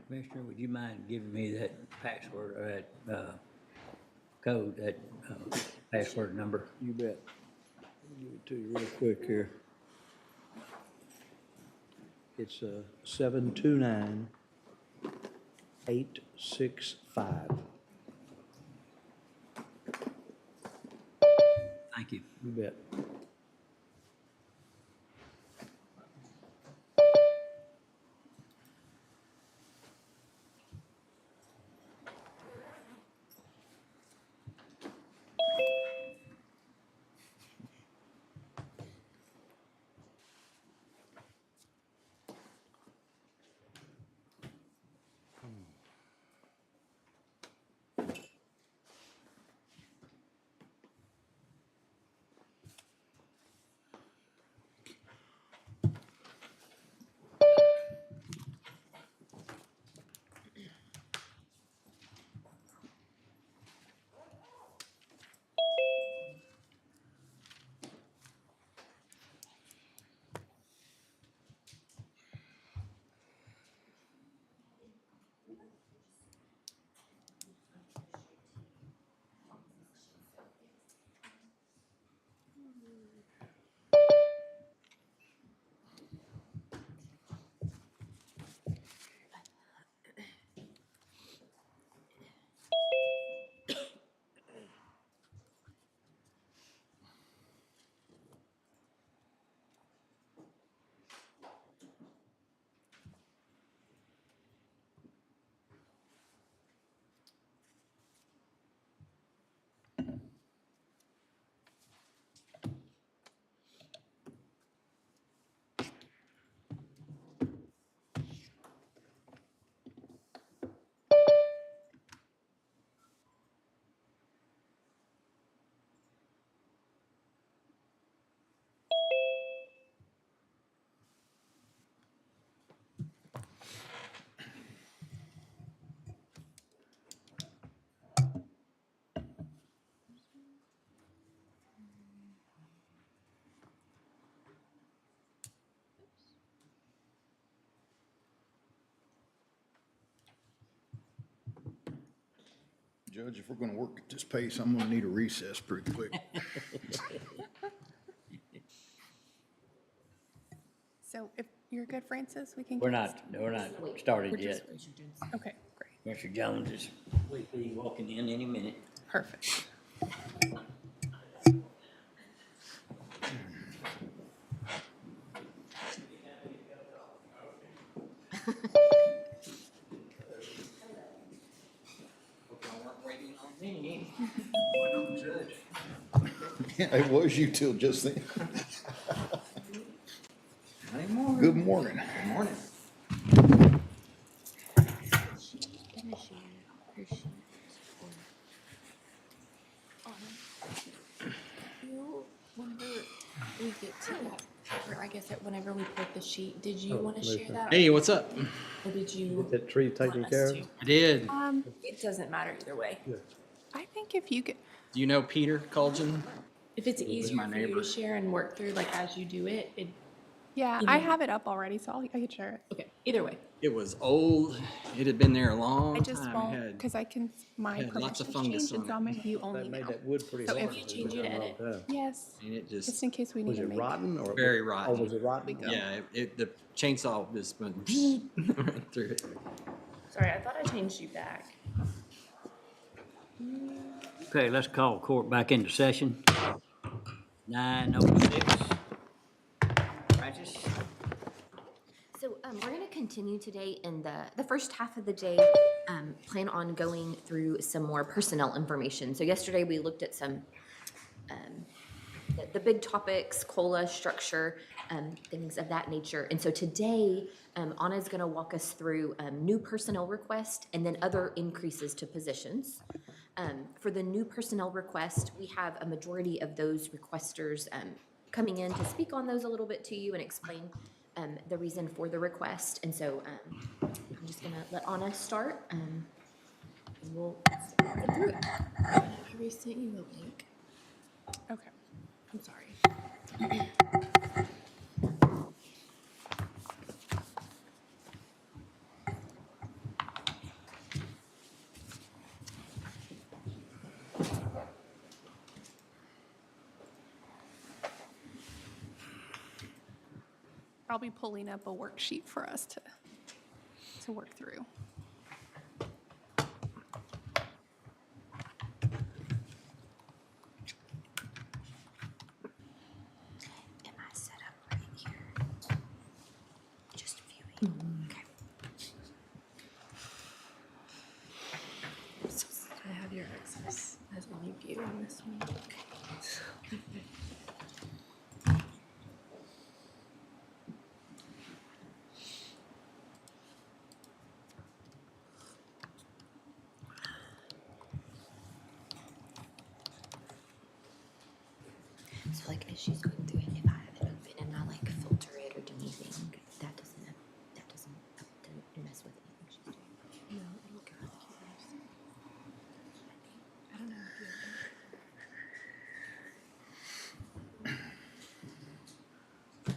Commissioner, would you mind giving me that password, or that, code, that, password number? You bet. I'll give it to you real quick here. It's 729-865. Thank you. You bet. Judge, if we're gonna work at this pace, I'm gonna need a recess pretty quick. So if you're good, Francis, we can. We're get not started yet. Okay, great, Mr. Jones is, will be walking in any minute. perfect. Yeah, it was you till just then. Good morning. Morning. Whenever we get to that, or I guess whenever we put the sheet, did you want to share that? Hey, what's up? Or did you? That tree taken want us care of? to? I did. It doesn't matter either way. I think if you get, Do you know Peter Colgin? if it's easier my for you neighbor. to share and work through like as you do it, Yeah, You I know- have it up already, so I can share it. okay, either way. It was old. It had been there a long I just time. won't, It had, because I can, my had lots of permissions fungus changed, and on so it. I'm gonna view That only made now. that wood pretty So if hard. you It's change been it, a long edit. time. Yes, and it just just in case we need Was to it make. rotten or? very Oh, rotten. was it rotten? Yeah, the chainsaw just went right through it. Sorry, I thought I changed you back. Okay, let's call court back into session. 9:06. Francis? So we're going to continue today in the first half of the day, plan on going through some more personnel information. So yesterday we looked at some, the big topics, COLA structure, things of that nature. And so today, Anna's going to walk us through new personnel request and then other increases to positions. For the new personnel request, we have a majority of those requesters coming in to speak on those a little bit to you and explain the reason for the request. And so I'm just gonna let Anna start, and we'll get through it. I resent you the link. Okay. I'm sorry. I'll be pulling up a worksheet for us to work through. Am I set up right here? Just viewing, okay. I have your access as only view on this one. So like as she's going through it, if I have it open and I like filter it or do anything, that doesn't mess with anything she's doing. No, it'll go with yours. I don't know if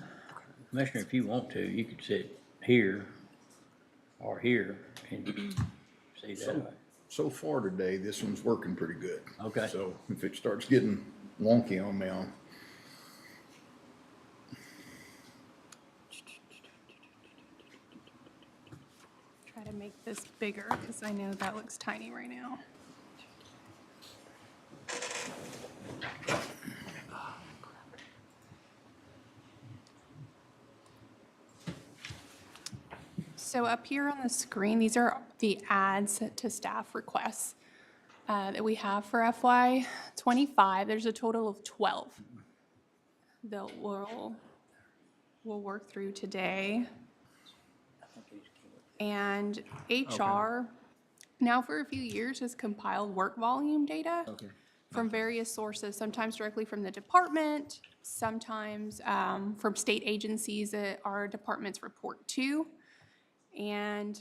Commissioner, if you want to, you could sit here or here and see that way. So far today, this one's working pretty good. Okay. So if it starts getting wonky on me, I'll Try to make this bigger because I know that looks tiny right now. So up here on the screen, these are the adds to staff requests that we have for FY '25. There's a total of 12 that we'll work through today. And HR, now for a few years, has compiled work volume data from various sources, sometimes directly from the department, sometimes from state agencies that our departments report to. And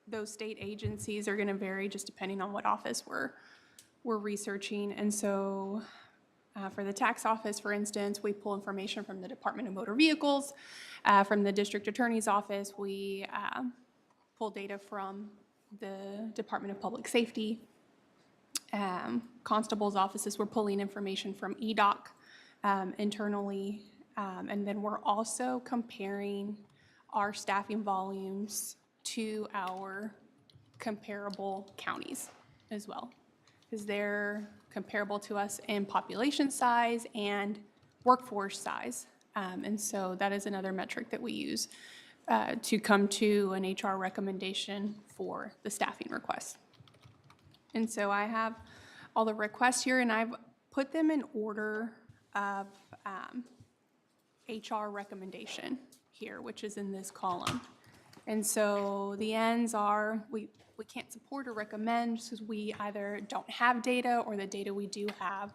those state agencies are going to vary just depending on what office we're researching. And so for the tax office, for instance, we pull information from the Department of Motor Vehicles. From the district attorney's office, we pull data from the Department of Public Safety. Constables' offices, we're pulling information from EDOC internally. And then we're also comparing our staffing volumes to our comparable counties as well, because they're comparable to us in population size and workforce size. And so that is another metric that we use to come to an HR recommendation for the staffing request. And so I have all the requests here, and I've put them in order of HR recommendation here, which is in this column. And so the ends are, we can't support or recommend because we either don't have data or the data we do have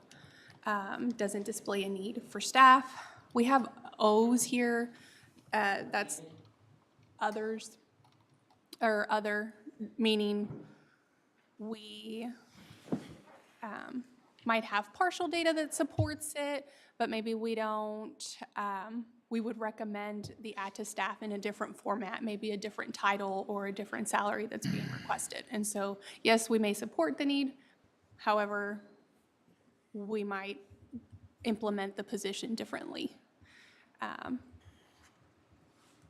doesn't display a need for staff. We have O's here, that's others, or other, meaning we might have partial data that supports it, but maybe we don't, we would recommend the add to staff in a different format, maybe a different title or a different salary that's being requested. And so, yes, we may support the need. However, we might implement the position differently.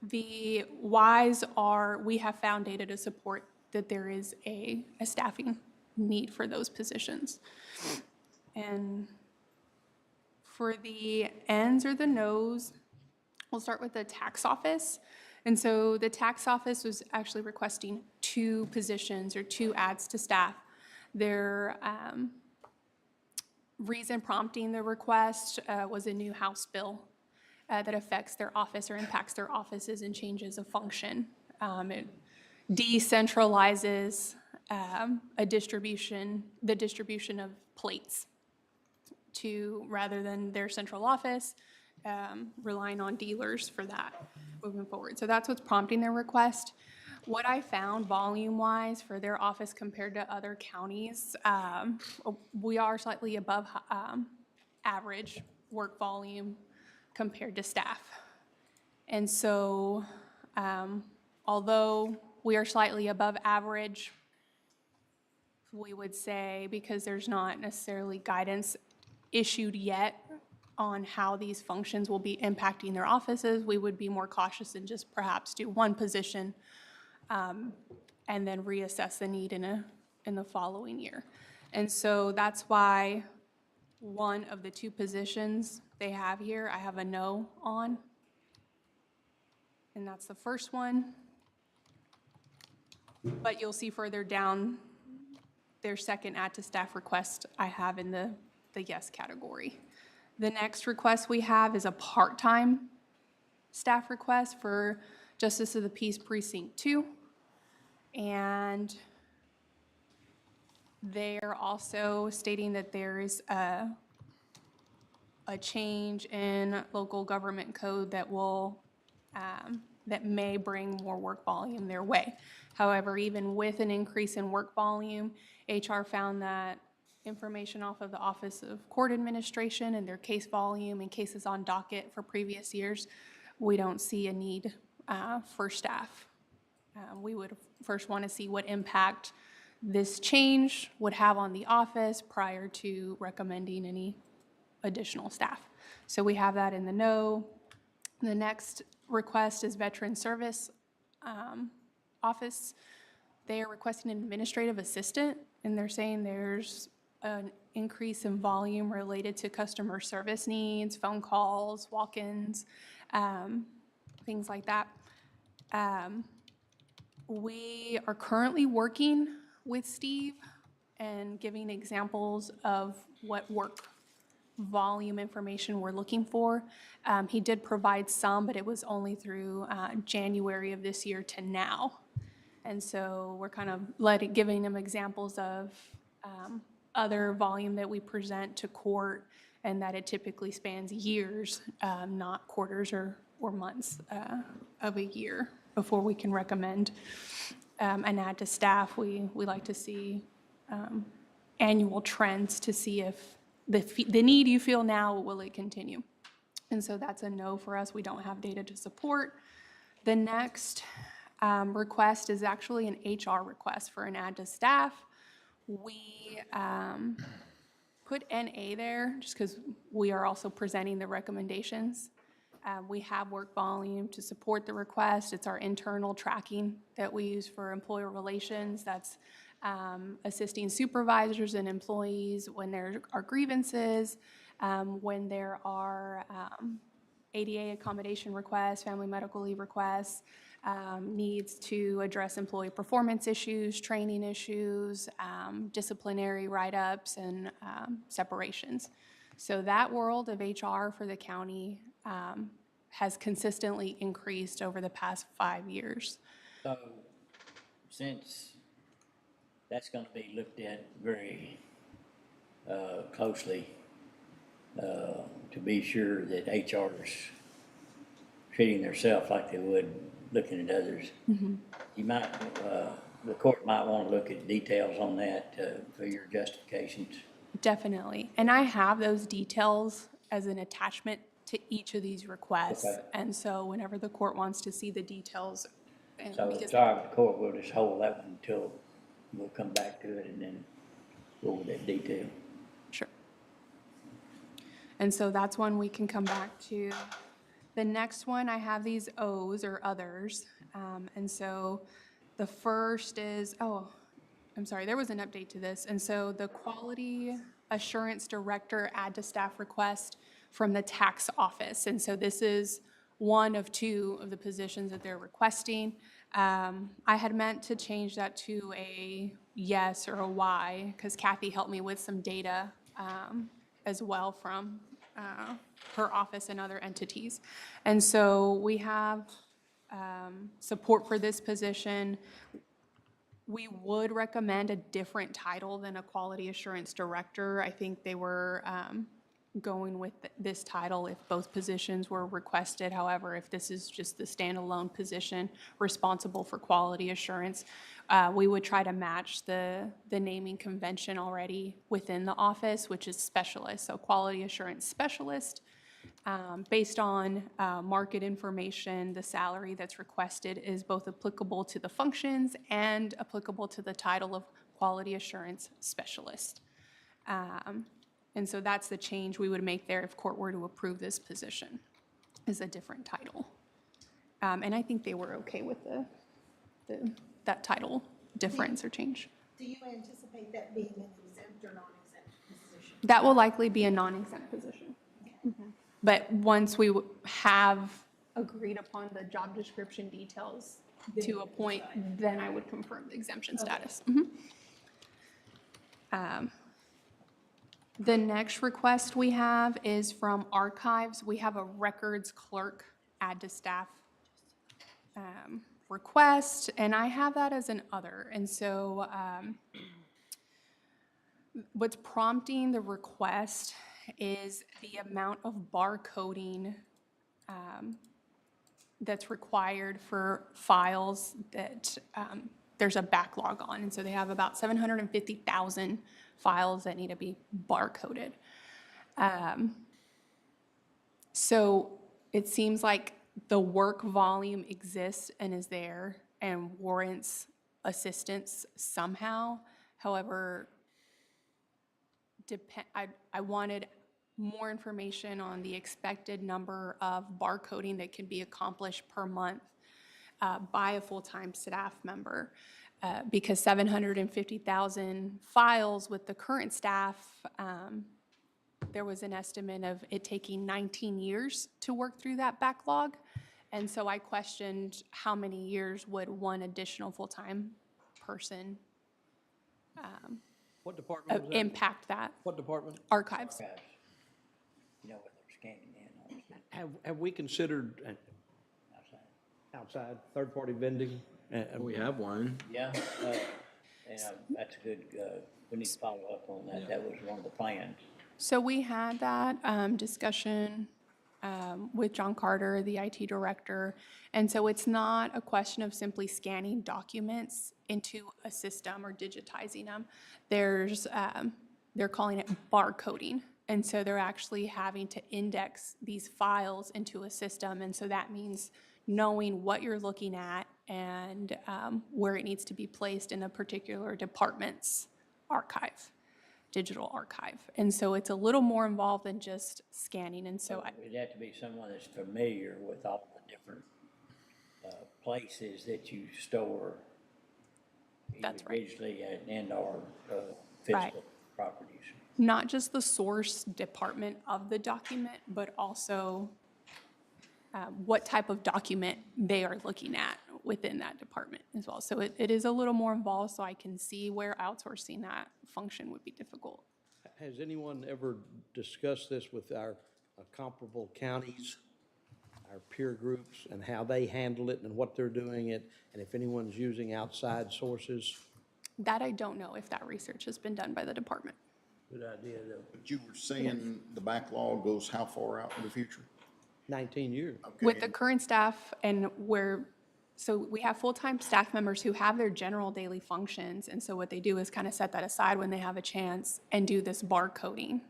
The whys are, we have found data to support that there is a staffing need for those positions. And for the Ns or the nos, we'll start with the tax office. And so the tax office was actually requesting 2 positions or 2 adds to staff. Their reason prompting the request was a new House bill that affects their office or impacts their offices and changes of function. It decentralizes the distribution of plates to, rather than their central office, relying on dealers for that moving forward. So that's what's prompting their request. What I found volume-wise for their office compared to other counties, we are slightly above average work volume compared to staff. And so although we are slightly above average, we would say, because there's not necessarily guidance issued yet on how these functions will be impacting their offices, we would be more cautious and just perhaps do 1 position and then reassess the need in the following year. And so that's why one of the 2 positions they have here, I have a no on. And that's the first one. But you'll see further down, their second add to staff request I have in the yes category. The next request we have is a part-time staff request for Justice of the Peace Precinct 2. And they're also stating that there is a change in local government code that will, that may bring more work volume their way. However, even with an increase in work volume, HR found that information off of the Office of Court Administration and their case volume and cases on docket for previous years, we don't see a need for staff. We would first want to see what impact this change would have on the office prior to recommending any additional staff. So we have that in the no. The next request is Veteran Service Office. They are requesting an administrative assistant, and they're saying there's an increase in volume related to customer service needs, phone calls, walk-ins, things like that. We are currently working with Steve and giving examples of what work volume information we're looking for. He did provide some, but it was only through January of this year to now. And so we're kind of giving him examples of other volume that we present to court, and that it typically spans years, not quarters or months of a year before we can recommend an add to staff. We like to see annual trends to see if the need you feel now, will it continue? And so that's a no for us. We don't have data to support. The next request is actually an HR request for an add to staff. We put NA there just because we are also presenting the recommendations. We have work volume to support the request. It's our internal tracking that we use for employer relations. That's assisting supervisors and employees when there are grievances, when there are ADA accommodation requests, family medical leave requests, needs to address employee performance issues, training issues, disciplinary write-ups, and separations. So that world of HR for the county has consistently increased over the past 5 years. So, since that's gonna be looked at very closely, to be sure that HR's treating themselves like they would looking at others, you might, the court might wanna look at details on that for your justifications. Definitely. And I have those details as an attachment to each of these requests. Okay. And so whenever the court wants to see the details, and So because sorry, the court will just hold that one until we'll come back to it and then go over that detail. Sure. And so that's one we can come back to. The next one, I have these O's or others. And so The first is, oh, I'm sorry, there was an update to this. And so the Quality Assurance Director add to staff request from the tax office. And so this is one of two of the positions that they're requesting. I had meant to change that to a yes or a Y, because Kathy helped me with some data as well from her office and other entities. And so we have support for this position. We would recommend a different title than a Quality Assurance Director. I think they were going with this title if both positions were requested. However, if this is just the standalone position responsible for quality assurance, we would try to match the naming convention already within the office, which is specialist. So Quality Assurance Specialist. Based on market information, the salary that's requested is both applicable to the functions and applicable to the title of Quality Assurance Specialist. And so that's the change we would make there if court were to approve this position, is a different title. And I think they were okay with that title difference or change. Do you anticipate that being an exempt or non-exempt position? That will likely be a non-exempt position. Mhm. But once we have agreed upon the job description details to a point, then I would confirm the exemption status. Mhm. The next request we have is from Archives. We have a records clerk add to staff request, and I have that as an other. And so what's prompting the request is the amount of barcoding that's required for files that there's a backlog on. And so they have about 750,000 files that need to be barcoded. So it seems like the work volume exists and is there and warrants assistance somehow. However, I wanted more information on the expected number of barcoding that can be accomplished per month by a full-time staff member. Because 750,000 files with the current staff, there was an estimate of it taking 19 years to work through that backlog. And so I questioned how many years would one additional full-time person What department was that? impact that? What department? Archives. Guys, you know what they're scanning in, obviously, Have we considered outside. outside, third-party vending? We have one. Yeah, and that's good, we need to follow up on that, that was one of the plans. So we had that discussion with John Carter, the IT director. And so it's not a question of simply scanning documents into a system or digitizing them. There's, they're calling it barcoding. And so they're actually having to index these files into a system. And so that means knowing what you're looking at and where it needs to be placed in a particular department's archive, digital archive. And so it's a little more involved than just scanning. And so It'd have to be someone that's familiar with all the different places that you store. That's either right. digitally and/or physical properties. not just the source department of the document, but also what type of document they are looking at within that department as well. So it is a little more involved, so I can see where outsourcing that function would be difficult. Has anyone ever discussed this with our comparable counties, our peer groups, and how they handle it and what they're doing it, and if anyone's using outside sources? That I don't know if that research has been done by the department. Good idea, though. But you were saying the backlog goes how far out in the future? 19 years. Okay, With the current staff and so we have full-time staff members who have their general daily functions, and so what they do is kind of set that aside when they have a chance and do this barcoding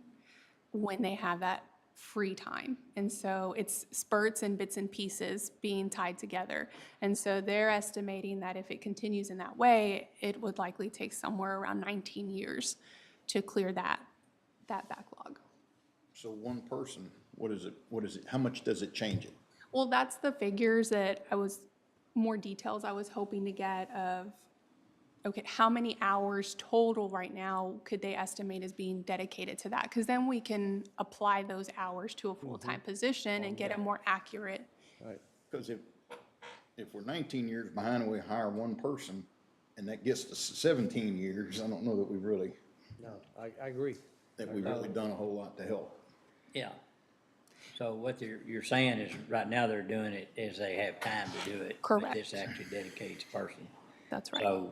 when they have that free time. And so it's spurts and bits and pieces being tied together. And so they're estimating that if it continues in that way, it would likely take somewhere around 19 years to clear that backlog. So one person, what is it, how much does it change it? Well, that's the figures that I was more details I was hoping to get of, okay, how many hours total right now could they estimate as being dedicated to that? Because then we can apply those hours to a full-time position and get a more accurate. Right. Because if we're 19 years behind and we hire one person, and that gets to 17 years, I don't know that we've really done a whole lot to help. Yeah. So what you're saying is, right now they're doing it as they have time to do it. Correct. But this actually dedicates a person. That's right. So,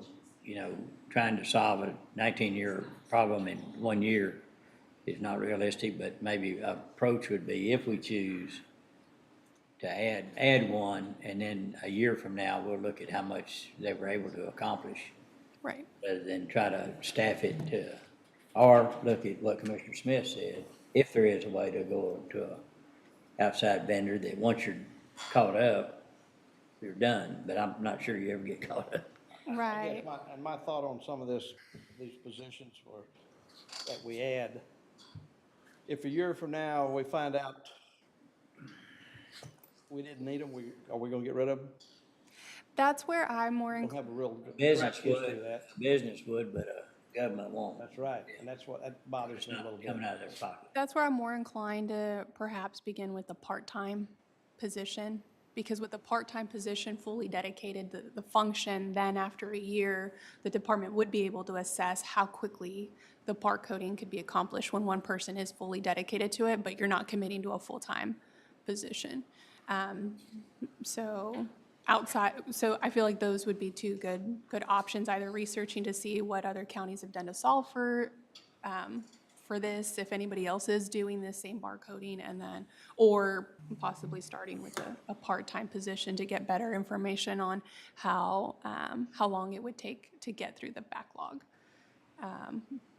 trying to solve a 19-year problem in 1 year is not realistic, but maybe an approach would be, if we choose to add one, and then a year from now, we'll look at how much they were able to accomplish, Right. rather than try to staff it to, or look at what Commissioner Smith said, if there is a way to go to a outside vendor that once you're caught up, you're done, but I'm not sure you ever get caught up. Right. And my thought on some of these positions that we add, if a year from now we find out we didn't need them, are we gonna get rid of them? That's where I'm more Don't inclined. have a real Business track history of would, that. business would, but government won't. That's right, and that bothers It's me a little not bit. coming out of their pocket. That's where I'm more inclined to perhaps begin with the part-time position. Because with the part-time position fully dedicated, the function, then after a year, the department would be able to assess how quickly the part coding could be accomplished when one person is fully dedicated to it, but you're not committing to a full-time position. So I feel like those would be two good options, either researching to see what other counties have done to solve for this, if anybody else is doing the same barcoding, and then, or possibly starting with a part-time position to get better information on how long it would take to get through the backlog.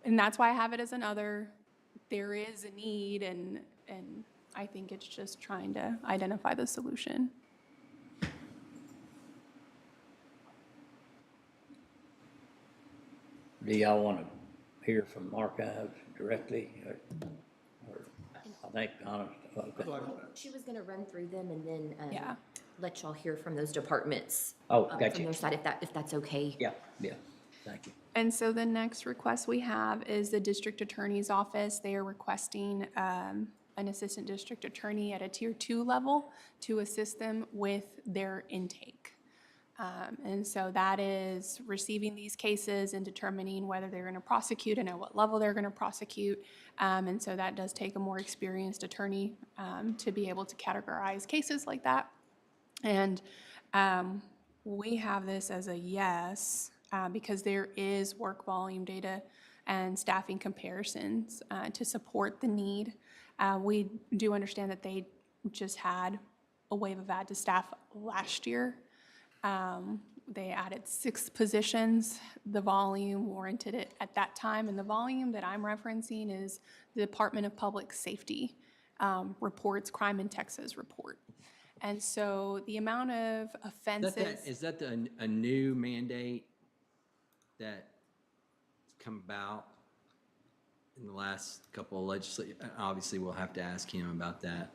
And that's why I have it as another. There is a need, and I think it's just trying to identify the solution. Do y'all want to hear from archives directly, or I think, honest, okay. She was gonna run through them and then, Yeah. let y'all hear from those departments. Oh, From gotcha. their side, if that's okay. Yeah, thank you. And so the next request we have is the district attorney's office. They are requesting an assistant district attorney at a tier 2 level to assist them with their intake. And so that is receiving these cases and determining whether they're going to prosecute and at what level they're going to prosecute. And so that does take a more experienced attorney to be able to categorize cases like that. And we have this as a yes, because there is work volume data and staffing comparisons to support the need. We do understand that they just had a wave of add to staff last year. They added 6 positions. The volume warranted it at that time, and the volume that I'm referencing is the Department of Public Safety reports, Crime in Texas report. And so the amount of offenses. Is that a new mandate that's come about in the last couple of legislative? Obviously, we'll have to ask him about that.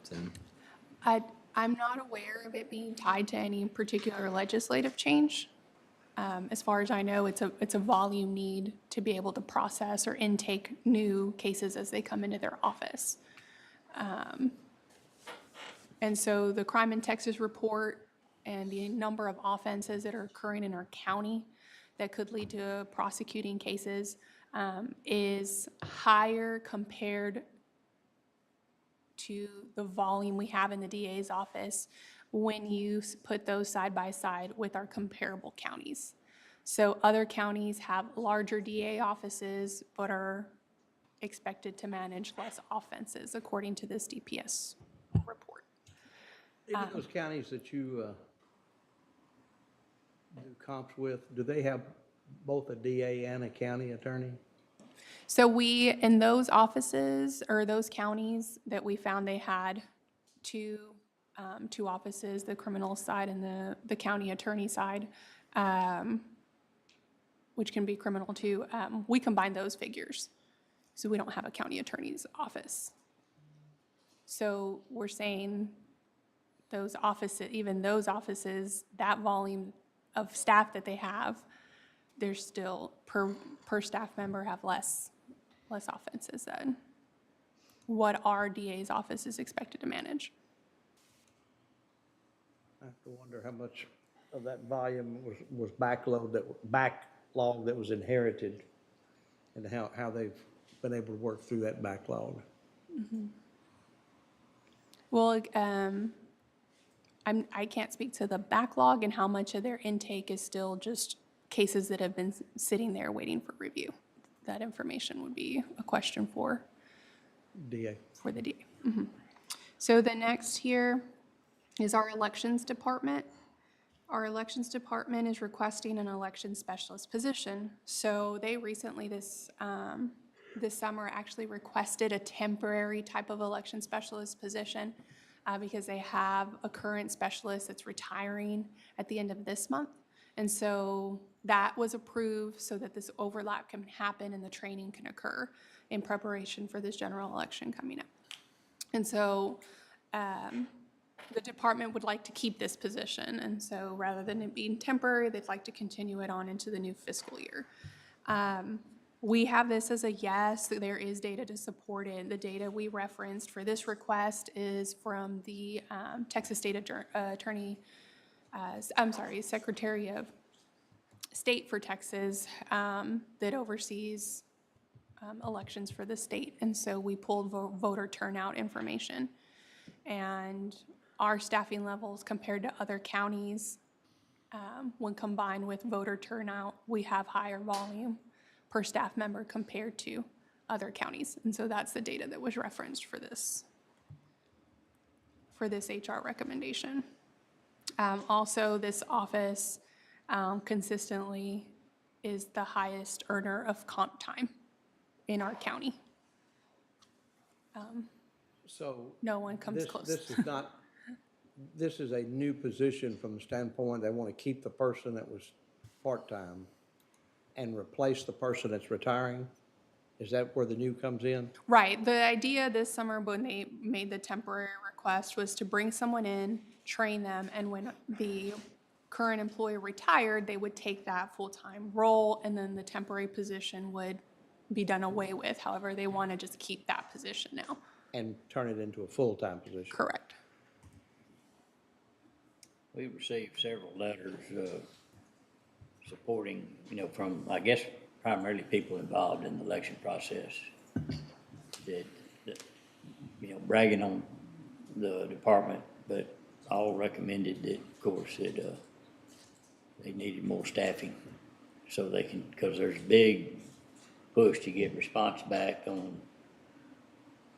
I'm not aware of it being tied to any particular legislative change. As far as I know, it's a volume need to be able to process or intake new cases as they come into their office. And so the Crime in Texas report and the number of offenses that are occurring in our county that could lead to prosecuting cases is higher compared to the volume we have in the DA's office when you put those side by side with our comparable counties. So other counties have larger DA offices but are expected to manage less offenses according to this DPS report. Even those counties that you do comps with, do they have both a DA and a county attorney? So we, in those offices or those counties that we found they had two offices, the criminal side and the county attorney side, which can be criminal too, we combine those figures. So we don't have a county attorney's office. So we're saying those offices, even those offices, that volume of staff that they have, there's still, per staff member, have less offenses than what our DA's office is expected to manage. I have to wonder how much of that volume was backlog that was inherited, and how they've been able to work through that backlog. Well, I can't speak to the backlog and how much of their intake is still just cases that have been sitting there waiting for review. That information would be a question for DA. the DA. So the next here is our elections department. Our elections department is requesting an election specialist position. So they recently, this summer, actually requested a temporary type of election specialist position because they have a current specialist that's retiring at the end of this month. And so that was approved so that this overlap can happen and the training can occur in preparation for this general election coming up. And so the department would like to keep this position. And so rather than it being temporary, they'd like to continue it on into the new fiscal year. We have this as a yes, there is data to support it. The data we referenced for this request is from the Texas State Attorney, Secretary of State for Texas that oversees elections for the state. And so we pulled voter turnout information. And our staffing levels compared to other counties, when combined with voter turnout, we have higher volume per staff member compared to other counties. And so that's the data that was referenced for this HR recommendation. Also, this office consistently is the highest earner of comp time in our county. So. No one comes close. This is a new position from the standpoint they want to keep the person that was part-time and replace the person that's retiring? Is that where the new comes in? Right. The idea this summer when they made the temporary request was to bring someone in, train them, and when the current employee retired, they would take that full-time role, and then the temporary position would be done away with. However, they want to just keep that position now. And turn it into a full-time position? Correct. We received several letters, supporting, from, I guess, primarily people involved in the election process that bragging on the department, but all recommended that, of course, that, they needed more staffing so they can, because there's a big push to get response back on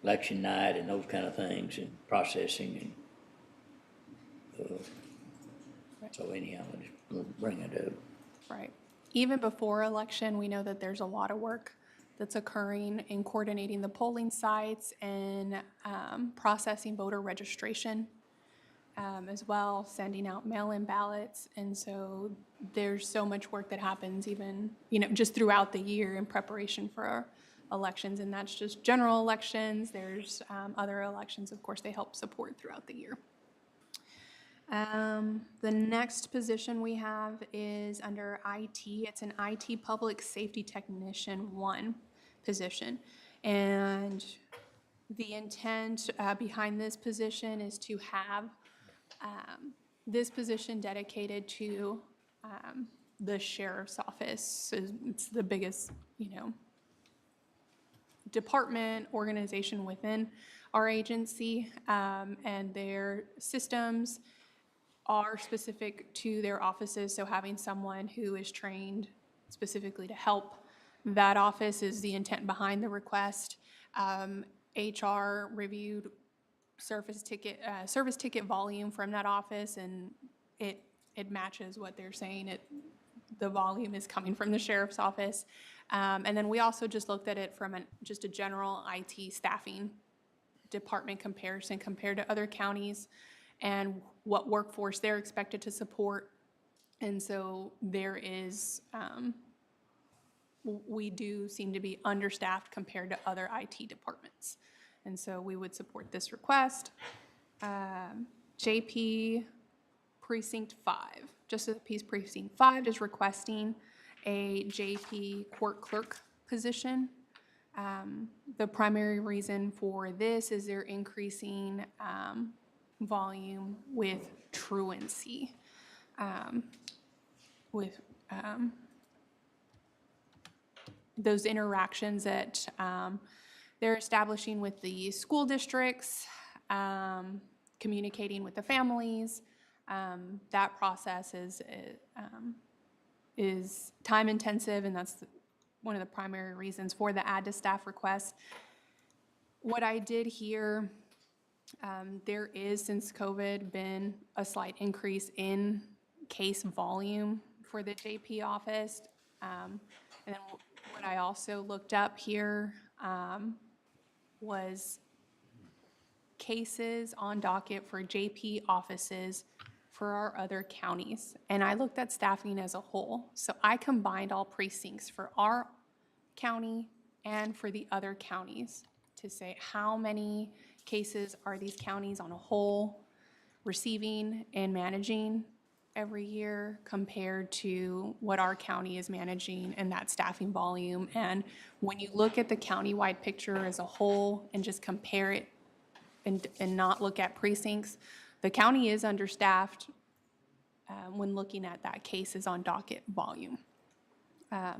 election night and those kind of things and processing and, so anyhow, I just want to bring it up. Right. Even before election, we know that there's a lot of work that's occurring in coordinating the polling sites and processing voter registration as well, sending out mail-in ballots. And so there's so much work that happens even, just throughout the year in preparation for our elections. And that's just general elections. There's other elections, of course, they help support throughout the year. The next position we have is under IT. It's an IT Public Safety Technician 1 position. And the intent behind this position is to have this position dedicated to the sheriff's office. It's the biggest, department, organization within our agency, and their systems are specific to their offices, so having someone who is trained specifically to help that office is the intent behind the request. HR reviewed service ticket volume from that office, and it matches what they're saying. The volume is coming from the sheriff's office. And then we also just looked at it from just a general IT staffing department comparison compared to other counties and what workforce they're expected to support. And so there is, we do seem to be understaffed compared to other IT departments. And so we would support this request. JP Precinct 5, Justice of the Peace Precinct 5 is requesting a JP court clerk position. The primary reason for this is they're increasing volume with truancy, with those interactions that they're establishing with the school districts, communicating with the families. That process is time intensive, and that's one of the primary reasons for the add to staff request. What I did here, there is, since COVID, been a slight increase in case volume for the JP office. And then what I also looked up here was cases on docket for JP offices for our other counties. And I looked at staffing as a whole. So I combined all precincts for our county and for the other counties to say how many cases are these counties on a whole receiving and managing every year compared to what our county is managing and that staffing volume. And when you look at the countywide picture as a whole and just compare it and not look at precincts, the county is understaffed when looking at that cases on docket volume. I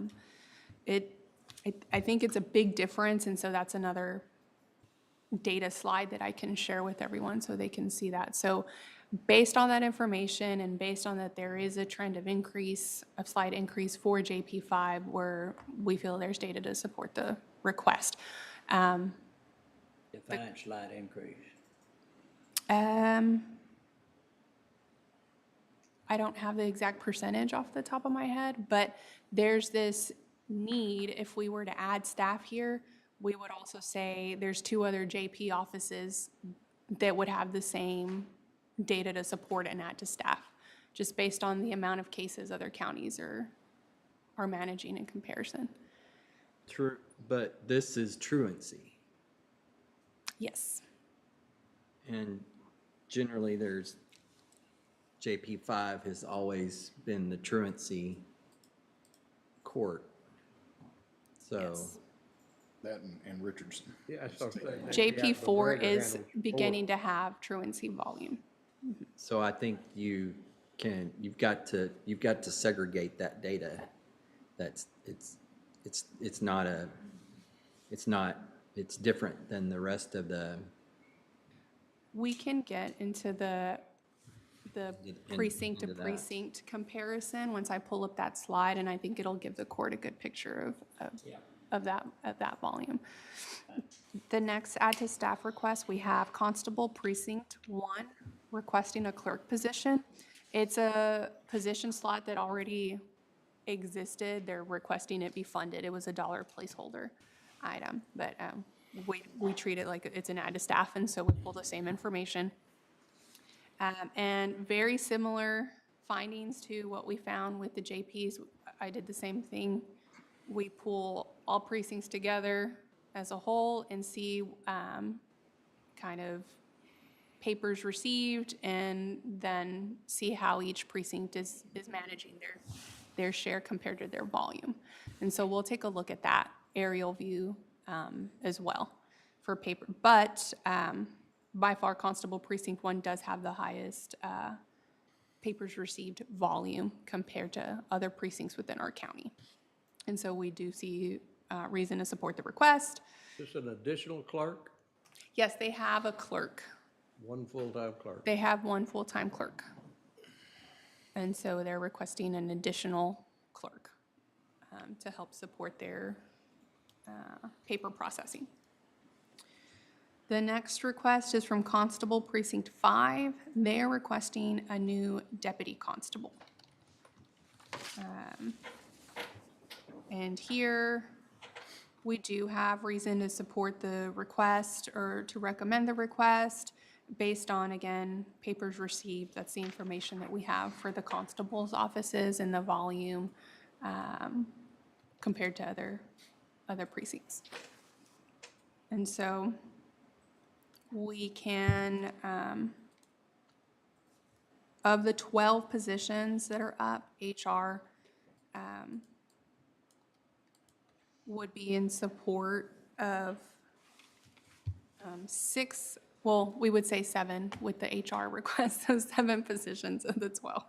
think it's a big difference, and so that's another data slide that I can share with everyone so they can see that. So based on that information and based on that there is a trend of increase, a slight increase for JP5, where we feel there's data to support the request. Define slight increase. I don't have the exact percentage off the top of my head, but there's this need, if we were to add staff here, we would also say there's 2 other JP offices that would have the same data to support and add to staff, just based on the amount of cases other counties are managing in comparison. True, but this is truancy. Yes. And generally, there's, JP5 has always been the truancy court. So, Yes. That and Richardson. Yeah, that's what I'm saying. JP4 is beginning to have truancy volume. so I think you've got to segregate that data. It's different than the rest of the. We can get into the precinct to into that. precinct comparison once I pull up that slide, and I think it'll give the court a good picture of that volume. The next add to staff request, we have Constable Precinct 1 requesting a clerk position. It's a position slot that already existed. They're requesting it be funded. It was a $1 placeholder item, but we treat it like it's an add to staff, and so we pull the same information. And very similar findings to what we found with the JPs. I did the same thing. We pull all precincts together as a whole and see kind of papers received, and then see how each precinct is managing their share compared to their volume. And so we'll take a look at that aerial view as well for paper. But by far, Constable Precinct 1 does have the highest papers received volume compared to other precincts within our county. And so we do see reason to support the request. Just an additional clerk, Yes, they have a clerk. one full-time clerk. They have 1 full-time clerk. And so they're requesting an additional clerk to help support their paper processing. The next request is from Constable Precinct 5. They're requesting a new deputy constable. And here, we do have reason to support the request or to recommend the request based on, again, papers received. That's the information that we have for the constable's offices and the volume compared to other precincts. And so we can of the 12 positions that are up, HR would be in support of 6, well, we would say 7 with the HR request, so 7 positions of the 12.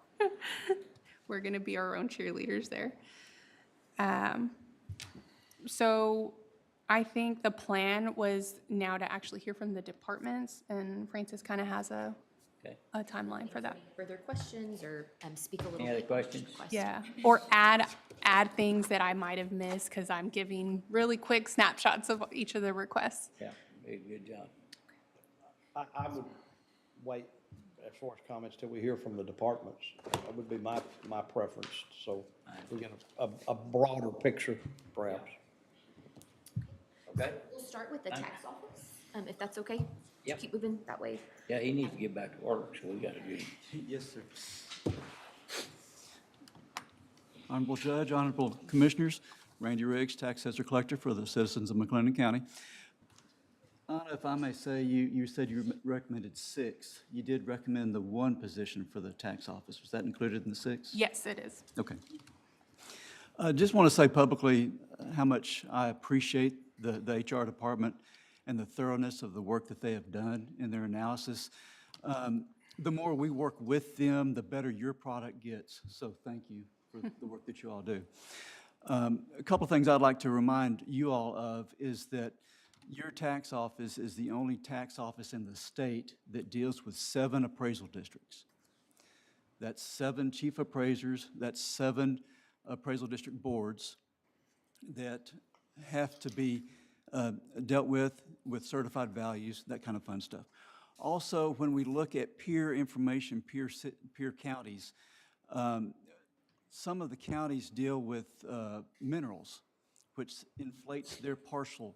We're going to be our own cheerleaders there. So I think the plan was now to actually hear from the departments, and Francis kind of has a Okay. timeline for that. Further questions or speak a little bit? Any other on each questions? request? Yeah, or add things that I might have missed, because I'm giving really quick snapshots of each of the requests. Yeah, very good job. I would wait as far as comments till we hear from the departments. That would be my preference, so we get a broader picture perhaps. Okay? We'll start with the tax office, if that's okay. Yep. Keep moving that way. Yeah, he needs to get back to work, so we gotta do it. Yes, sir. Honorable Judge, Honorable Commissioners, Randy Riggs, Tax Assessor Collector for the citizens of McLennan County. Anna, if I may say, you said you recommended 6. You did recommend the 1 position for the tax office. Was that included in the 6? Yes, it is. Okay. I just want to say publicly how much I appreciate the HR department and the thoroughness of the work that they have done in their analysis. The more we work with them, the better your product gets. So thank you for the work that you all do. A couple things I'd like to remind you all of is that your tax office is the only tax office in the state that deals with 7 appraisal districts. That's 7 chief appraisers, that's 7 appraisal district boards that have to be dealt with certified values, that kind of fun stuff. Also, when we look at peer information, peer counties, some of the counties deal with minerals, which inflates their partial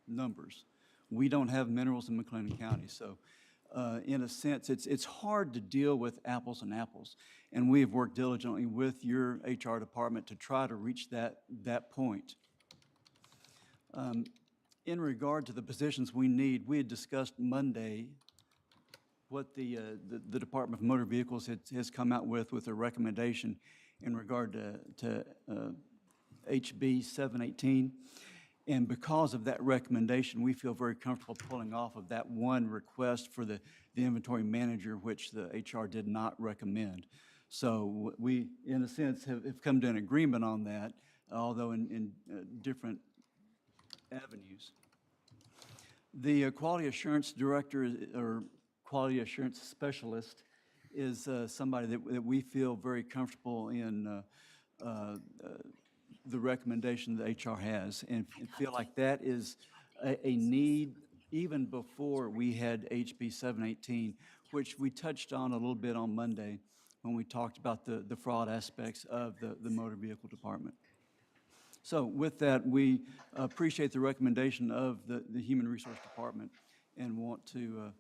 numbers. We don't have minerals in McLennan County, so in a sense, it's hard to deal with apples and apples. And we have worked diligently with your HR department to try to reach that point. In regard to the positions we need, we had discussed Monday what the Department of Motor Vehicles has come out with a recommendation in regard to HB 718. And because of that recommendation, we feel very comfortable pulling off of that 1 request for the inventory manager, which the HR did not recommend. So we, in a sense, have come to an agreement on that, although in different avenues. The quality assurance director or quality assurance specialist is somebody that we feel very comfortable in the recommendation that HR has, and feel like that is a need even before we had HB 718, which we touched on a little bit on Monday when we talked about the fraud aspects of the motor vehicle department. So with that, we appreciate the recommendation of the Human Resource Department and want to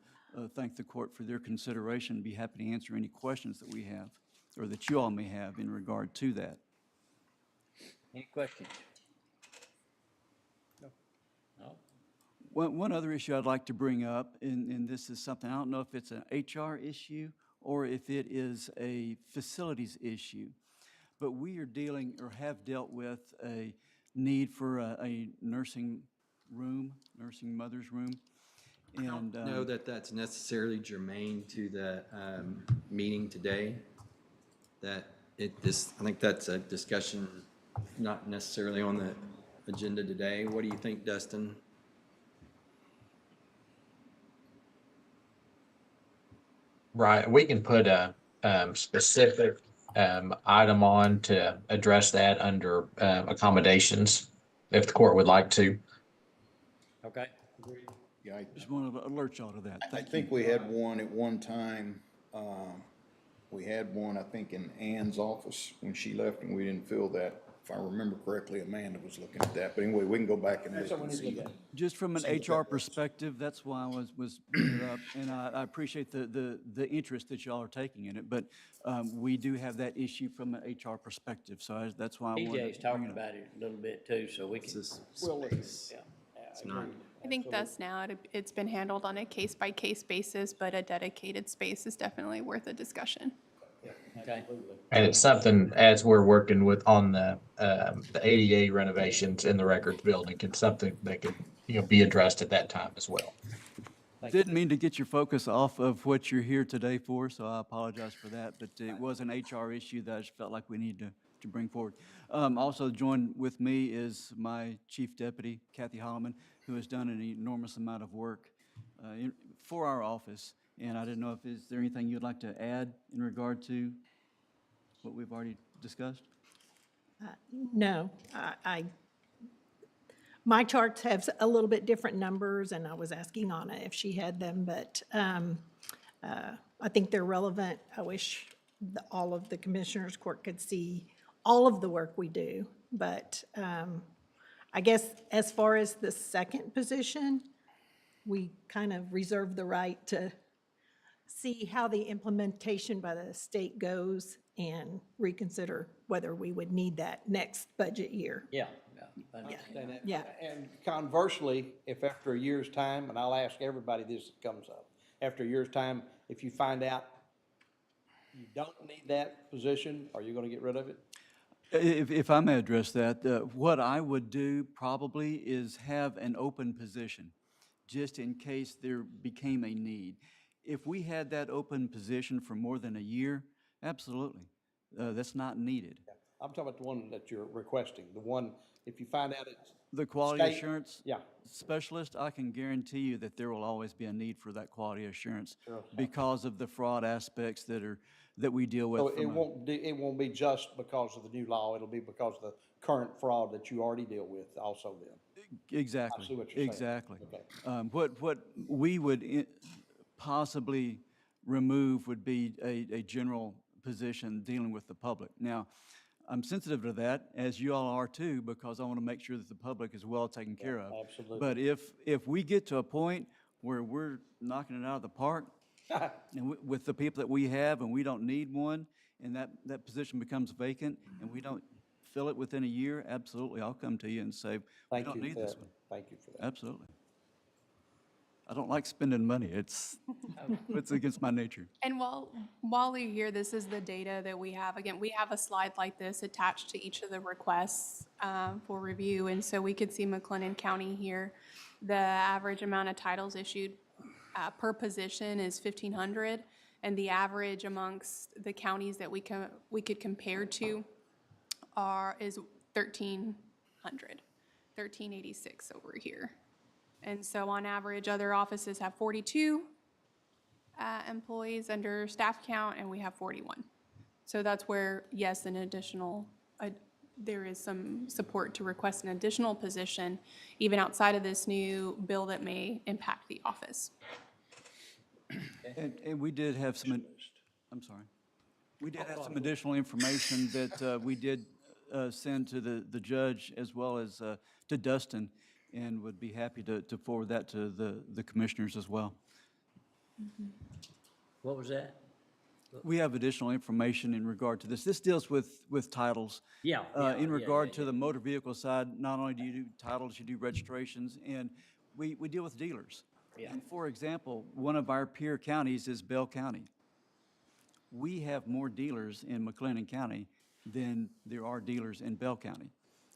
thank the court for their consideration and be happy to answer any questions that we have or that you all may have in regard to that. Any questions? No? One other issue I'd like to bring up, and this is something, I don't know if it's an HR issue or if it is a facilities issue, but we are dealing or have dealt with a need for a nursing mother's room. I don't know that that's necessarily germane to the meeting today. I think that's a discussion not necessarily on the agenda today. What do you think, Dustin? Right, we can put a specific item on to address that under accommodations, if the court would like to. Okay. Yeah, Just want to alert y'all to that. I Thank you. think we had one at one time. We had one, I think, in Ann's office when she left, and we didn't fill that. If I remember correctly, Amanda was looking at that. But anyway, we can go back and look and see. Just from an HR perspective, that's why I was bringing it up, and I appreciate the interest that y'all are taking in it, but we do have that issue from an HR perspective, so that's why I wanted to TJ's talking bring it up. about it a little bit too, so we can. It's Yeah, not I think thus now, it's been handled on a case-by-case basis, but a dedicated space is definitely worth a discussion. Okay. And it's something, as we're working with on the ADA renovations in the records building, it's something that could, be addressed at that time as well. Didn't mean to get your focus off of what you're here today for, so I apologize for that, but it was an HR issue that I just felt like we needed to bring forward. Also joined with me is my Chief Deputy, Kathy Holloman, who has done an enormous amount of work for our office. And I didn't know if, is there anything you'd like to add in regard to what we've already discussed? No, my charts have a little bit different numbers, and I was asking Anna if she had them, but I think they're relevant. I wish all of the Commissioners Court could see all of the work we do, but I guess as far as the second position, we kind of reserve the right to see how the implementation by the state goes and reconsider whether we would need that next budget year. Yeah. Understand that. Yeah. And conversely, if after a year's time, and I'll ask everybody this that comes up, after a year's time, if you find out you don't need that position, are you going to get rid of it? If I may address that, what I would do probably is have an open position, just in case there became a need. If we had that open position for more than a year, absolutely, that's not needed. I'm talking about the one that you're requesting, the one, if you find out it's. The quality state- assurance Yeah. specialist, I can guarantee you that there will always be a need for that quality assurance Sure. because of the fraud aspects that we deal with. So it from a- it won't be just because of the new law, it'll be because of the current fraud that you already deal with also then. Exactly. I see what you're saying. Exactly. Okay. What we would possibly remove would be a general position dealing with the public. Now, I'm sensitive to that, as you all are too, because I want to make sure that the public is well taken care of. absolutely. But if we get to a point where we're knocking it out of the park, and with the people that we have, and we don't need one, and that position becomes vacant, and we don't fill it within a year, absolutely, I'll come to you and say, we Thank don't you need for this that. one. Thank you for that. Absolutely. I don't like spending money. It's against my nature. And while you're here, this is the data that we have. Again, we have a slide like this attached to each of the requests for review. And so we could see McLennan County here. The average amount of titles issued per position is 1,500. And the average amongst the counties that we could compare to is 1,300, 1,386 over here. And so on average, other offices have 42 employees under staff count, and we have 41. So that's where, yes, an additional, there is some support to request an additional position, even outside of this new bill that may impact the office. And we did have some, I'm sorry. We did have some additional information that we did send to the judge as well as to Dustin, and would be happy to forward that to the commissioners as well. What was that? We have additional information in regard to this. This deals with titles. Yeah. In regard to the motor vehicle side, not only do you do titles, you do registrations, and we deal with dealers. Yeah. And for example, one of our peer counties is Bell County. We have more dealers in McLennan County than there are dealers in Bell County,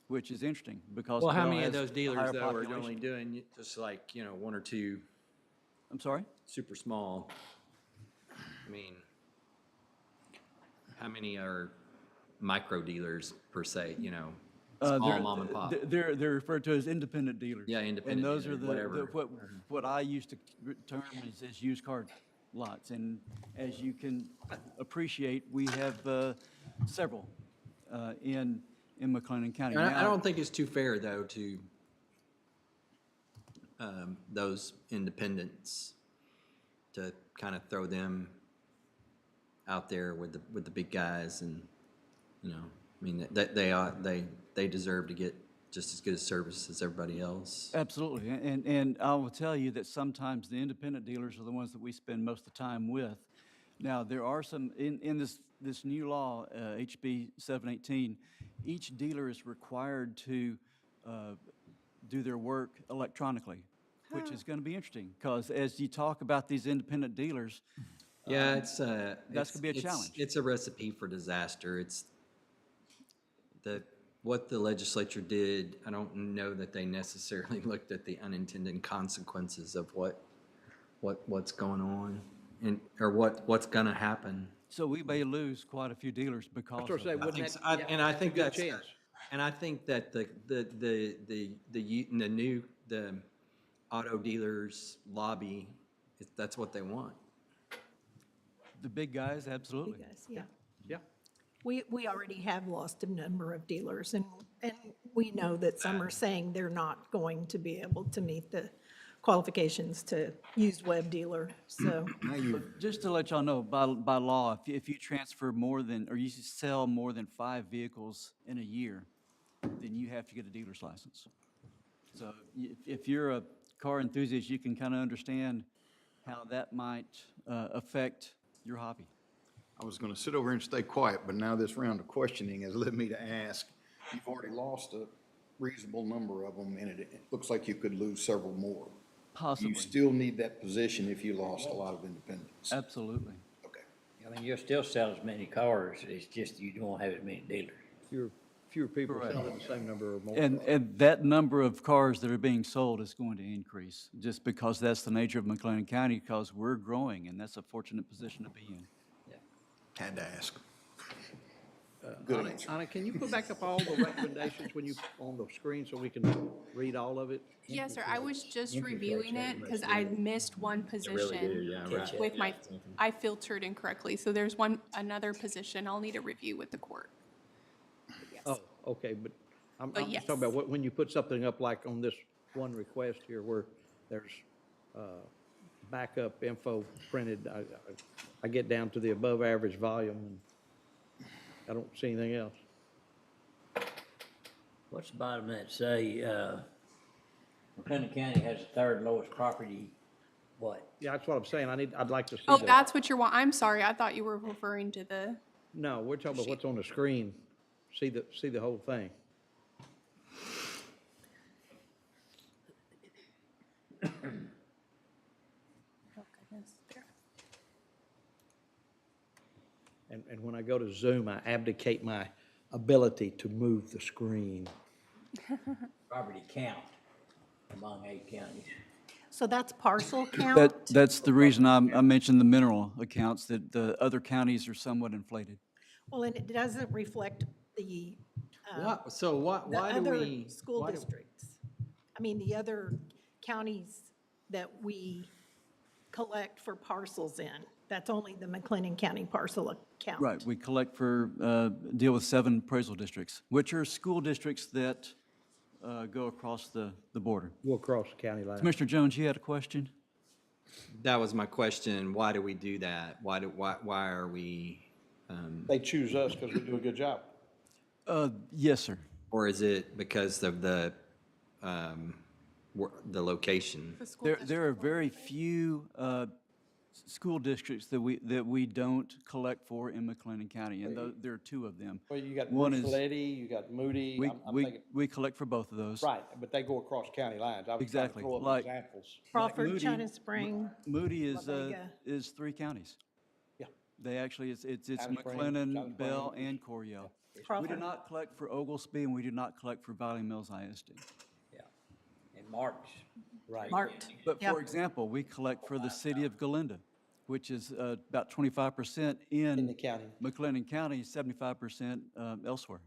which is interesting because. Well, how Bell many of has those a dealers higher though are population. only doing just like, one or two I'm sorry? super small? I mean, how many are micro dealers per se, small They're- mom and pop? They're referred to as independent dealers. Yeah, independent And those dealers, are whatever. what I used to term as used car lots. And as you can appreciate, we have several in McLennan County. And I Now- don't think it's too fair, though, to those independents to kind of throw them out there with the big guys, and I mean they deserve to get just as good a service as everybody else. Absolutely. And I will tell you that sometimes the independent dealers are the ones that we spend most of the time with. Now, there are some, in this new law, HB 718, each dealer is required to do their work electronically which is going to be interesting, because as you talk about these independent dealers, Yeah, that's gonna be a challenge. It's a recipe for disaster. It's what the legislature did, I don't know that they necessarily looked at the unintended consequences of what's going on or what's gonna happen. so we may lose quite a few dealers because I was of gonna say, that. wouldn't So that? and I think good that's, chance. and I think that the auto dealers lobby, that's what they want. The big guys, absolutely. Yes, yeah. Yeah. We already have lost a number of dealers, and we know that some are saying they're not going to be able to meet the qualifications to use web dealer, so. Just to let y'all know, by law, if you transfer more than, or you sell more than 5 vehicles in a year, then you have to get a dealer's license. So if you're a car enthusiast, you can kind of understand how that might affect your hobby. I was gonna sit over here and stay quiet, but now this round of questioning has led me to ask, you've already lost a reasonable number of them, and it looks like you could lose several more. Possibly. You still need that position if you lost a lot of independents. Absolutely. Okay. I mean, you'll still sell as many cars, it's just you don't have as many dealers. Fewer people Correct. selling the same number or more. And that number of cars that are being sold is going to increase, just because that's the nature of McLennan County, because we're growing, and that's a fortunate position to be in. Had to ask. Good Anna, answer. Anna, can you put back up all the recommendations when you, on the screen so we can read all of it? Yes, sir. I was just reviewing it because I missed one position with my, I filtered incorrectly. So there's another position I'll need to review with the court. Yes. Oh, okay, but I'm But just talking about when you put something up like on this one request here where there's backup info printed, I get down to the above average volume and I don't see anything else. What's the bottom of that say, McLennan County has the third lowest property, what? Yeah, that's what I'm saying. I'd like to see Oh, that. that's what you're I'm sorry. I thought you were referring to the, No, we're talking about what's on the screen. See the whole thing. And when I go to Zoom, I abdicate my ability to move the screen. Property count among 8 counties. So that's parcel count? That's the reason I mentioned the mineral accounts, that the other counties are somewhat inflated. Well, and it doesn't reflect the So why the do other we? school why do- districts. I mean, the other counties that we collect for parcels in. That's only the McLennan County parcel account. Right, we collect deal with 7 appraisal districts, which are school districts that go across the border. We'll cross the county line. Commissioner Jones, you had a question? That was my question. Why do we do that? Why are we, They choose us because we do a good job. Yes, sir. or is it because of the location? the school There are very few school districts that we don't collect for in McLennan County, and there are 2 of them. Well, you got One Bruce is- Letty, you got Moody. I'm thinking, We collect for both of those. right, but they go across county lines. I was trying to Exactly, throw up like- examples. Crawford, Moody- China Spring, Moody La Vega. is 3 counties. Yeah. They actually, it's China Springs, China McLennan, Bell, Springs. and Coryell. We do Crawford. not collect for Oglesby, and we do not collect for Valley Mills ISD. Yeah. And Mark's. Right. Marked. But Yeah. for example, we collect for the city of Galinda, which is about 25% In the county. McLennan County, 75% elsewhere,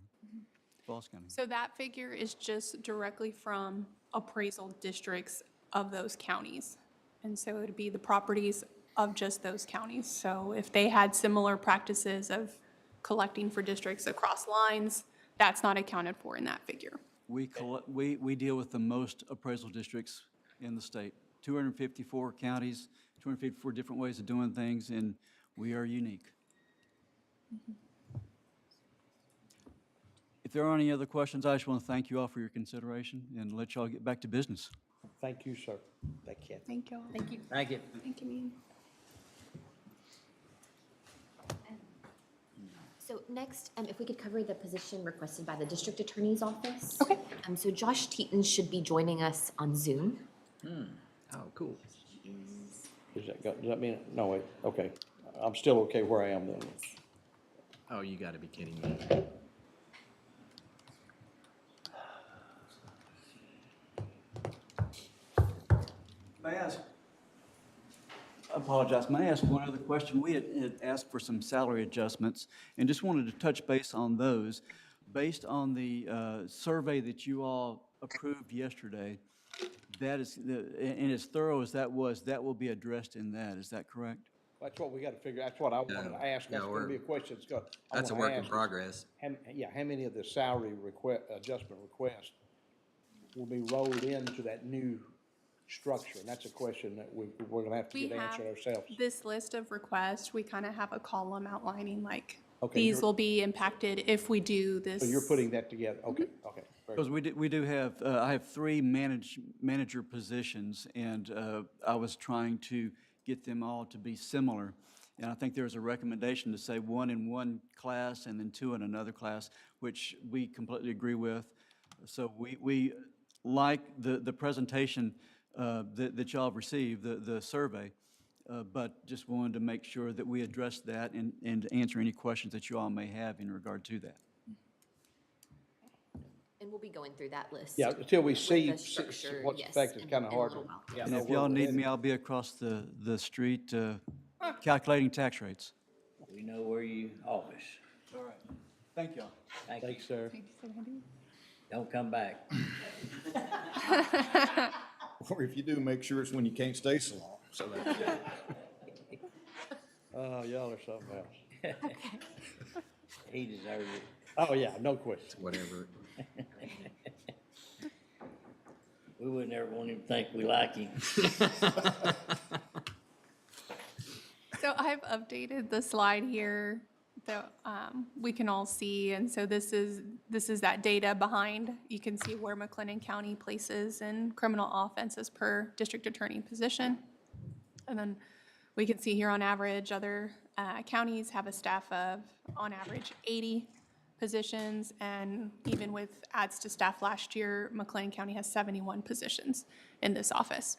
Falls County. So that figure is just directly from appraisal districts of those counties. And so it would be the properties of just those counties. So if they had similar practices of collecting for districts across lines, that's not accounted for in that figure. We deal with the most appraisal districts in the state, 254 counties, 254 different ways of doing things, and we are unique. If there aren't any other questions, I just want to thank you all for your consideration and let y'all get back to business. Thank you, sir. Thank you. Thank you. Thank you. Thank you. Thank you. So next, if we could cover the position requested by the district attorney's office. Okay. So Josh Teton should be joining us on Zoom. Oh, cool. Does that mean, no, wait, okay. I'm still okay where I am then. Oh, you gotta be kidding me. May I ask? I apologize. May I ask one other question? We had asked for some salary adjustments and just wanted to touch base on those. Based on the survey that you all approved yesterday, that is, and as thorough as that was, that will be addressed in that. Is that correct? That's what we got to figure, that's what I wanted to ask. Yeah, That's going to be a question that's got. I That's a wanna work in ask is, progress. how many of the salary adjustment requests will be rolled into that new structure? And that's a question that we're going to have to We get have answered ourselves. this list of requests, we kind of have a column outlining like, Okay, these you're- will be impacted if we do this. So you're putting that together, okay, okay. Very Because we do have, I have three manager positions, and I was trying to get them all to be similar. And I think there's a recommendation to say one in one class and then two in another class, which we completely agree with. So we like the presentation that y'all have received, the survey, but just wanted to make sure that we address that and answer any questions that you all may have in regard to that. And we'll be going through that list. Yeah, until we with see the structure, what's yes, affected, it's kind of in a hard. little while. Yeah, And no, if y'all we're- need me, I'll be across the street calculating tax rates. We know where you office. All right. Thank y'all. Thank you. Thanks, sir. Don't come back. Or if you do, make sure it's when you can't stay so long, so that. Oh, y'all are something else. He deserves it. Oh, yeah, no question. Whatever. We wouldn't ever want him to think we like him. So I've updated the slide here that we can all see, and so this is that data behind. You can see where McLennan County places in criminal offenses per district attorney position. And then we can see here on average, other counties have a staff of, on average, 80 positions, and even with adds to staff last year, McLennan County has 71 positions in this office.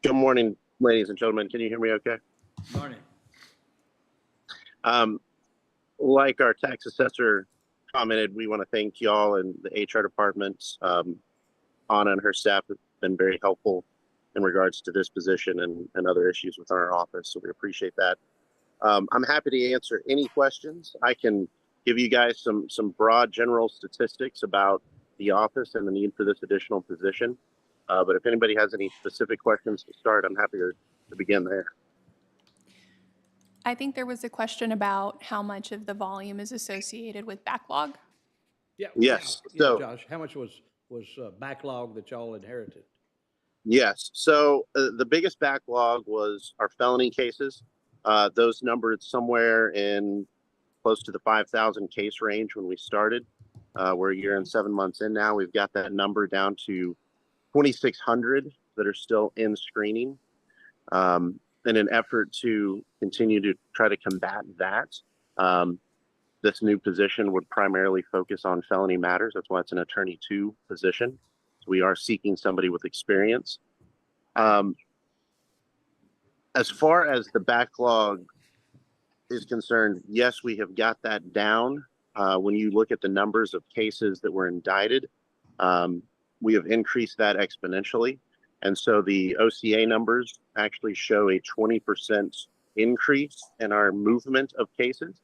Good morning, ladies and gentlemen. Can you hear me okay? Morning. Like our tax assessor commented, we want to thank y'all and the HR department. Anna and her staff have been very helpful in regards to this position and other issues within our office, so we appreciate that. I'm happy to answer any questions. I can give you guys some broad general statistics about the office and the need for this additional position. But if anybody has any specific questions to start, I'm happy to begin there. I think there was a question about how much of the volume is associated with backlog. Yeah. Yes, Yeah, so- Josh, how much was backlog that y'all inherited? Yes. So the biggest backlog was our felony cases. Those numbered somewhere in close to the 5,000 case range when we started. We're a year and 7 months in now. We've got that number down to 2,600 that are still in screening. In an effort to continue to try to combat that, this new position would primarily focus on felony matters. That's why it's an attorney 2 position. So we are seeking somebody with experience. As far as the backlog is concerned, yes, we have got that down. When you look at the numbers of cases that were indicted, we have increased that exponentially. And so the OCA numbers actually show a 20% increase in our movement of cases.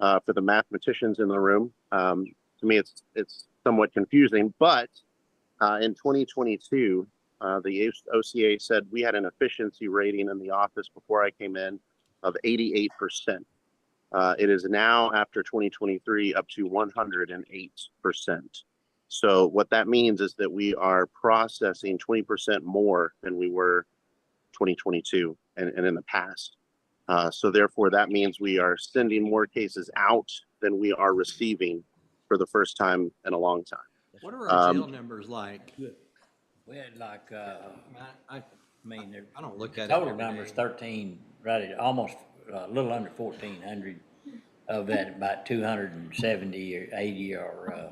For the mathematicians in the room, to me, it's somewhat confusing, but in 2022, the OCA said we had an efficiency rating in the office before I came in of 88%. It is now, after 2023, up to 108%. So what that means is that we are processing 20% more than we were 2022 and in the past. So therefore, that means we are sending more cases out than we are receiving for the first time in a long time. What are our jail numbers like? We had like, I I mean, the I don't look at it total every number's day. 13, right at almost a little under 1,400. Of that, about 270 or 80 are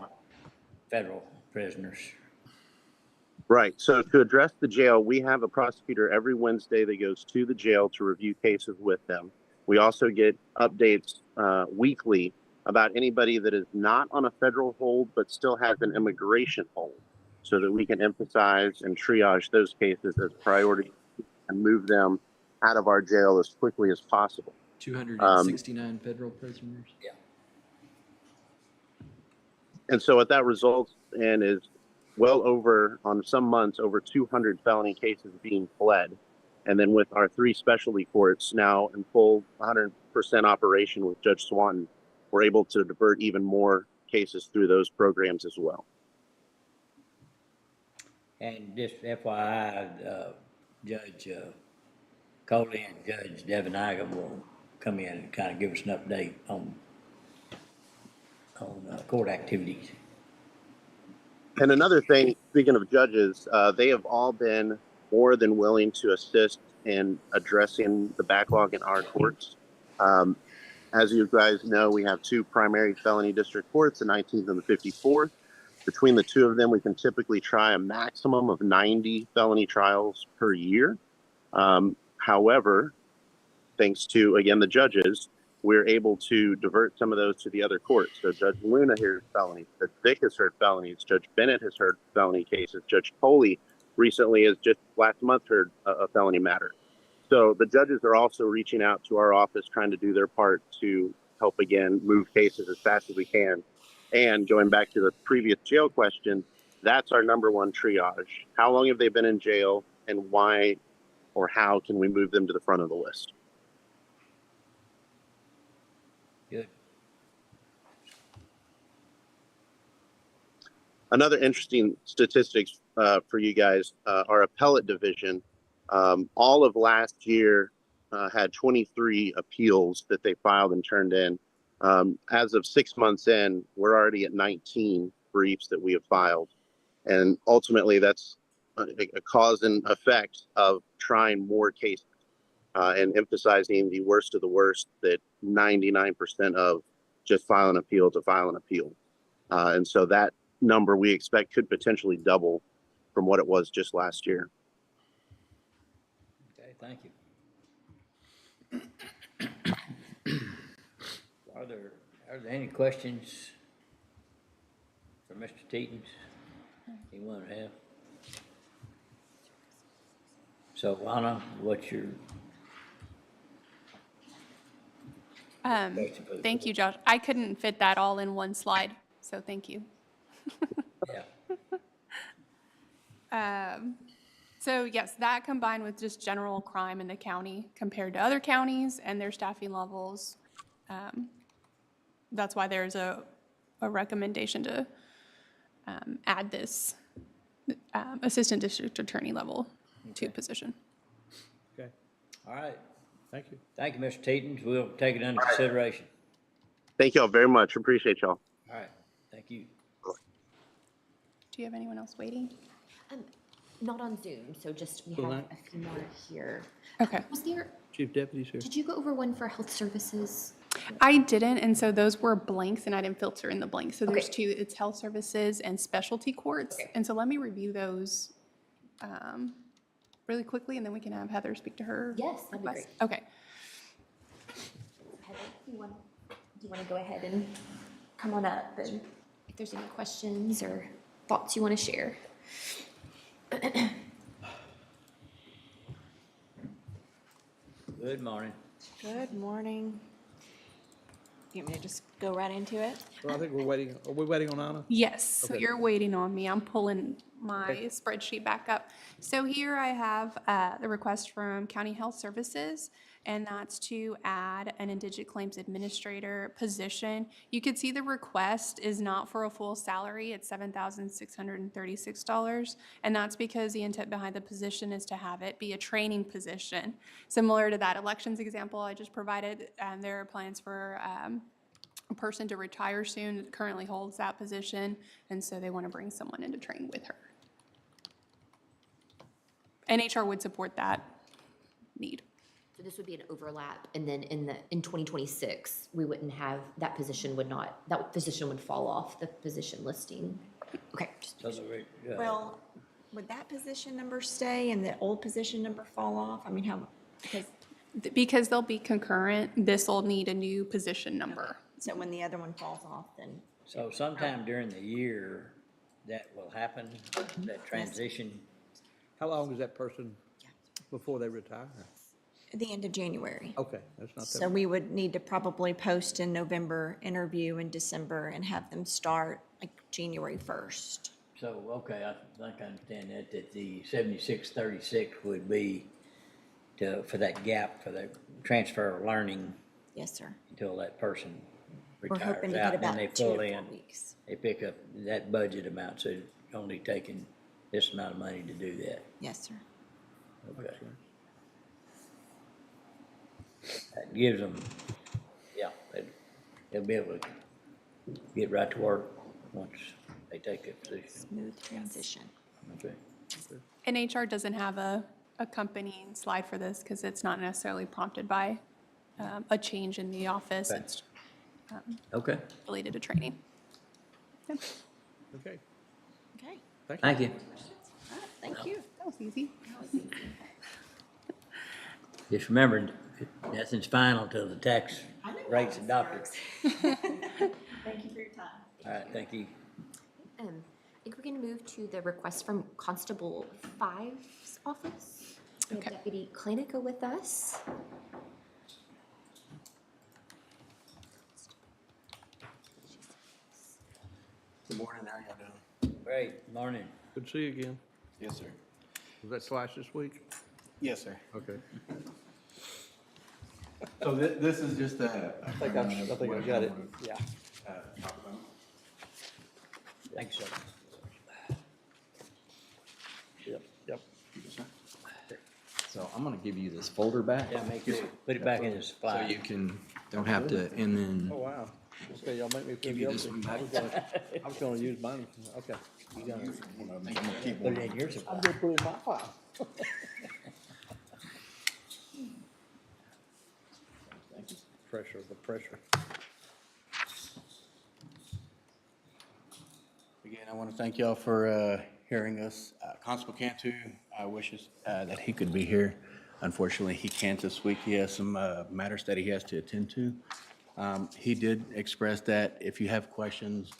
federal prisoners. Right. So to address the jail, we have a prosecutor every Wednesday that goes to the jail to review cases with them. We also get updates weekly about anybody that is not on a federal hold but still has an immigration hold, so that we can emphasize and triage those cases as priority and move them out of our jail as quickly as possible. 269 federal prisoners. And so what that results in is well over, on some months, over 200 felony cases being pled. And then with our 3 specialty courts now in full 100% operation with Judge Swanton, we're able to divert even more cases through those programs as well. And just FYI, Judge Coley and Judge Devin Iger will come in and kind of give us an update on court activities. And another thing, speaking of judges, they have all been more than willing to assist in addressing the backlog in our courts. As you guys know, we have 2 primary felony district courts, the 19th and the 54th. Between the 2 of them, we can typically try a maximum of 90 felony trials per year. However, thanks to, again, the judges, we're able to divert some of those to the other courts. So Judge Luna hears felonies, Judge Vick has heard felonies, Judge Bennett has heard felony cases, Judge Coley recently has just last month heard a felony matter. So the judges are also reaching out to our office, trying to do their part to help, again, move cases as fast as we can. And going back to the previous jail question, that's our number 1 triage. How long have they been in jail, and why or how can we move them to the front of the list? Good. Another interesting statistics for you guys, our appellate division, all of last year had 23 appeals that they filed and turned in. As of 6 months in, we're already at 19 briefs that we have filed. And ultimately, that's a cause and effect of trying more cases and emphasizing the worst of the worst, that 99% of just file an appeal to file an appeal. And so that number we expect could potentially double from what it was just last year. Okay, thank you. Are there any questions for Mr. Teetons? Anyone have? So, Anna, what's your? Thank you, Josh. I couldn't fit that all in one slide, so thank you. Yeah. So yes, that combined with just general crime in the county compared to other counties and their staffing levels, that's why there's a recommendation to add this assistant district attorney level to position. Okay, All right. thank you. Thank you, Mr. Teetons. We'll take it under consideration. Thank y'all very much. Appreciate y'all. All right. Thank you. Do you have anyone else waiting? Not on Zoom, so just, we Well, have that- a few more here. Okay. Was there, Chief Deputy's here. did you go over one for health services? I didn't, and so those were blanks, and I didn't filter in the blanks. So there's Okay. 2, it's health services and specialty courts. Okay. And so let me review those really quickly, and then we can have Heather speak to her. Yes, that'd be request. great. Okay. Heather, do you want to go ahead and come on up, and if there's any questions or thoughts you want to share? Good morning. Good morning. You want me to just go right into it? Well, I think we're waiting, are we waiting on Anna? Yes, so Okay. you're waiting on me. I'm pulling my spreadsheet back up. So here I have the request from County Health Services, and that's to add an indigent claims administrator position. You could see the request is not for a full salary. It's $7,636. And that's because the intent behind the position is to have it be a training position. Similar to that elections example I just provided, there are plans for a person to retire soon that currently holds that position, and so they want to bring someone in to train with her. And HR would support that need. So this would be an overlap, and then in 2026, we wouldn't have, that position would fall off the position listing. Okay. So the, Well, would that position number stay and the old position number fall off? I mean, how, because, Because they'll be concurrent, this will need a new position number. so when the other one falls off, then, So sometime during the year, that will happen, that transition. How long is that person before they retire? at the end of January. Okay, that's not So that, we would need to probably post in November, interview in December, and have them start like January 1st. So, okay, I think I understand that the 7636 would be for that gap, for the transfer of learning Yes, sir. until that person We're hoping retires to get out, and then about they 2 to pull 4 in. weeks. They pick up that budget amount, so it's only taking this amount of money to do that. Yes, sir. Okay. That gives them, yeah, they'll be able to get right to work once they take that position. Smooth transition. Okay. And HR doesn't have a accompanying slide for this because it's not necessarily prompted by a change in the office. Okay. It's Okay, related to training. Yeah, okay. Okay. thank you. All right, thank you. that was easy. Just remember, nothing's final till the tax rate's adopted. Thank you for your time. All right, thank you. I think we're gonna move to the request from Constable 5's office. We have Okay. Deputy Klainica with us. Good morning, how y'all doing? Great, morning. Good to see you again. Yes, sir. Was that twice this week? Yes, sir. Okay. So this is just a. I think I got it, yeah. Talk about. Thanks, sir. Yep. So I'm gonna give you this folder back. Yeah, make sure, put it back in the So supply. you can, don't have to, and then, Oh, wow. Okay, y'all make me feel Give you this guilty. one back. I was gonna use mine, okay. You got it. One of them, I'm gonna keep Put one. it in your supply. I'm gonna put it in my file. Pressure, the pressure. Again, I want to thank y'all for hearing us. Constable Cantu wishes that he could be here. Unfortunately, he can't this week. He has some matters that he has to attend to. He did express that if you have questions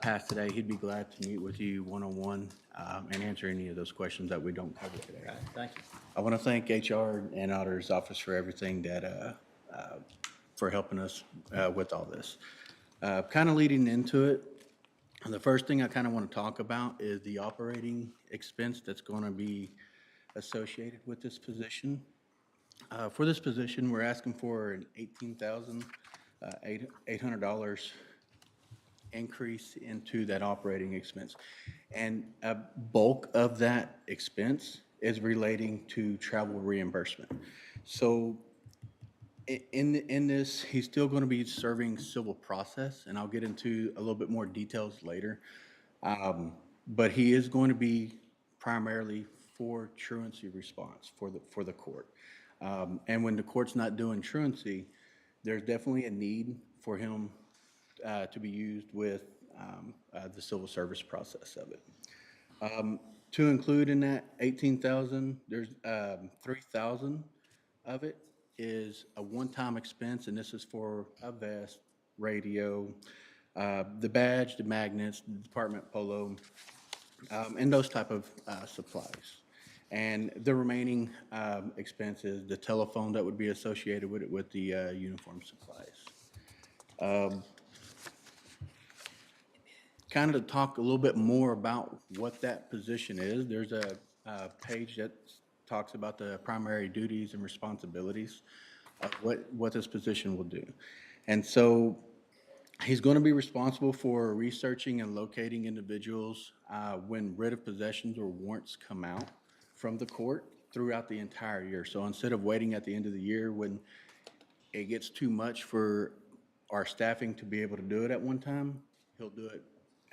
past today, he'd be glad to meet with you one-on-one and answer any of those questions that we don't cover today. All right, thank you. I want to thank HR and Auditor's Office for everything that, for helping us with all this. Kind of leading into it, the first thing I kind of want to talk about is the operating expense that's going to be associated with this position. For this position, we're asking for an $18,800 increase into that operating expense. And a bulk of that expense is relating to travel reimbursement. So in this, he's still going to be serving civil process, and I'll get into a little bit more details later. But he is going to be primarily for truancy response for the court. And when the court's not doing truancy, there's definitely a need for him to be used with the civil service process of it. To include in that 18,000, there's 3,000 of it is a one-time expense, and this is for a vest, radio, the badge, the magnets, the department polo, and those type of supplies. And the remaining expenses, the telephone that would be associated with it, with the uniform supplies. Kind of to talk a little bit more about what that position is, there's a page that talks about the primary duties and responsibilities of what this position will do. And so he's going to be responsible for researching and locating individuals when writ of possessions or warrants come out from the court throughout the entire year. So instead of waiting at the end of the year when it gets too much for our staffing to be able to do it at one time, he'll do it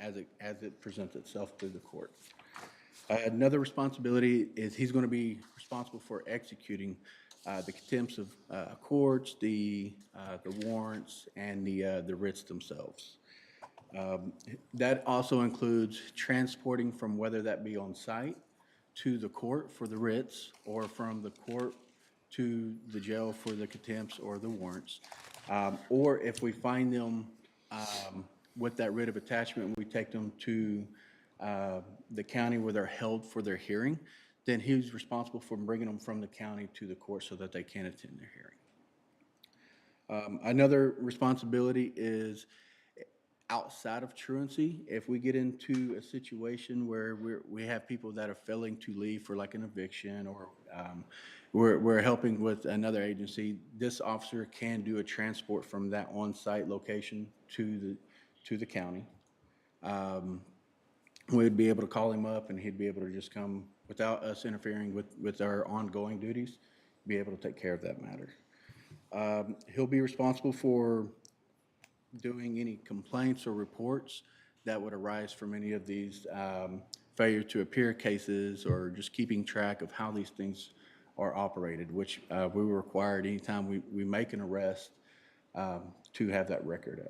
as it presents itself through the court. Another responsibility is he's going to be responsible for executing the contempts of courts, the warrants, and the writs themselves. That also includes transporting from whether that be on site to the court for the writs, or from the court to the jail for the contempts or the warrants. Or if we find them with that writ of attachment, we take them to the county where they're held for their hearing, then he's responsible for bringing them from the county to the court so that they can attend their hearing. Another responsibility is outside of truancy. If we get into a situation where we have people that are failing to leave for like an eviction, or we're helping with another agency, this officer can do a transport from that on-site location to the county. We'd be able to call him up and he'd be able to just come without us interfering with our ongoing duties, be able to take care of that matter. He'll be responsible for doing any complaints or reports that would arise from any of these failure to appear cases, or just keeping track of how these things are operated, which we were required anytime we make an arrest to have that record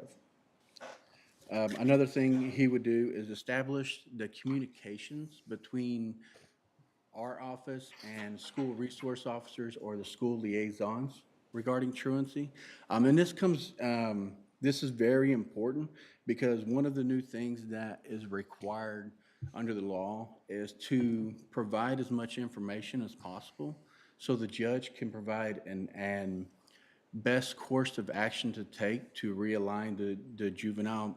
of. Another thing he would do is establish the communications between our office and school resource officers or the school liaisons regarding truancy. And this is very important, because one of the new things that is required under the law is to provide as much information as possible so the judge can provide an best course of action to take to realign the juvenile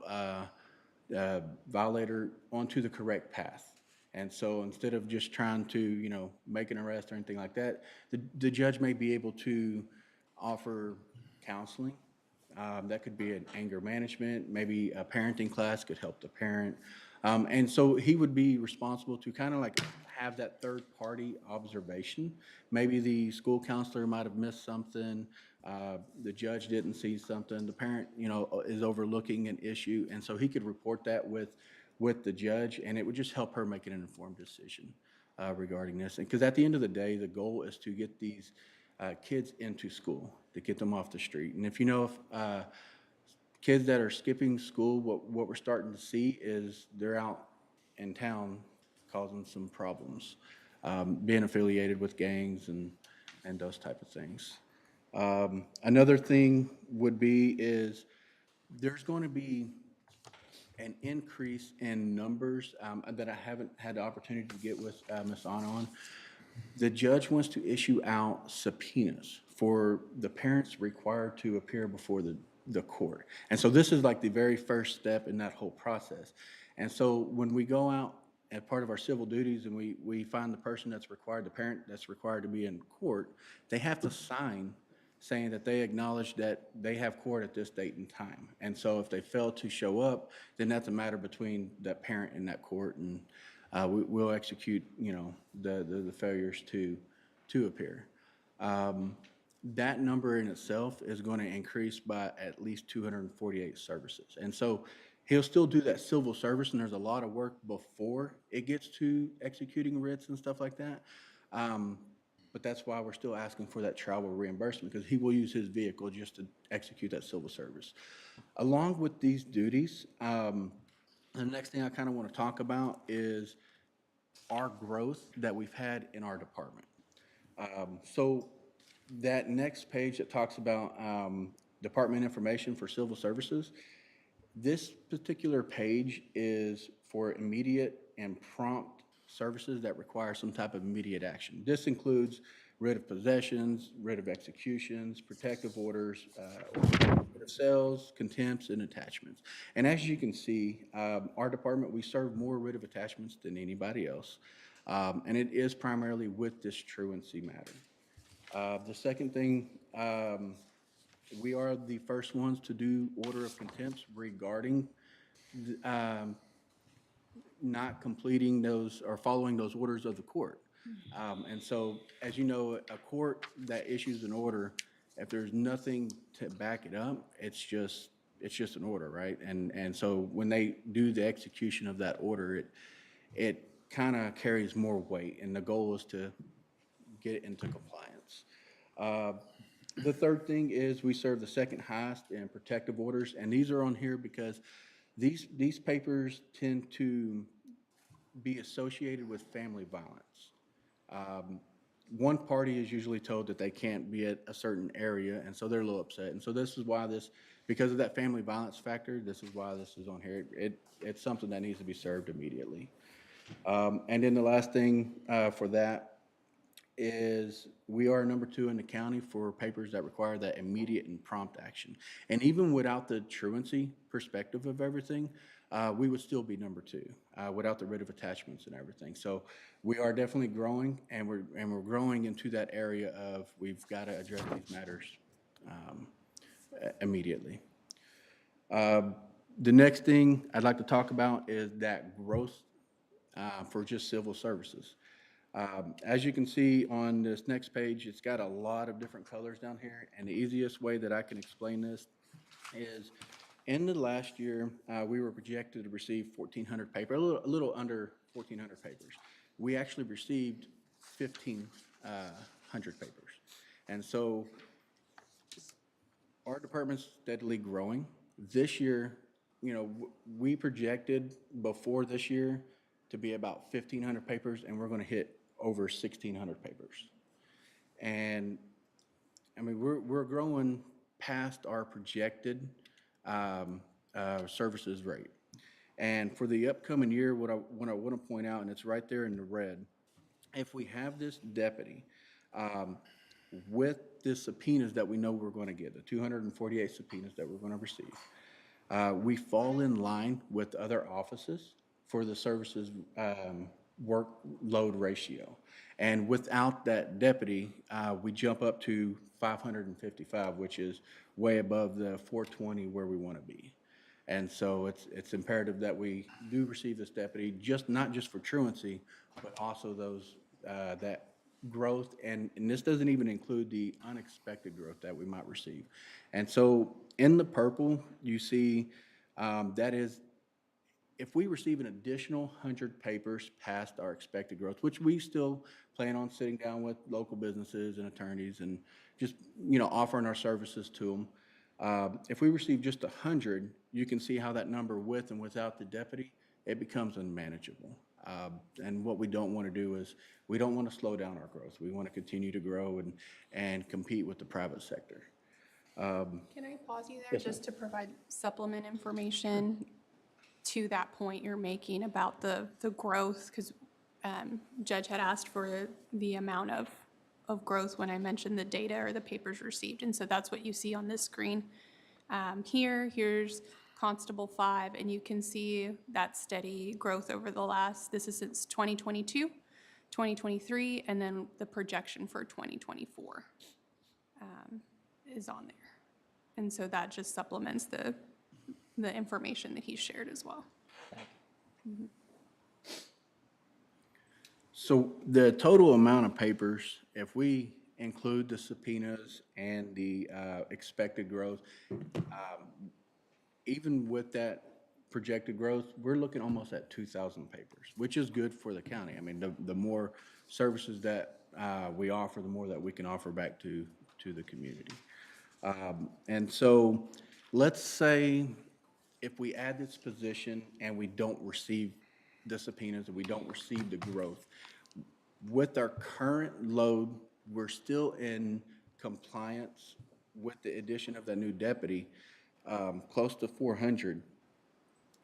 violator onto the correct path. And so instead of just trying to, make an arrest or anything like that, the judge may be able to offer counseling. That could be an anger management, maybe a parenting class could help the parent. And so he would be responsible to kind of like have that third-party observation. Maybe the school counselor might have missed something, the judge didn't see something, the parent, is overlooking an issue, and so he could report that with the judge, and it would just help her make an informed decision regarding this. Because at the end of the day, the goal is to get these kids into school, to get them off the street. And if kids that are skipping school, what we're starting to see is they're out in town causing some problems, being affiliated with gangs and those type of things. Another thing would be is there's going to be an increase in numbers that I haven't had the opportunity to get with Ms. Anna on. The judge wants to issue out subpoenas for the parents required to appear before the court. And so this is like the very first step in that whole process. And so when we go out as part of our civil duties and we find the person that's required, the parent that's required to be in court, they have to sign saying that they acknowledge that they have court at this date and time. And so if they fail to show up, then that's a matter between that parent and that court, and we'll execute, the failures to appear. That number in itself is going to increase by at least 248 services. And so he'll still do that civil service, and there's a lot of work before it gets to executing writs and stuff like that. But that's why we're still asking for that travel reimbursement, because he will use his vehicle just to execute that civil service. Along with these duties, the next thing I kind of want to talk about is our growth that we've had in our department. So that next page that talks about department information for civil services, this particular page is for immediate and prompt services that require some type of immediate action. This includes writ of possessions, writ of executions, protective orders, writ of sales, contempts, and attachments. And as you can see, our department, we serve more writ of attachments than anybody else. And it is primarily with this truancy matter. The second thing, we are the first ones to do order of contempts regarding not completing those or following those orders of the court. And so, as you know, a court that issues an order, if there's nothing to back it up, it's just an order, right? And so when they do the execution of that order, it kind of carries more weight, and the goal is to get it into compliance. The third thing is we serve the second highest in protective orders, and these are on here because These papers tend to be associated with family violence. One party is usually told that they can't be at a certain area, and so they're a little upset. And so this is why because of that family violence factor, this is why this is on here. It's something that needs to be served immediately. And then the last thing for that is we are number 2 in the county for papers that require that immediate and prompt action. And even without the truancy perspective of everything, we would still be number 2 without the writ of attachments and everything. So we are definitely growing, and we're growing into that area of we've got to address these matters immediately. The next thing I'd like to talk about is that growth for just civil services. As you can see on this next page, it's got a lot of different colors down here, and the easiest way that I can explain this is in the last year, we were projected to receive 1,400 papers, a little under 1,400 papers. We actually received 1,500 papers. And so our department's steadily growing. This year, we projected before this year to be about 1,500 papers, and we're going to hit over 1,600 papers. And I mean, we're growing past our projected services rate. And for the upcoming year, what I want to point out, and it's right there in the red, if we have this deputy with the subpoenas that we know we're going to get, the 248 subpoenas that we're going to receive, we fall in line with other offices for the services workload ratio. And without that deputy, we jump up to 555, which is way above the 420 where we want to be. And so it's imperative that we do receive this deputy, not just for truancy, but also those that growth, and this doesn't even include the unexpected growth that we might receive. And so in the purple, you see that is, if we receive an additional 100 papers past our expected growth, which we still plan on sitting down with local businesses and attorneys and just, offering our services to them. If we receive just 100, you can see how that number with and without the deputy, it becomes unmanageable. And what we don't want to do is we don't want to slow down our growth. We want to continue to grow and compete with the private sector. Can I pause you there just to provide supplement information to that point you're making about the growth? Because Judge had asked for the amount of growth when I mentioned the data or the papers received. And so that's what you see on this screen. Here's Constable 5, and you can see that steady growth over the this is since 2022, 2023, and then the projection for 2024 is on there. And so that just supplements the information that he shared as well. So the total amount of papers, if we include the subpoenas and the expected growth, even with that projected growth, we're looking almost at 2,000 papers, which is good for the county. I mean, the more services that we offer, the more that we can offer back to the community. And so let's say if we add this position and we don't receive the subpoenas and we don't receive the growth, with our current load, we're still in compliance with the addition of that new deputy, close to 400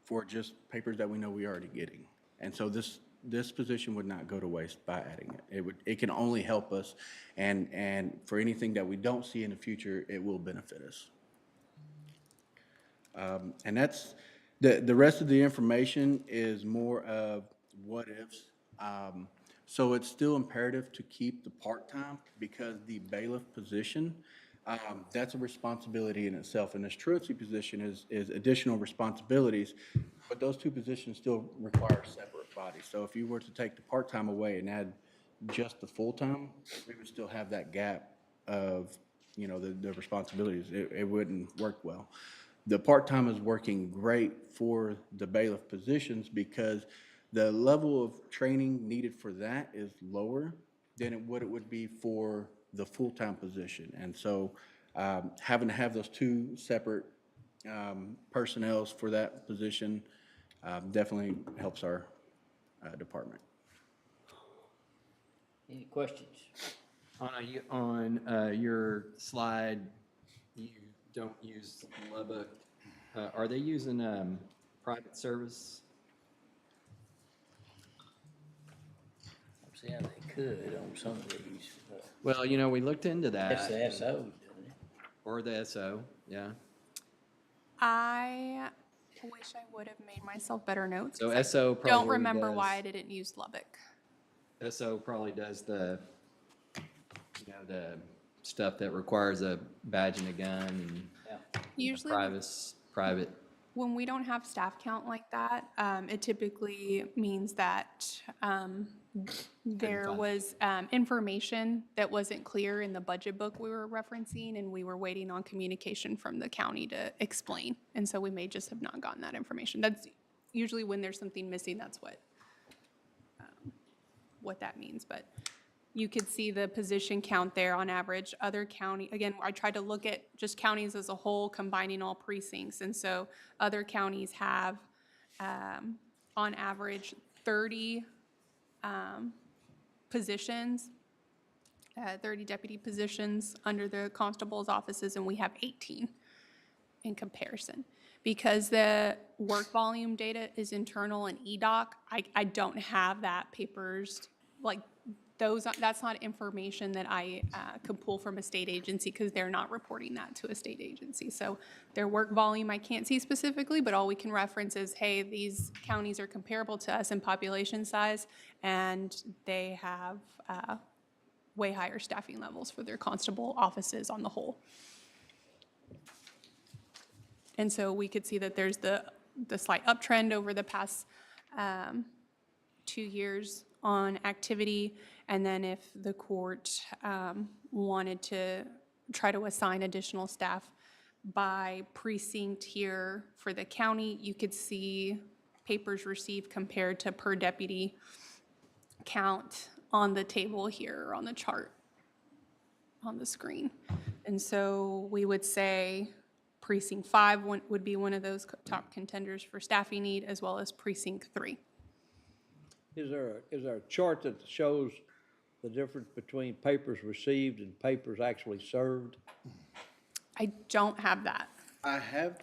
for just papers that we know we are already getting. And so this position would not go to waste by adding it. It can only help us, and for anything that we don't see in the future, it will benefit us. And that's, the rest of the information is more of what ifs. So it's still imperative to keep the part-time because the bailiff position, that's a responsibility in itself. And this truancy position is additional responsibilities, but those two positions still require separate bodies. So if you were to take the part-time away and add just the full-time, we would still have that gap of, the responsibilities. It wouldn't work well. The part-time is working great for the bailiff positions because the level of training needed for that is lower than what it would be for the full-time position. And so having to have those two separate personnel for that position, definitely helps our department. Any questions? On your slide, you don't use Lubbock. Are they using private service? See how they could on some of these. Well, you know, we looked into That's that. the SO, doesn't it? Or the SO, yeah. I wish I would have made myself better notes. So 'cause I SO probably don't remember does- why I didn't use Lubbock. SO probably does the, you know, the stuff that requires a badge and a gun and Usually private. when we don't have staff count like that, it typically means that there was information that wasn't clear in the budget book we were referencing, and we were waiting on communication from the county to explain. And so we may just have not gotten that information. That's usually when there's something missing, that's what that means. But you could see the position count there on average. Other county, again, I tried to look at just counties as a whole, combining all precincts. And so other counties have, on average, 30 positions, 30 deputy positions under the constable's offices, and we have 18 in comparison. Because the work volume data is internal and EDOC, I don't have that papers, like those, that's not information that I could pull from a state agency because they're not reporting that to a state agency. So their work volume I can't see specifically, but all we can reference is, hey, these counties are comparable to us in population size, and they have way higher staffing levels for their constable offices on the whole. And so we could see that there's the slight uptrend over the past 2 years on activity. And then if the court wanted to try to assign additional staff by precinct here for the county, you could see papers received compared to per deputy count on the table here, or on the chart on the screen. And so we would say Precinct 5 would be one of those top contenders for staffing need, as well as Precinct 3. Is there a chart that shows the difference between papers received and papers actually served? I don't have that. I have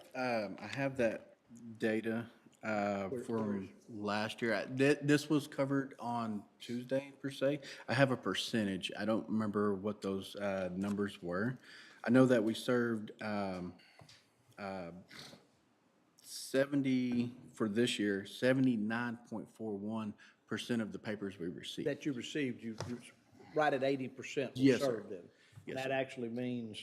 that data from last year. This was covered on Tuesday, per se. I have a percentage. I don't remember what those numbers were. I know that we served 70, for this year, 79.41% of the papers we received. That you received, you right at 80% Yes, were sir. served then? Yes, That sir. actually means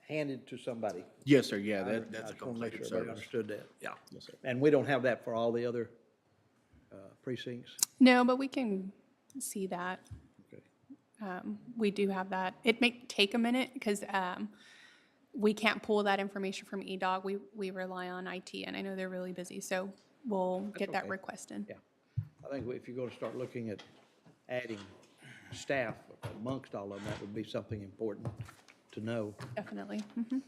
handed to somebody. Yes, sir, yeah, I that's a just want to make completed sure everybody service. understood that, yeah. Yes, sir. And we don't have that for all the other precincts? No, but we can see that. Okay. We do have that. It may take a minute because we can't pull that information from EDOG. We rely on IT, and I know they're really busy, so we'll get that okay. request in. Yeah. I think if you're going to start looking at adding staff amongst all of them, that would be something important to know. Definitely. Mhm.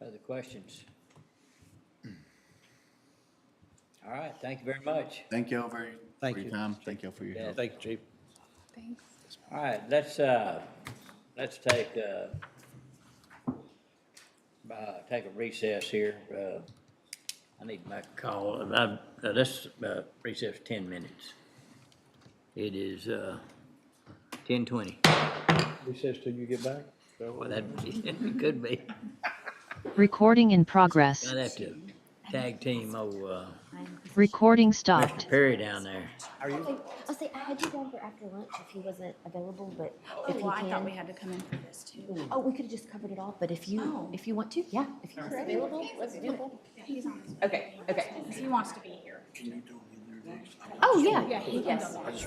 Other questions? All right, thank you very much. Thank y'all for Thank your you. time. Thank y'all for your help. Thank you, Chief. Thanks. All right, let's take a recess here. I need to make a call. Let's recess 10 minutes. It is 10:20. Recess till you get back? Well, that could be. Recording in progress. I'd have to tag team old Recording Mr. stopped. Perry down there. I'll say, I had you down for after lunch if he wasn't available, but if he Oh, I thought we can. had to come in for this too. Oh, we could have just covered it all, but if you want to, yeah, if you're available, let's do it. He's on. Okay, okay. He wants to be here. Oh, yeah, Yeah, he can yes. go watch.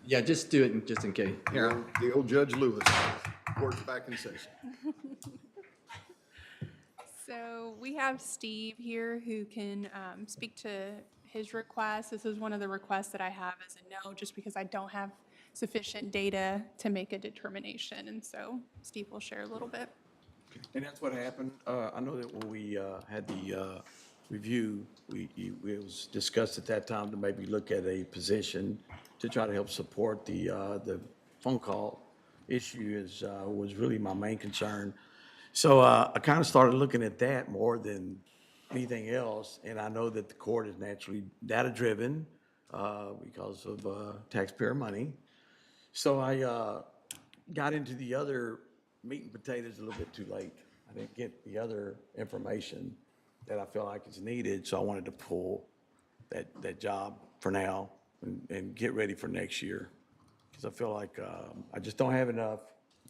Yeah, just do it just in case. Here, The old Judge Lewis, court's back in session. So we have Steve here who can speak to his request. This is one of the requests that I have as a no, just because I don't have sufficient data to make a determination. And so Steve will share a little bit. And that's what happened. I know that when we had the review, it was discussed at that time to maybe look at a position to try to help support the phone call issue was really my main concern. So I kind of started looking at that more than anything else. And I know that the court is naturally data-driven because of taxpayer money. So I got into the other meat and potatoes a little bit too late. I didn't get the other information that I felt like is needed, so I wanted to pull that job for now and get ready for next year. Because I feel like I just don't have enough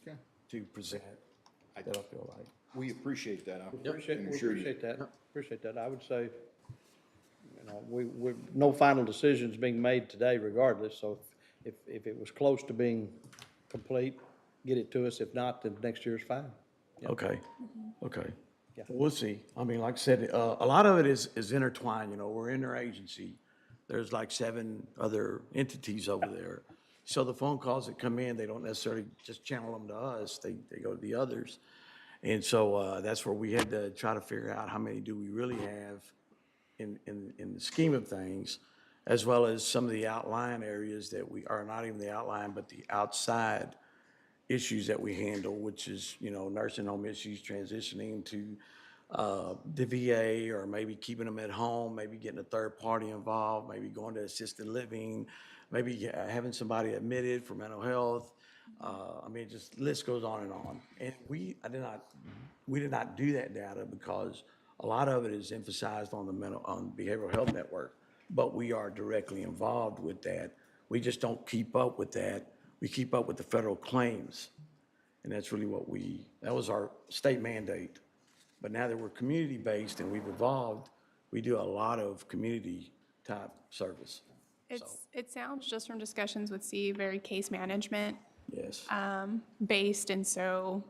Okay. to present that I feel like. We appreciate that. I can We assure you. appreciate that. Appreciate that. I would say, no final decisions being made today regardless, so if it was close to being complete, get it to us. If not, then next year's fine. Okay, okay. Yeah. We'll see. I mean, like I said, a lot of it is intertwined, we're interagency. There's like 7 other entities over there. So the phone calls that come in, they don't necessarily just channel them to us, they go to the others. And so that's where we had to try to figure out how many do we really have in the scheme of things, as well as some of the outlying areas that we are not even the outline, but the outside issues that we handle, which is, nursing home issues, transitioning to the VA, or maybe keeping them at home, maybe getting a third party involved, maybe going to assisted living, maybe having somebody admitted for mental health. Just list goes on and on. And we did not do that data because a lot of it is emphasized on on behavioral health network, but we are directly involved with that. We just don't keep up with that. We keep up with the federal claims. And that's really that was our state mandate. But now that we're community-based and we've evolved, we do a lot of community-type service. It sounds, just from discussions with Steve, very case management Yes. based. And so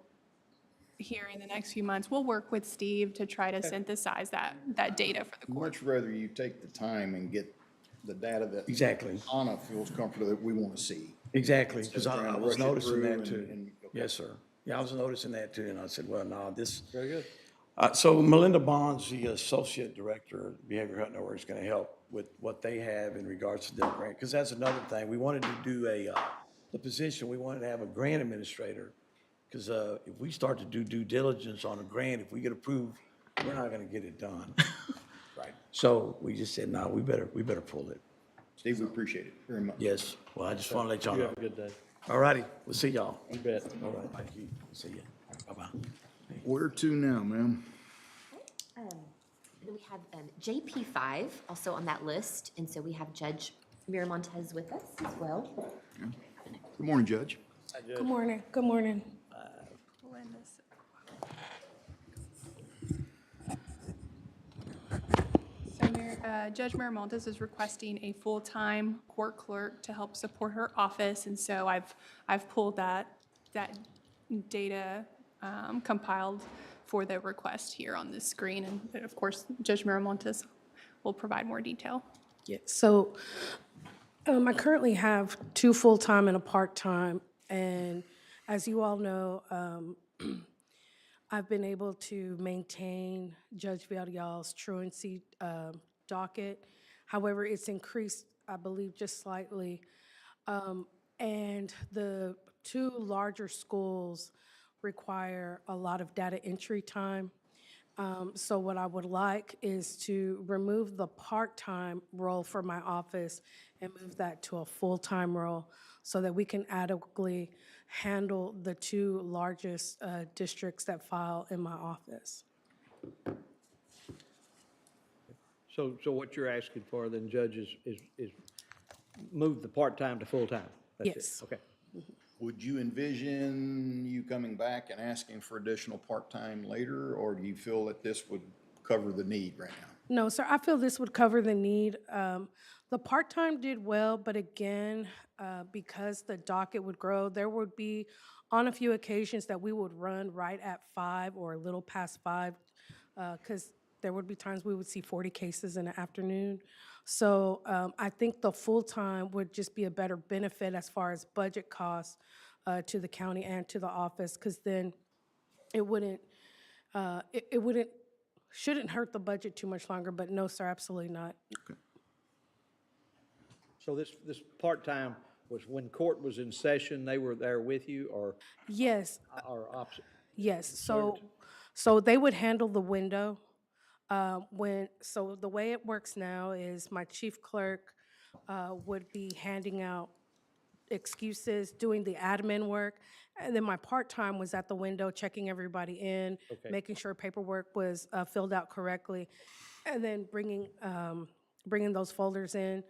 here in the next few months, we'll work with Steve to try to synthesize that data for the court. Much rather you take the time and get the data that. Exactly. Anna feels comfortable that we want to see. Exactly, because Instead of I trying to was rush it noticing through that and- too. and- Yes, sir. Yeah, I was noticing that too, and I said, well, no, this. Very good. So Melinda Bonds, the Associate Director of Behavioral Health Network, is going to help with what they have in regards to their grant, because that's another thing. We wanted to do the position, we wanted to have a grant administrator, because if we start to do due diligence on a grant, if we get approved, we're not going to get it done. Right. So we just said, no, we better pull it. Steve, we appreciate it very much. Yes, well, I just want to let y'all You know. have a good day. All righty, we'll see y'all. You bet. All right, thank you. See you. Bye-bye. Where to now, ma'am? Then we have JP5 also on that list, and so we have Judge Miramontes with us as well. Good morning, Judge. Good morning. Good morning. Judge Miramontes is requesting a full-time court clerk to help support her office, and so I've pulled that data compiled for the request here on this screen, and of course, Judge Miramontes will provide more detail. Yes. So I currently have 2 full-time and a part-time, and as you all know, I've been able to maintain Judge Villarreal's truancy docket. However, it's increased, I believe, just slightly. And the 2 larger schools require a lot of data entry time. So what I would like is to remove the part-time role for my office and move that to a full-time role so that we can adequately handle the 2 largest districts that file in my office. So what you're asking for then, Judge, is move the part-time to full-time? That's it? Yes. Okay. Would you envision you coming back and asking for additional part-time later, or do you feel that this would cover the need right now? No, sir, I feel this would cover the need. The part-time did well, but again, because the docket would grow, there would be on a few occasions that we would run right at 5 or a little past 5, because there would be times we would see 40 cases in the afternoon. So I think the full-time would just be a better benefit as far as budget costs to the county and to the office, because then it wouldn't, shouldn't hurt the budget too much longer, but no, sir, absolutely not. So this part-time was when court was in session, they were there with you, or Yes, opposite? yes, so they would handle the window. So the way it works now is my chief clerk would be handing out excuses, doing the admin work, and then my part-time was at the window checking everybody in, making sure paperwork was filled out correctly, and then bringing those folders in.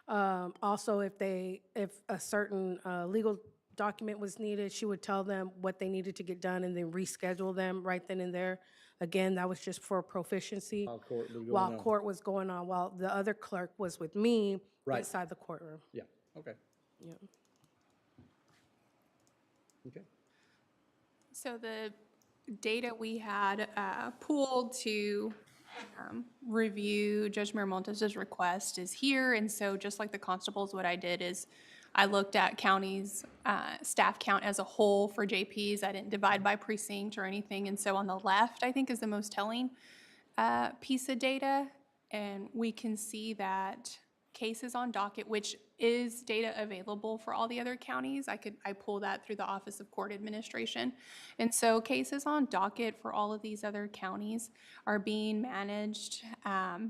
Also, if a certain legal document was needed, she would tell them what they needed to get done and then reschedule them right then and there. Again, that was just for proficiency. While court was going on. While court was going on, while the other clerk was with me Right. inside the courtroom. Yeah, okay, Yeah. okay. So the data we had pooled to review Judge Miramontes' request is here. And so just like the constables, what I did is I looked at counties' staff count as a whole for JPs. I didn't divide by precinct or anything. And so on the left, I think, is the most telling piece of data. And we can see that cases on docket, which is data available for all the other counties. I pull that through the Office of Court Administration. And so cases on docket for all of these other counties are being managed at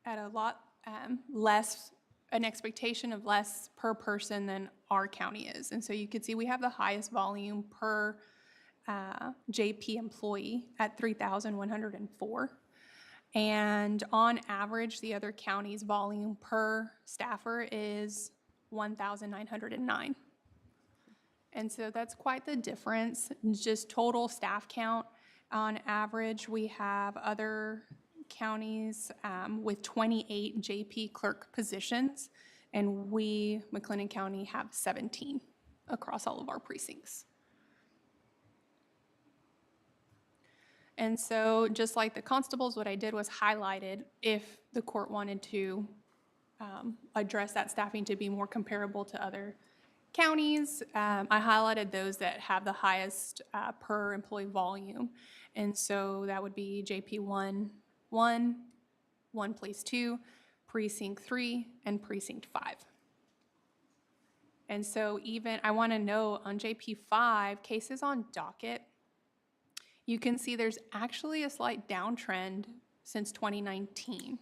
a lot less, an expectation of less per person than our county is. And so you can see we have the highest volume per JP employee at 3,104. And on average, the other county's volume per staffer is 1,909. And so that's quite the difference. Just total staff count, on average, we have other counties with 28 JP clerk positions, and we, McLennan County, have 17 across all of our precincts. And so just like the constables, what I did was highlighted if the court wanted to address that staffing to be more comparable to other counties. I highlighted those that have the highest per employee volume. And so that would be JP 1, Police 2, Precinct 3, and Precinct 5. And so even, I want to know on JP 5, cases on docket, you can see there's actually a slight downtrend since 2019.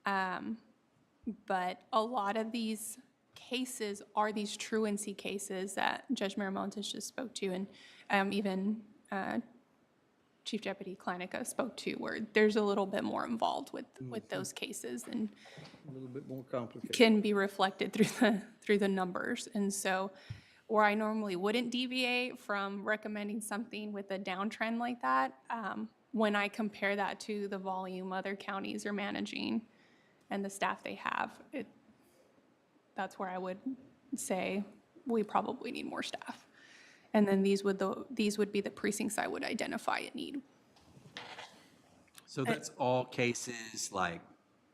But a lot of these cases are these truancy cases that Judge Miramontes just spoke to, and even Chief Deputy Klanica spoke to, where there's a little bit more involved with those cases and A little bit more complicated. can be reflected through the numbers. And so where I normally wouldn't deviate from recommending something with a downtrend like that, when I compare that to the volume other counties are managing and the staff they have, that's where I would say we probably need more staff. And then these would be the precincts I would identify a need. So that's all cases like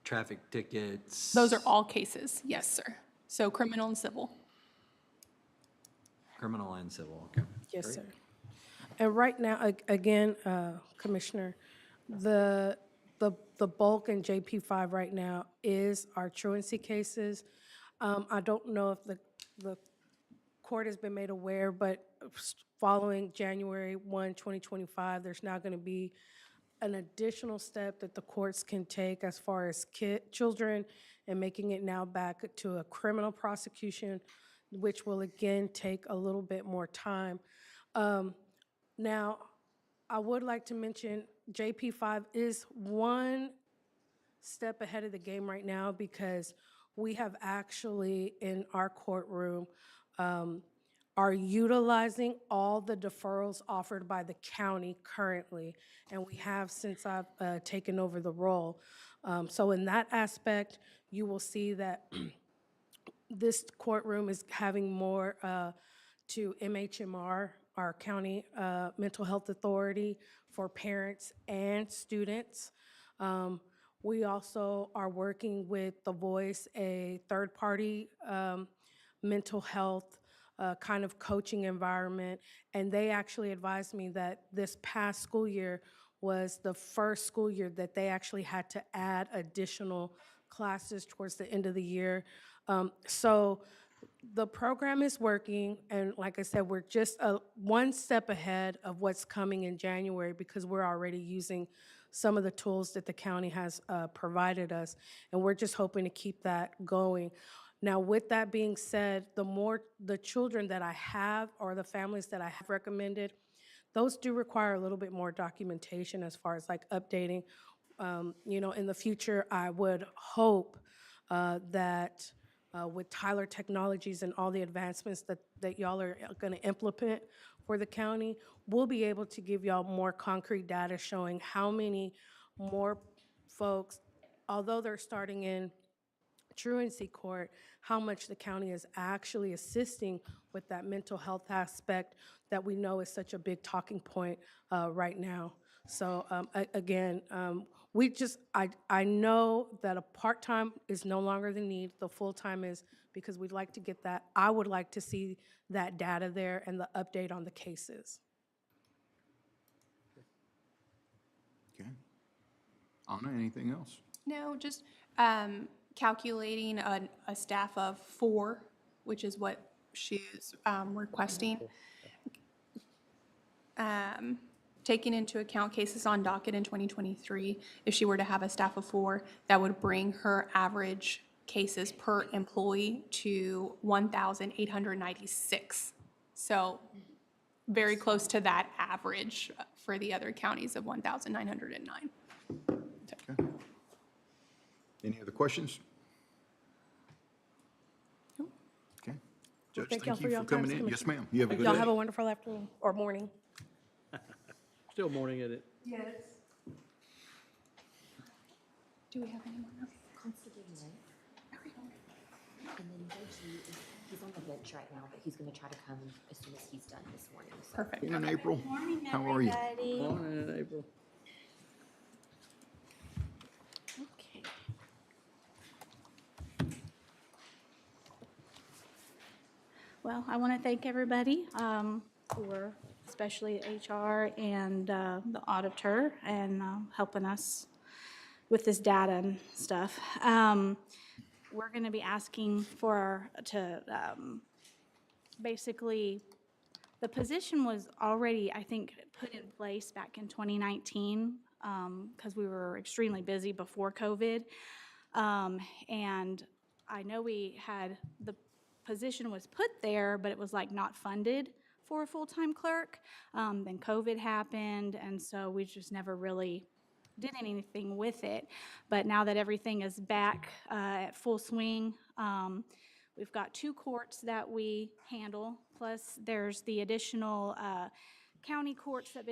traffic tickets? Those are all cases, yes, sir. So criminal and civil. Criminal and civil, okay. Yes, Great. sir. And right now, again, Commissioner, the bulk in JP 5 right now is our truancy cases. I don't know if the court has been made aware, but following January 1, 2025, there's now going to be an additional step that the courts can take as far as children and making it now back to a criminal prosecution, which will again take a little bit more time. Now, I would like to mention JP5 is one step ahead of the game right now because we have actually in our courtroom are utilizing all the deferrals offered by the county currently, and we have since I've taken over the role. So in that aspect, you will see that this courtroom is having more to MHMR, our county mental health authority, for parents and students. We also are working with The Voice, a third-party mental health kind of coaching environment, and they actually advised me that this past school year was the first school year that they actually had to add additional classes towards the end of the year. So the program is working, and like I said, we're just one step ahead of what's coming in January because we're already using some of the tools that the county has provided us, and we're just hoping to keep that going. Now, with that being said, the children that I have or the families that I have recommended, those do require a little bit more documentation as far as like updating. In the future, I would hope that with Tyler Technologies and all the advancements that y'all are going to implement for the county, we'll be able to give y'all more concrete data showing how many more folks, although they're starting in truancy court, how much the county is actually assisting with that mental health aspect that we know is such a big talking point right now. So I know that a part-time is no longer the need, the full-time is, because we'd like to get that. I would like to see that data there and the update on the cases. Okay. Anna, anything else? No, just calculating a staff of 4, which is what she's requesting. Taking into account cases on docket in 2023, if she were to have a staff of 4, that would bring her average cases per employee to 1,896. So very close to that average for the other counties of 1,909. Okay. Any other questions? Okay. Judge, Thank y'all thank for you y'all for coming time, in. Yes, Commissioner. ma'am. You have a good Y'all day. have a wonderful afternoon or morning. Still morning at it. Yes. Do we have any more? Constable Knight. And then Judge Lee, he's on the bench right now, but he's going to try to come as soon as he's done this morning. So. Perfect. In April. How are you? Morning in April. Okay. Well, I want to thank everybody, for especially HR and the auditor and helping us with this data and stuff. We're going to be asking basically, the position was already, I think, put in place back in 2019 because we were extremely busy before COVID. And I know the position was put there, but it was like not funded for a full-time clerk. Then COVID happened, and so we just never really did anything with it. But now that everything is back at full swing, we've got 2 courts that we handle, plus there's the additional county courts that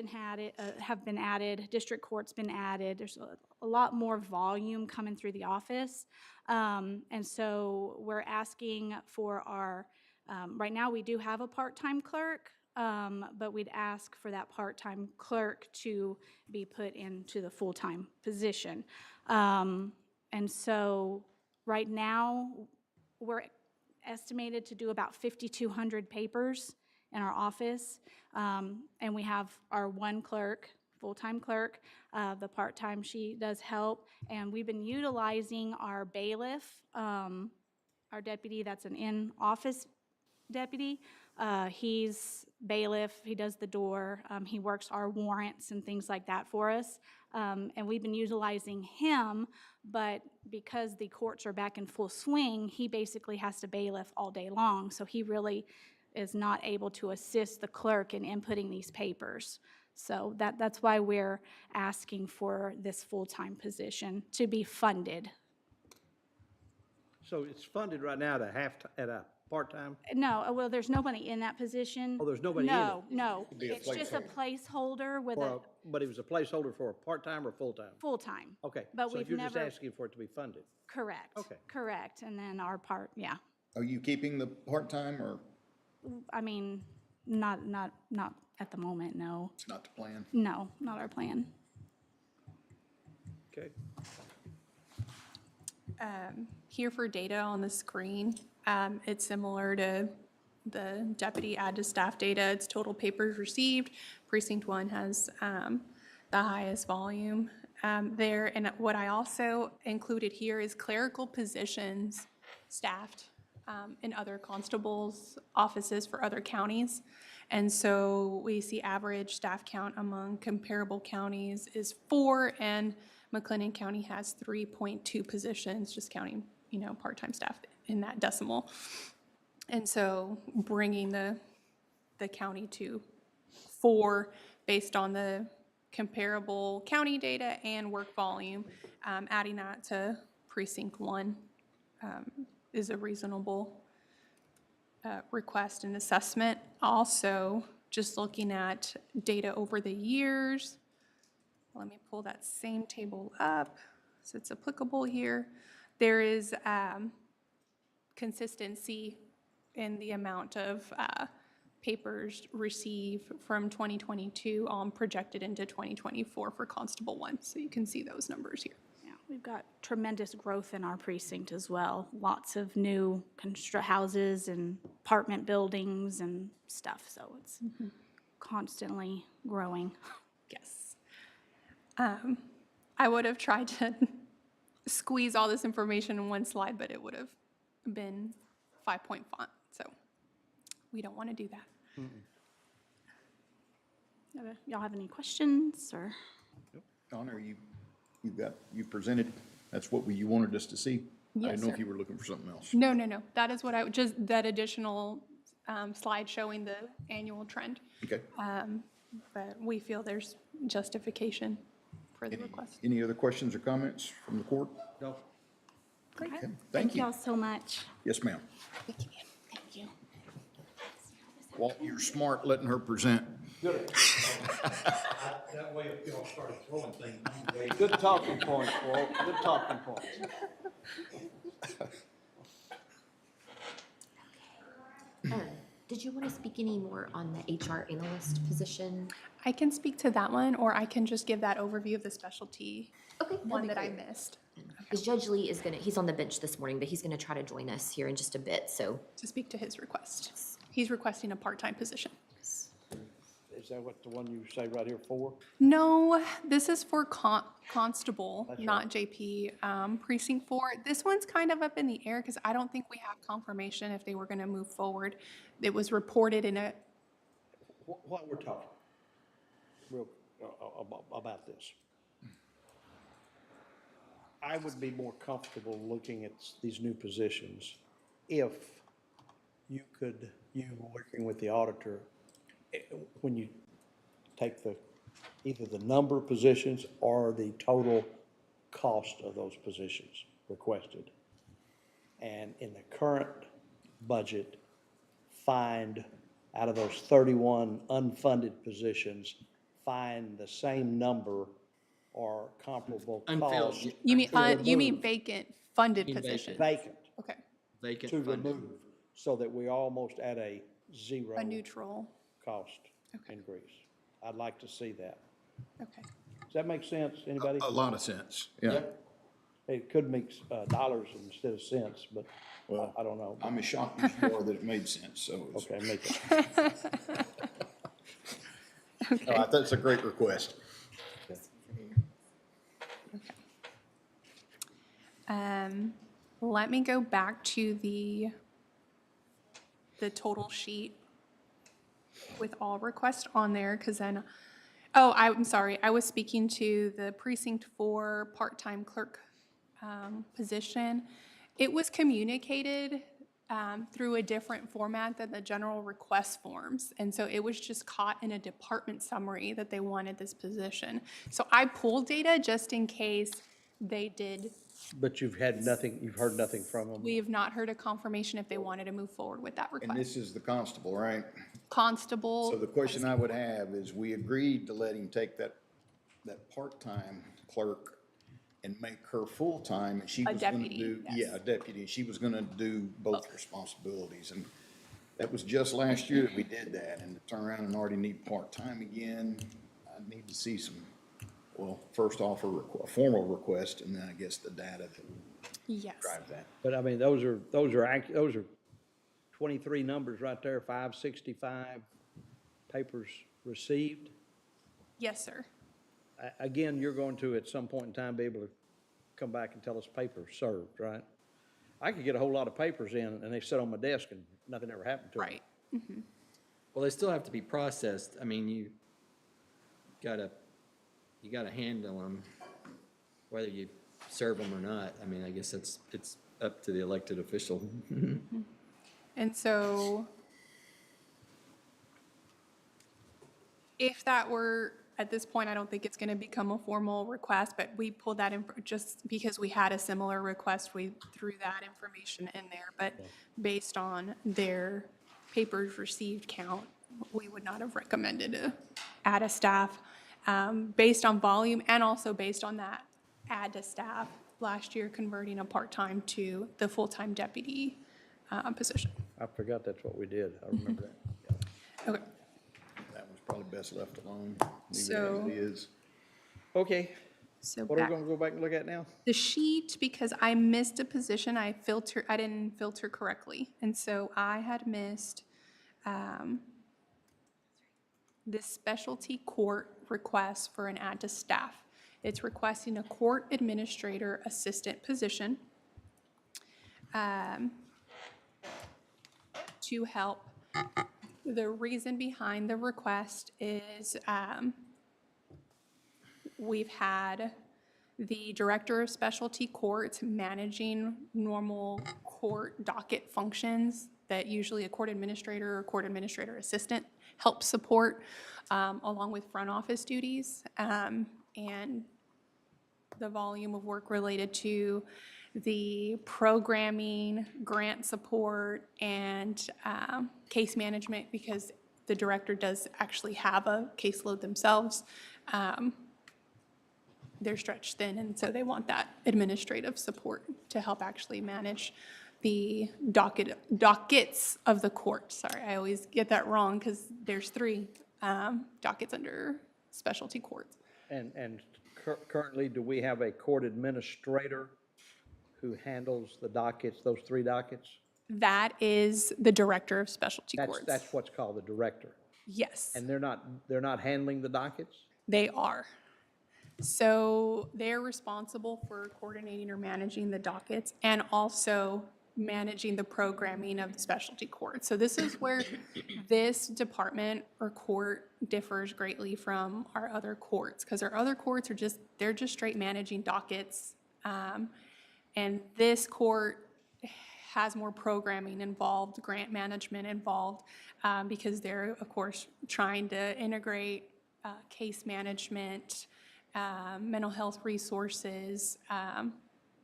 have been added, district courts been added. There's a lot more volume coming through the office. And so we're asking for right now we do have a part-time clerk, but we'd ask for that part-time clerk to be put into the full-time position. And so right now, we're estimated to do about 5,200 papers in our office. And we have our 1 clerk, full-time clerk, the part-time, she does help. And we've been utilizing our bailiff, our deputy that's an in-office deputy. He's bailiff, he does the door, he works our warrants and things like that for us. And we've been utilizing him, but because the courts are back in full swing, he basically has to bailiff all day long. So he really is not able to assist the clerk in inputting these papers. So that's why we're asking for this full-time position to be funded. So it's funded right now at a part-time? No, well, there's nobody in that position. Oh, there's nobody in it? No, no. be a It's just a placeholder with Or a but it was a placeholder for a part-time or full-time? full-time. Okay, But so we've you're just never, asking for it to be funded? correct. Okay. Correct, and then our part, yeah. Are you keeping the part-time or I mean, not at the moment, no. it's not the plan? No, not our plan. Okay. Here for data on the screen, it's similar to the deputy add to staff data. It's total papers received. Precinct 1 has the highest volume there. And what I also included here is clerical positions staffed in other constables' offices for other counties. And so we see average staff count among comparable counties is 4, and McLennan County has 3.2 positions, just counting, part-time staff in that decimal. And so bringing the county to 4 based on the comparable county data and work volume, adding that to precinct 1 is a reasonable request and assessment. Also, just looking at data over the years, let me pull that same table up so it's applicable here. There is consistency in the amount of papers received from 2022 projected into 2024 for Constable 1. So you can see those numbers here. Yeah, we've got tremendous growth in our precinct as well. Lots of new houses and apartment buildings and stuff, so it's constantly growing. Yes. I would have tried to squeeze all this information in one slide, but it would have been 5-point font, so we don't want to do that. Y'all have any questions, or? Donna, you presented, that's what you wanted us to see? I Yes, didn't know if sir. you were looking for something else. No. That is what that additional slide showing the annual trend. Okay. But we feel there's justification for the request. Any other questions or comments from the court? No. Great. Okay, Thank thank you. y'all so much. Yes, ma'am. Thank you. Walt, you're smart letting her present. Good. That way if y'all started throwing things. Good talking points, Walt, good talking points. Did you want to speak any more on the HR analyst position? I can speak to that one, or I can just give that overview of the specialty Okay, one that that'd I be great. missed. Because Judge Lee is he's on the bench this morning, but he's gonna try to join us here in just a bit, so. To speak to his request. He's requesting a part-time position. Is that what the one you say right here for? No, this is for constable, That's not JP, precinct 4. This one's kind of up in the air because I don't think we have confirmation if they were going to move forward. It was reported in a, What we're talking, real, about this. I would be more comfortable looking at these new positions if you working with the auditor, when you take either the number of positions or the total cost of those positions requested. And in the current budget, find, out of those 31 unfunded positions, find the same number or comparable Unfilled. cost. you mean remove. vacant funded Vacant. positions? Vacant, Okay, Vacant to funded. remove, so that we almost at a zero a neutral, cost increase. I'd like to see that. okay. Does that make sense, anybody? A lot of sense, yeah. It could make dollars instead of cents, but Well, I don't know. I'm as shocked as you are that it made sense, so. it's- Okay, make it. No, that's a great request. Let me go back to the total sheet with all requests on there, because then, I'm sorry, I was speaking to the precinct 4 part-time clerk position. It was communicated through a different format than the general request forms, and so it was just caught in a department summary that they wanted this position. So I pulled data just in case they did But you've heard nothing from them? We have not heard a confirmation if they wanted to move forward with that And request. this is the constable, right? Constable. So the question I would have is, we agreed to let him take that part-time clerk and make her full-time, and she A was gonna deputy, do. yes. Yeah, a deputy, she was gonna do both responsibilities, and that was just last year that we did that, and to turn around and already need part-time again, I need to see some, well, first off, a formal request, and then I guess the data that Yes. drive that. But I mean, those are 23 numbers right there, 565 papers received. Yes, sir. Again, you're going to, at some point in time, be able to come back and tell us papers served, right? I could get a whole lot of papers in, and they sit on my desk, and nothing ever happened to them. Right. Well, they still have to be processed. I mean, you gotta handle them, whether you serve them or not. I mean, I guess it's up to the elected official. And so if that were, at this point, I don't think it's going to become a formal request, but we pulled that in just because we had a similar request, we threw that information in there. But based on their papers received count, we would not have recommended to add a staff based on volume and also based on that add to staff last year converting a part-time to the full-time deputy position. I forgot that's what we did. I remember that. Okay. That was probably best left alone, leave it So- as it is. Okay, So what are back- we gonna go back and look at now? The sheet, because I missed a position, I didn't filter correctly. And so I had missed this specialty court request for an add to staff. It's requesting a court administrator assistant position to help. The reason behind the request is we've had the director of specialty courts managing normal court docket functions that usually a court administrator or court administrator assistant helps support, along with front office duties. And the volume of work related to the programming, grant support, and case management, because the director does actually have a caseload themselves. They're stretched thin, and so they want that administrative support to help actually manage the dockets of the court. Sorry, I always get that wrong because there's 3 dockets under specialty courts. And currently, do we have a court administrator who handles the dockets, those 3 dockets? That is the director of specialty courts. That's what's called the director. Yes, And they're not handling the dockets? they are. So they're responsible for coordinating or managing the dockets and also managing the programming of the specialty court. So this is where this department or court differs greatly from our other courts, because our other courts are they're just straight managing dockets. And this court has more programming involved, grant management involved, because they're, of course, trying to integrate case management, mental health resources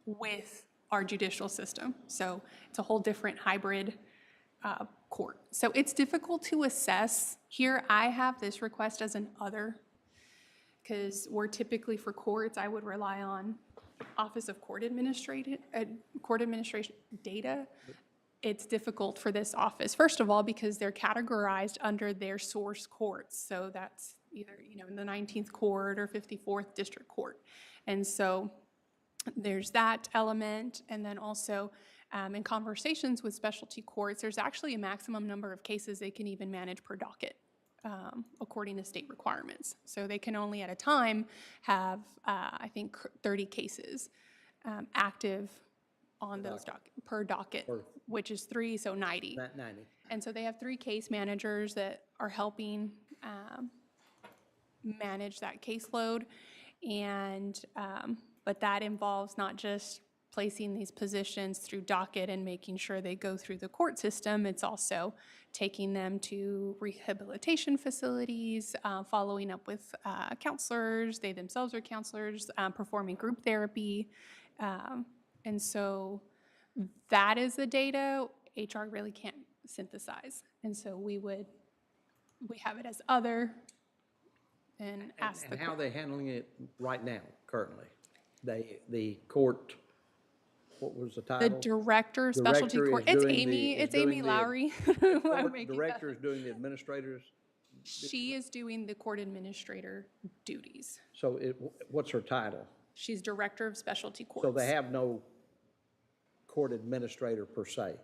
with our judicial system. So it's a whole different hybrid court. So it's difficult to assess. Here, I have this request as an other, because we're typically for courts, I would rely on Office of Court Administration data. It's difficult for this office, first of all, because they're categorized under their source courts. So that's either, in the 19th Court or 54th District Court. And so there's that element. And then also in conversations with specialty courts, there's actually a maximum number of cases they can even manage per docket, according to state requirements. So they can only at a time have, I think, 30 cases active on those per docket, which is 3, so 90. 90. And so they have 3 case managers that are helping manage that caseload. And, but that involves not just placing these positions through docket and making sure they go through the court system. It's also taking them to rehabilitation facilities, following up with counselors. They themselves are counselors, performing group therapy, And so that is the data HR really can't synthesize. And so we have it as other and ask the And how are court. they handling it right now, currently? The court, what was the The title? director of specialty Director court, is it's doing the- Amy, is it's Amy doing the- Lowry. I'm Court making that- Director is doing the administrators, She is doing the court administrator duties. so what's her title? She's director of specialty courts. So they have no court administrator per se,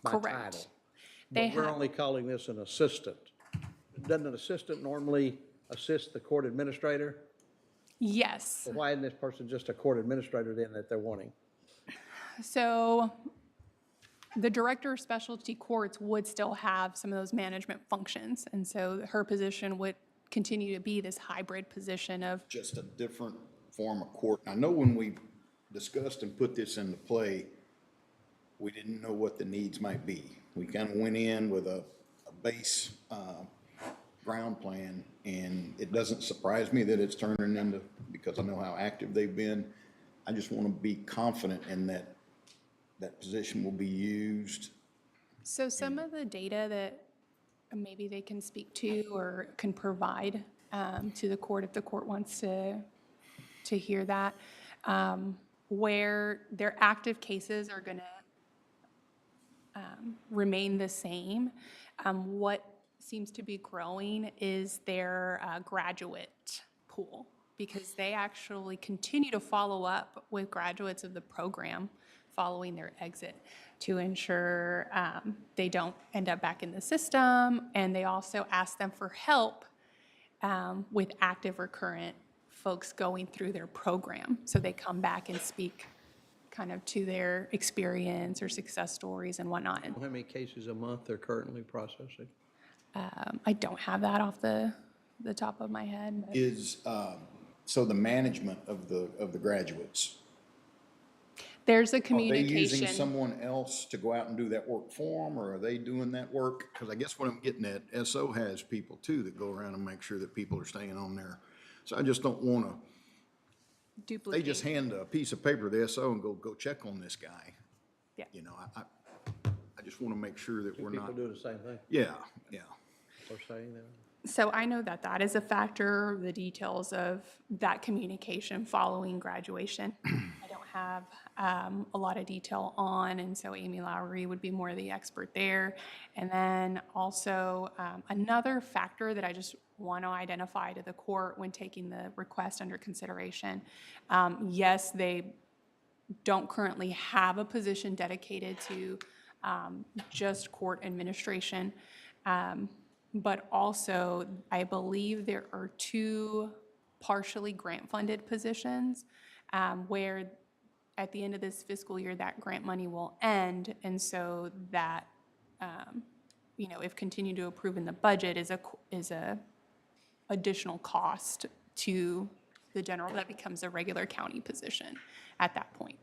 by Correct. title. They But we're have- only calling this an assistant. Doesn't an assistant normally assist the court administrator? Yes. So why isn't this person just a court administrator then that they're wanting? So the director of specialty courts would still have some of those management functions. And so her position would continue to be this hybrid position of, Just a different form of court. I know when we discussed and put this into play, we didn't know what the needs might be. We kind of went in with a base, ground plan, and it doesn't surprise me that it's turning into, because I know how active they've been. I just want to be confident in that position will be used. so some of the data that maybe they can speak to or can provide to the court if the court wants to hear that, where their active cases are going to remain the same. What seems to be growing is their graduate pool, because they actually continue to follow up with graduates of the program following their exit to ensure they don't end up back in the system. And they also ask them for help with active or current folks going through their program. So they come back and speak kind of to their experience or success stories and whatnot. How many cases a month they're currently processing? I don't have that off the top of my head. But Is, so the management of the graduates, there's a are they communication. using someone else to go out and do that work for them, or are they doing that work? Because I guess what I'm getting at, SO has people too that go around and make sure that people are staying on there. So I just don't want to, they Duplicate. just hand a piece of paper to the SO and go check on this guy. Yeah. You know, I just want to make sure that we're not, People do the same thing, yeah, yeah. they're saying that. So I know that that is a factor, the details of that communication following graduation. I don't have a lot of detail on, and so Amy Lowry would be more the expert there. And then also another factor that I just want to identify to the court when taking the request under consideration. Yes, they don't currently have a position dedicated to just court administration. But also, I believe there are 2 partially grant-funded positions where at the end of this fiscal year, that grant money will end. And so that, if continued to approve in the budget is a additional cost to the general, that becomes a regular county position at that point.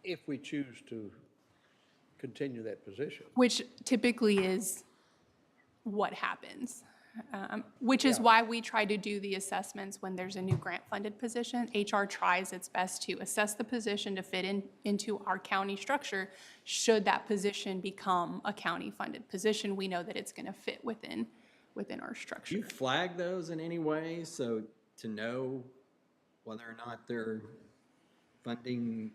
If we choose to continue that position. Which typically is what happens, which is why we try to do the assessments when there's a new grant-funded position. HR tries its best to assess the position to fit into our county structure. Should that position become a county-funded position, we know that it's going to fit within our Do structure. you flag those in any way so to know whether or not their funding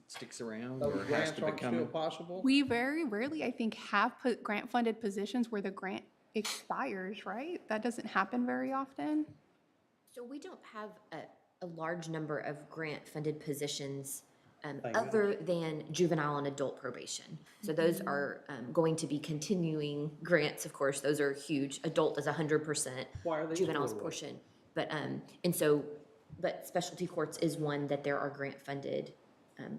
sticks around or Those has grants to aren't become? still possible? We very rarely, I think, have put grant-funded positions where the grant expires, right? That doesn't happen very often. So we don't have a large number of grant-funded positions other than juvenile and adult probation. So those are going to be continuing grants, of course, those are huge. Adult is 100%. Why are they Juvenile's still away? portion. But specialty courts is one that there are grant-funded,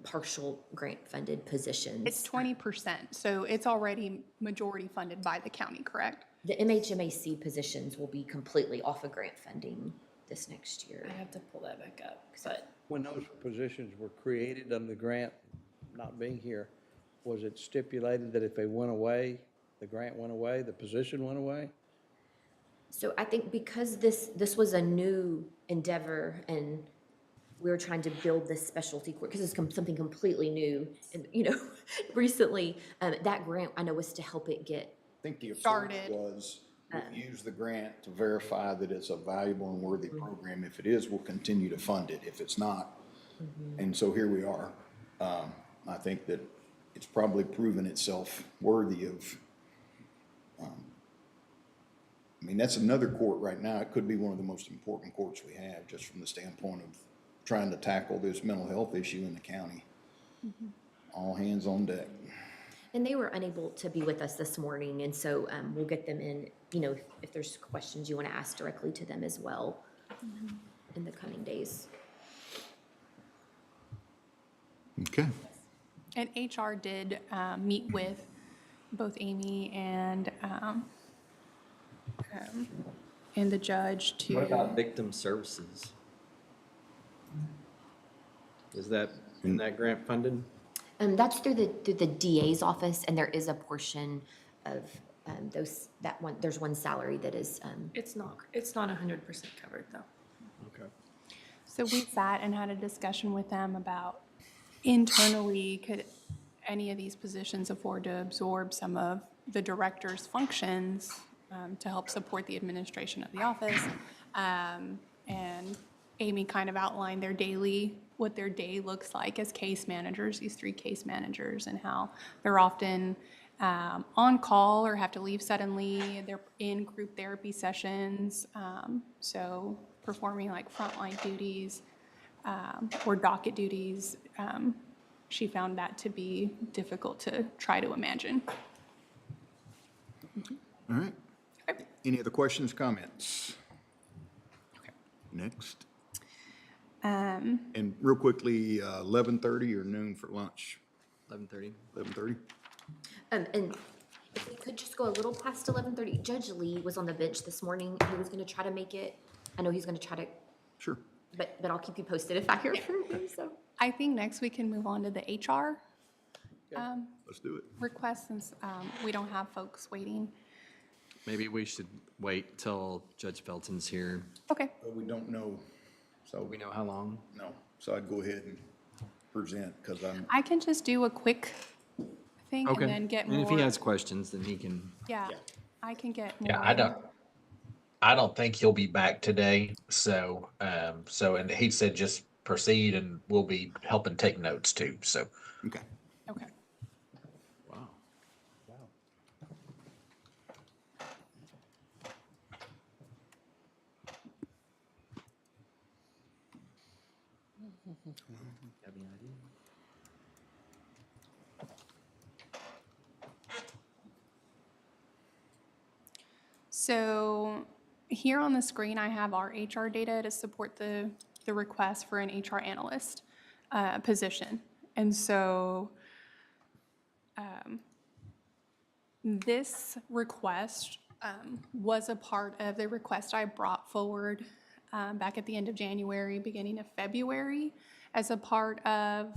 partial grant-funded positions. It's 20%, so it's already majority funded by the county, correct? The MHMAC positions will be completely off of grant funding this next year. I have to pull that back up, but When those positions were created under the grant, not being here, was it stipulated that if they went away, the grant went away, the position went away? So I think because this was a new endeavor and we were trying to build this specialty court, because it's something completely new, and, recently, that grant, I know, was to help it get I think the approach Started. was, we'll use the grant to verify that it's a valuable and worthy program. If it is, we'll continue to fund it. If it's not, and so here we are. I think that it's probably proven itself worthy of, I mean, that's another court right now. It could be one of the most important courts we have, just from the standpoint of trying to tackle this mental health issue in the county. All hands on deck. And they were unable to be with us this morning, and so we'll get them in, if there's questions you want to ask directly to them as well in the coming days. Okay. And HR did meet with both Amy and the judge to. What about victim services? Is that, in that grant funded? That's through the DA's office, and there is a portion of there's one salary that is, It's not 100% covered though. Okay. So we sat and had a discussion with them about internally, could any of these positions afford to absorb some of the director's functions to help support the administration of the office? And Amy kind of outlined what their day looks like as case managers, these 3 case managers, and how they're often on call or have to leave suddenly. They're in group therapy sessions, so performing like frontline duties or docket duties. She found that to be difficult to try to imagine. All right. Any other questions, comments? Next. And real quickly, 11:30 or noon for lunch? 11:30. 11:30? and if we could just go a little past 11:30. Judge Lee was on the bench this morning. He was going to try to make it. I know he's going to try to. Sure. But I'll keep you posted if I hear from him, so. I think next we can move on to the HR Let's do it. request, since we don't have folks waiting. Maybe we should wait till Judge Felton's here. Okay. But we don't know, so. We know how long? No, so I'd go ahead and present, because I can just do a quick thing and then get more. And if he has questions, then he can. Yeah, I can get more. Yeah, I don't think he'll be back today. So, and he said just proceed, and we'll be helping take notes too. So. Okay. Okay. Wow. Have any idea? So here on the screen, I have our HR data to support the request for an HR analyst position. And so this request was a part of the request I brought forward back at the end of January, beginning of February, as a part of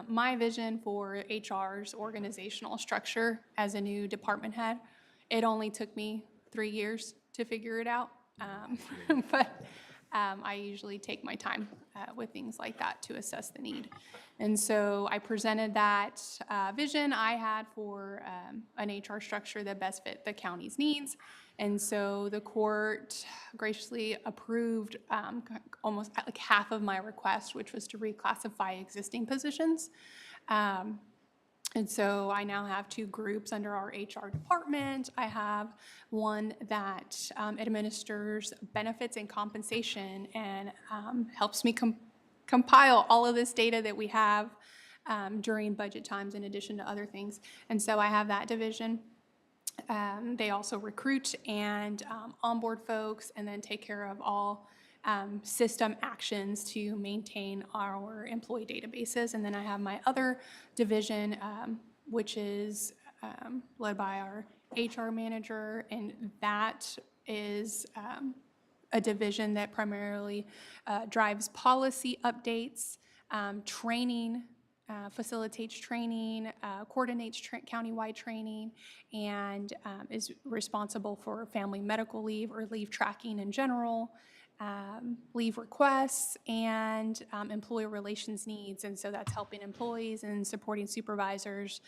my vision for HR's organizational structure as a new department head. It only took me 3 years to figure it out, but I usually take my time with things like that to assess the need. And so I presented that vision I had for an HR structure that best fit the county's needs. And so the court graciously approved almost like half of my request, which was to reclassify existing positions. And so I now have 2 groups under our HR department. I have one that administers benefits and compensation and helps me compile all of this data that we have during budget times, in addition to other things. And so I have that division. They also recruit and onboard folks, and then take care of all system actions to maintain our employee databases. And then I have my other division, which is led by our HR manager, and that is a division that primarily drives policy updates, training, facilitates training, coordinates countywide training, and is responsible for family medical leave or leave tracking in general, leave requests, and employee relations needs. And so that's helping employees and supporting supervisors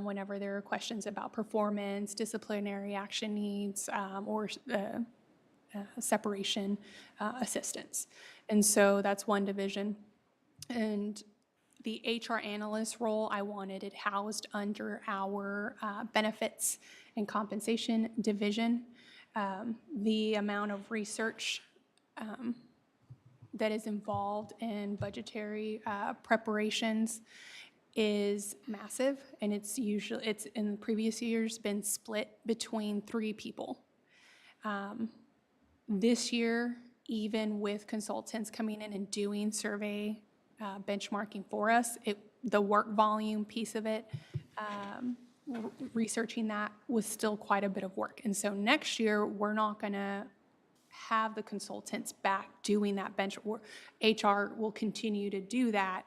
whenever there are questions about performance, disciplinary action needs, or separation assistance. And so that's one division. And the HR analyst role, I wanted it housed under our benefits and compensation division. The amount of research that is involved in budgetary preparations is massive, and it's in the previous years been split between 3 people. This year, even with consultants coming in and doing survey benchmarking for us, the work volume piece of it, researching that was still quite a bit of work. And so next year, we're not going to have the consultants back doing that bench work. HR will continue to do that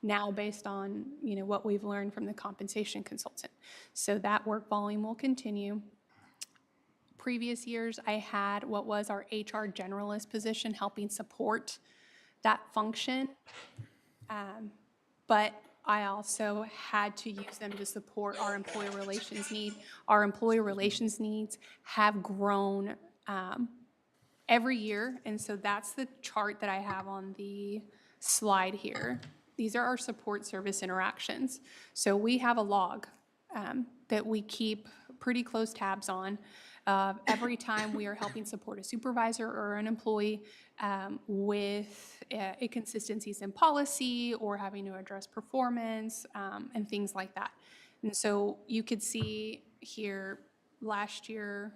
now based on what we've learned from the compensation consultant. So that work volume will continue. Previous years, I had what was our HR generalist position helping support that function, but I also had to use them to support our employee relations need. Our employee relations needs have grown every year, and so that's the chart that I have on the slide here. These are our support service interactions. So we have a log that we keep pretty close tabs on. Every time we are helping support a supervisor or an employee with inconsistencies in policy or having to address performance and things like that. And so you could see here last year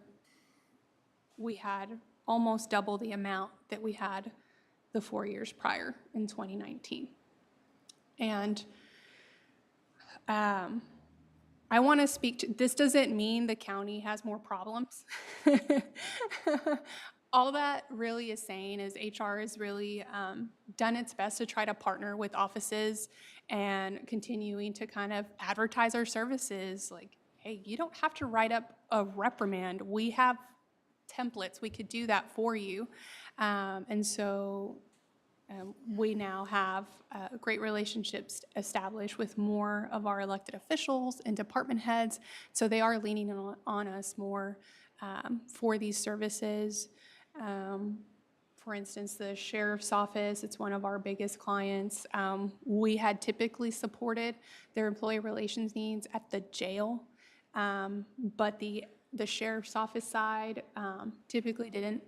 we had almost double the amount that we had the 4 years prior in 2019. And I want to speak to, this doesn't mean the county has more problems. All that really is saying is HR has really done its best to try to partner with offices and continuing to kind of advertise our services. Like, hey, you don't have to write up a reprimand. We have templates. We could do that for you. And so we now have great relationships established with more of our elected officials and department heads. So they are leaning on us more for these services. For instance, the sheriff's office, it's one of our biggest clients. We had typically supported their employee relations needs at the jail, but the sheriff's office side typically didn't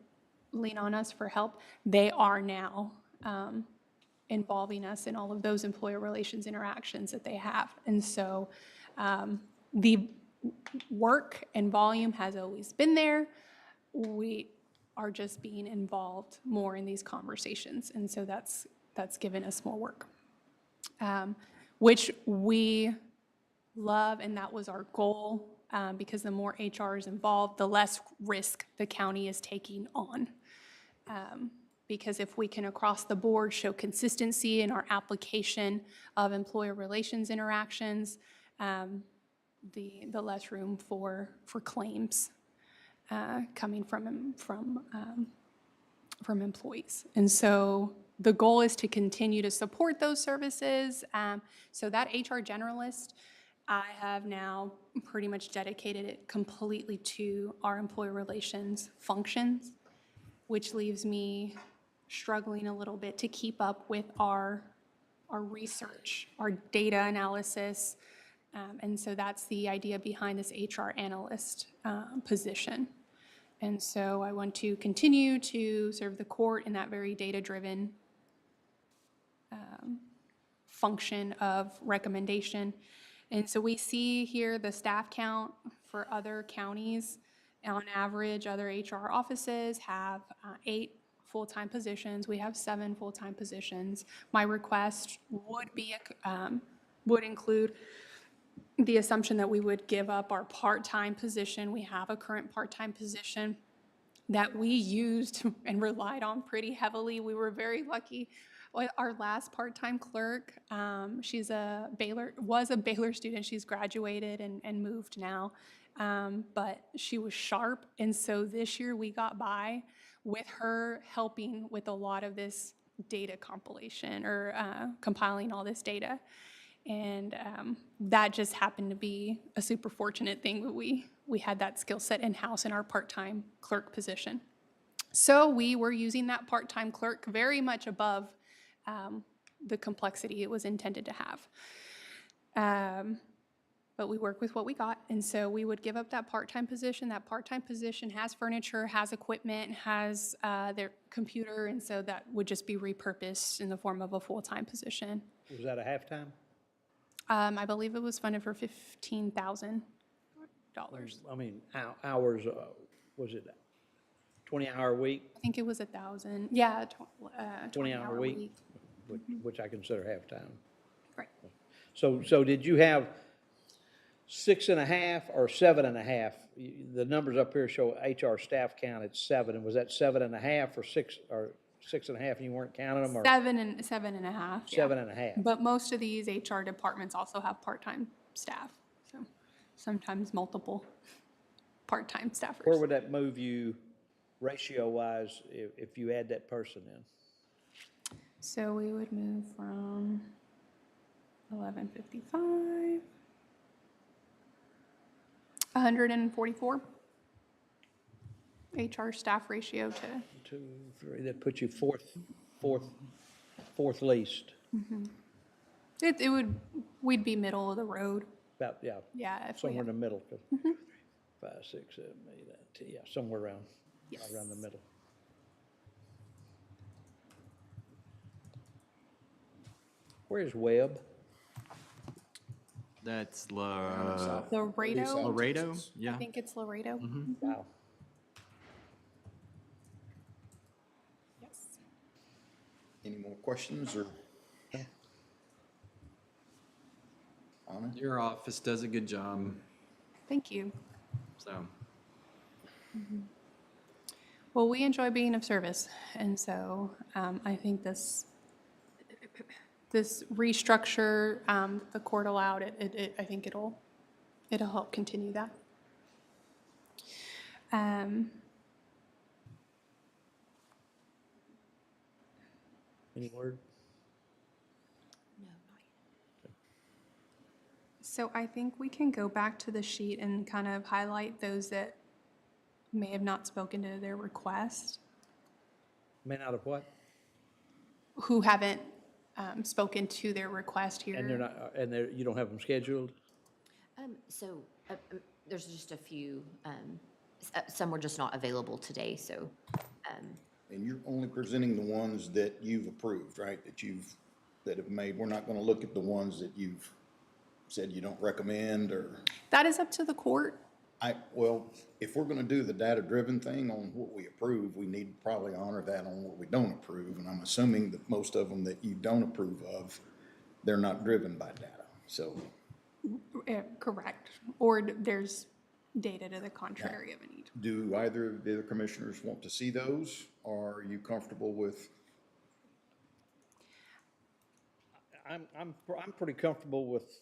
lean on us for help. They are now involving us in all of those employee relations interactions that they have. And so the work and volume has always been there. We are just being involved more in these conversations. And so that's given us more work, which we love, and that was our goal, because the more HR is involved, the less risk the county is taking on. Because if we can across the board show consistency in our application of employer relations interactions, the less room for claims coming from employees. And so the goal is to continue to support those services. So that HR generalist, I have now pretty much dedicated it completely to our employee relations functions, which leaves me struggling a little bit to keep up with our research, our data analysis. And so that's the idea behind this HR analyst position. And so I want to continue to serve the court in that very data-driven function of recommendation. And so we see here the staff count for other counties. On average, other HR offices have 8 full-time positions. We have 7 full-time positions. My request would include the assumption that we would give up our part-time position. We have a current part-time position that we used and relied on pretty heavily. We were very lucky. Our last part-time clerk, was a Baylor student. She's graduated and moved now, but she was sharp. And so this year we got by with her helping with a lot of this data compilation or compiling all this data. And that just happened to be a super fortunate thing that we had that skill set in-house in our part-time clerk position. So we were using that part-time clerk very much above the complexity it was intended to have. But we work with what we got, and so we would give up that part-time position. That part-time position has furniture, has equipment, has their computer, and so that would just be repurposed in the form of a full-time position. Was that a halftime? I believe it was funded for $15,000. I mean, hours, was it 20-hour week? I think it was 1,000. Yeah, 20-hour week, which I consider halftime. Right. So did you have 6.5 or 7.5? The numbers up here show HR staff count at 7, and was that 7.5 or 6 or 6.5, and you weren't counting them, or? 7.5. Yeah. 7.5. But most of these HR departments also have part-time staff, so sometimes multiple part-time staffers. Where would that move you ratio-wise if you add that person in? So we would move from 1155, 144 HR staff ratio to. 2, 3, that puts you fourth least. It would, we'd be middle of the road. About, yeah. Yeah, if we Somewhere in had- the middle. 5, 6, 7, 8, 9, 10, yeah, somewhere around, Yes. around the middle. Where's Webb? That's Laredo. Laredo, I yeah. think it's Laredo. Wow. Yes. Any more questions or? Anna? Your office does a good job, Thank you. so. Well, we enjoy being of service, and so I think this restructure the court allowed I think it'll help continue that. Any word? So I think we can go back to the sheet and kind of highlight those that may have not spoken to their request, May not have what? who haven't spoken to their request here. And they're not, and you don't have them scheduled? So there's just a few, some were just not available today, so. And you're only presenting the ones that you've approved, right? That have made, we're not gonna look at the ones that you've said you don't recommend or? That is up to the court. Well, if we're gonna do the data-driven thing on what we approve, we need to probably honor that on what we don't approve. And I'm assuming that most of them that you don't approve of, they're not driven by data, so. Correct. Or there's data to the contrary of a need. Do either of the other commissioners want to see those, or are you comfortable with? I'm pretty comfortable with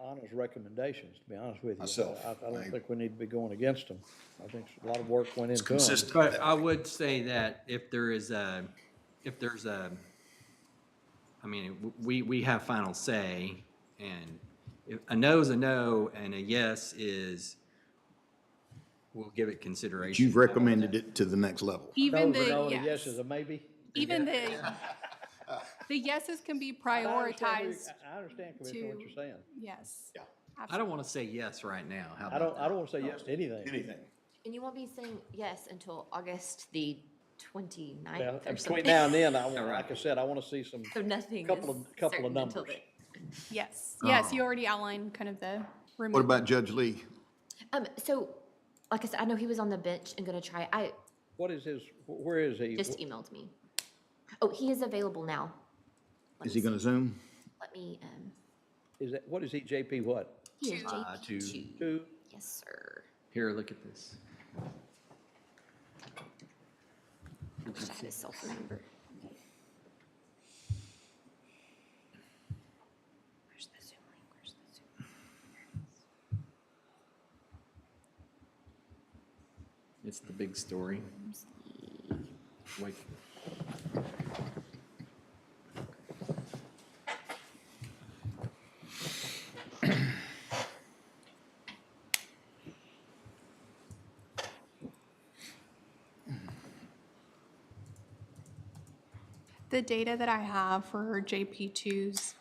Anna's recommendations, to be honest with you. Myself, I don't think we need to be going against them. I think a lot of work went into them. consistent. But I would say that if there's a, I mean, we have final say, and if a no is a no, and a yes is, we'll give it consideration. You've recommended it to the next level. Even No's a no the, and a yes yes, is a maybe? even the yeses can be prioritized. I understand, Commissioner, what you're saying. Yes. Yeah. I don't want to say yes right now. How I about don't want to say yes to anything. Anything. And you won't be saying yes until August the 29th Well, or between something. now and then, like I said, I want to see some, So nothing couple is of certain until numbers. then. Yes. Yes, you already outlined kind of the What removal. about Judge Lee? So, like I said, I know he was on the bench and gonna try, I What is his, where is he? just emailed me. Oh, he is available now. Is he gonna Zoom? Let me, Is that, what is he, JP what? he is Two. JP2. 2? Yes, sir. Here, look at this. Wish I had his cell phone number. Where's the Zoom link? Where's the Zoom? It's the big story. Wait. The data that I have for JP2's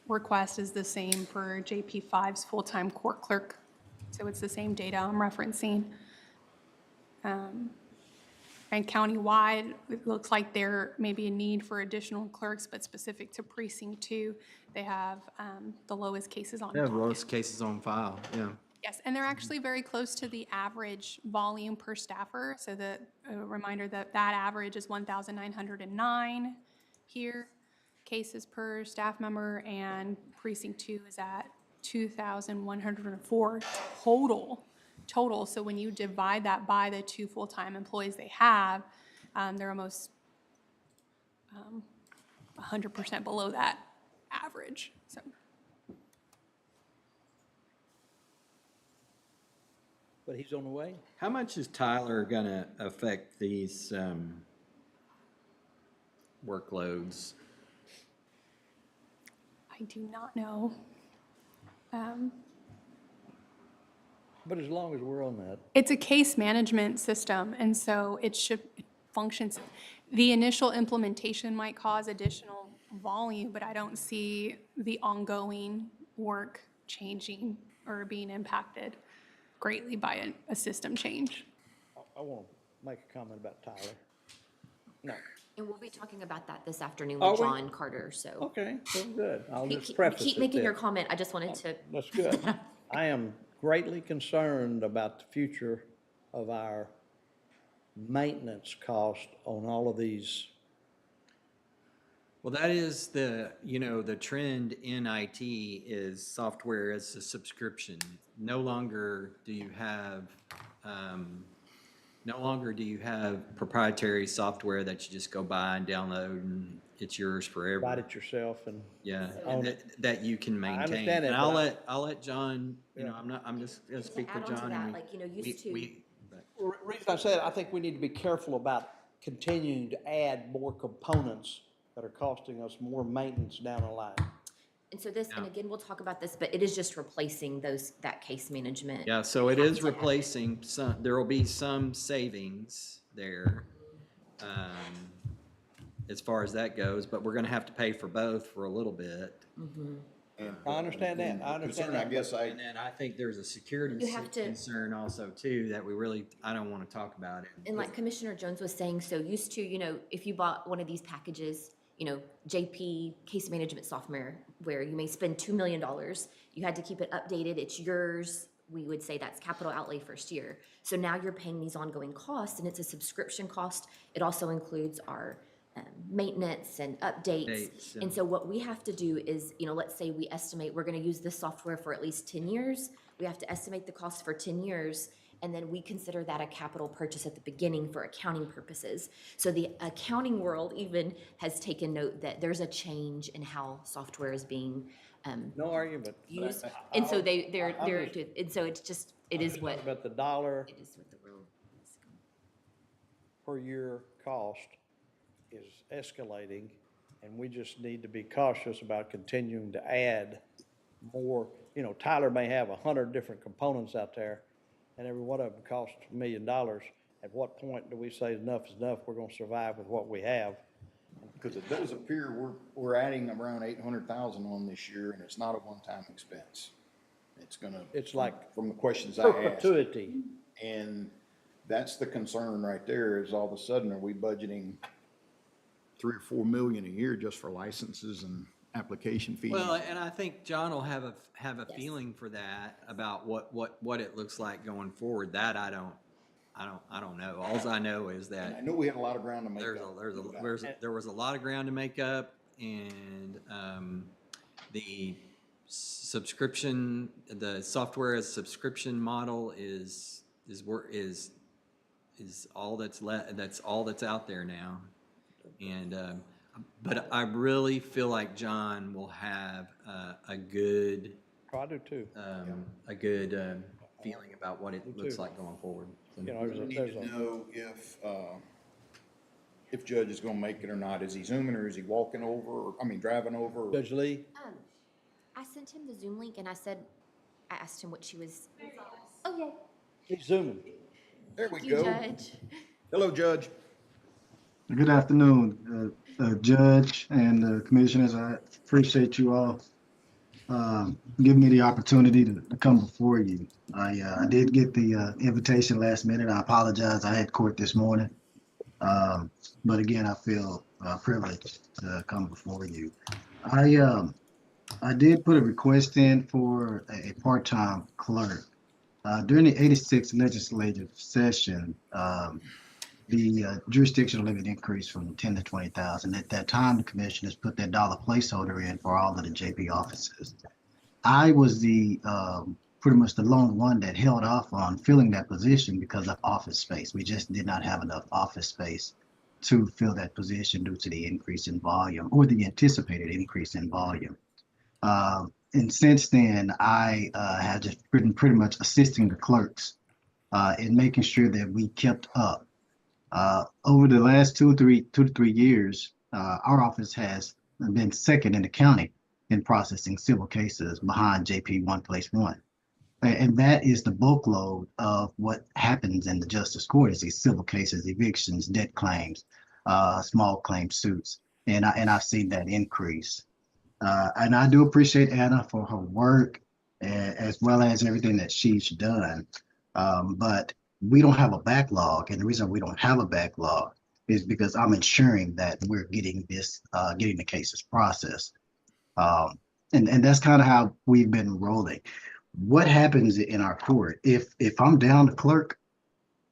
request is the same for JP5's full-time court clerk. So it's the same data I'm referencing. And countywide, it looks like there may be a need for additional clerks, but specific to precinct 2, they have the lowest cases on They have docket. lowest cases on file, yeah. Yes, and they're actually very close to the average volume per staffer. So the reminder that that average is 1,909 here, cases per staff member, and precinct 2 is at 2,104 total. So when you divide that by the 2 full-time employees they have, they're almost 100% below that average, so. But he's on the way? How much is Tyler gonna affect these workloads? I do not know. But as long as we're on that. It's a case management system, and so it functions. The initial implementation might cause additional volume, but I don't see the ongoing work changing or being impacted greatly by a system change. I want to make a comment about Tyler. No. And we'll be talking about that this afternoon Are with we? John Carter, so. Okay, well, good. I'll just Keep preface it making your then. comment, I just wanted to. That's good. I am greatly concerned about the future of our maintenance cost on all of these. Well, that is the trend in IT is software as a subscription. No longer do you have proprietary software that you just go buy and download and it's yours forever. Write it yourself and. Yeah, own and that you can maintain. understand it, And but I'll let John, I'm just gonna speak for add on to John. that, and like, used to. Reason I said, I think we need to be careful about continuing to add more components that are costing us more maintenance down the line. And so this, and again, we'll talk about this, but it is just replacing that case management. Yeah, so it is replacing some, there will be some savings there, as far as that goes, but we're gonna have to pay for both for a little bit. And I understand that, I understand concern, I that. guess And then I think there's a security You have to- concern also too, that I don't wanna talk about it. And like Commissioner Jones was saying, so used to, if you bought one of these packages, JP case management software, where you may spend $2 million, you had to keep it updated, it's yours. We would say that's capital outlay first year. So now you're paying these ongoing costs, and it's a subscription cost. It also includes our maintenance and updates. And so what we have to do is, let's say we estimate we're gonna use this software for at least 10 years. We have to estimate the cost for 10 years, and then we consider that a capital purchase at the beginning for accounting purposes. So the accounting world even has taken note that there's a change in how software is being No argument. used. And so and so it's just, it is what, But the dollar it is what the world is. per year cost is escalating, and we just need to be cautious about continuing to add more. Tyler may have 100 different components out there, and every one of them costs $1 million. At what point do we say enough is enough, we're gonna survive with what we have? because it does appear we're adding around 800,000 on this year, and it's not a one-time expense. It's like from the questions I asked. perpetuity. And that's the concern right there, is all of a sudden, are we budgeting 3 or 4 million a year just for licenses and application fees? Well, and I think John will have a feeling for that, about what it looks like going forward. That I don't know. Alls I know is And I that know we had a lot of ground to make there was a lot of ground to make up, and the subscription, the software as subscription model is all that's that's all that's out there now. And but I really feel like John will have a good I do too. feeling about what it looks like going forward. We need to know if if Judge is gonna make it or not. Is he zooming or is he walking over, or, I mean, driving over? or- Judge Lee? I sent him the Zoom link and I asked him what she was. Oh, yeah. He's zooming. There we Thank you, go. Judge. Hello, Judge. Good afternoon, Judge and Commissioners. I appreciate you all giving me the opportunity to come before you. I did get the invitation last minute. I apologize. I had court this morning. But again, I feel privileged to come before you. I did put a request in for a part-time clerk. During the 86th legislative session, the jurisdictional limit increased from 10 to 20,000. At that time, the commissioners put that dollar placeholder in for all of the JP offices. I was pretty much the lone one that held off on filling that position because of office space. We just did not have enough office space to fill that position due to the increase in volume or the anticipated increase in volume. And since then, I have just been pretty much assisting the clerks in making sure that we kept up. Over the last 2 to 3 years, our office has been second in the county in processing civil cases behind JP One Place One. And that is the bulk load of what happens in the justice court is these civil cases, evictions, debt claims, small claim suits. And I've seen that increase. And I do appreciate Anna for her work as well as everything that she's done. But we don't have a backlog. And the reason we don't have a backlog is because I'm ensuring that we're getting the cases processed. And that's kind of how we've been rolling. What happens in our court, if I'm down a clerk,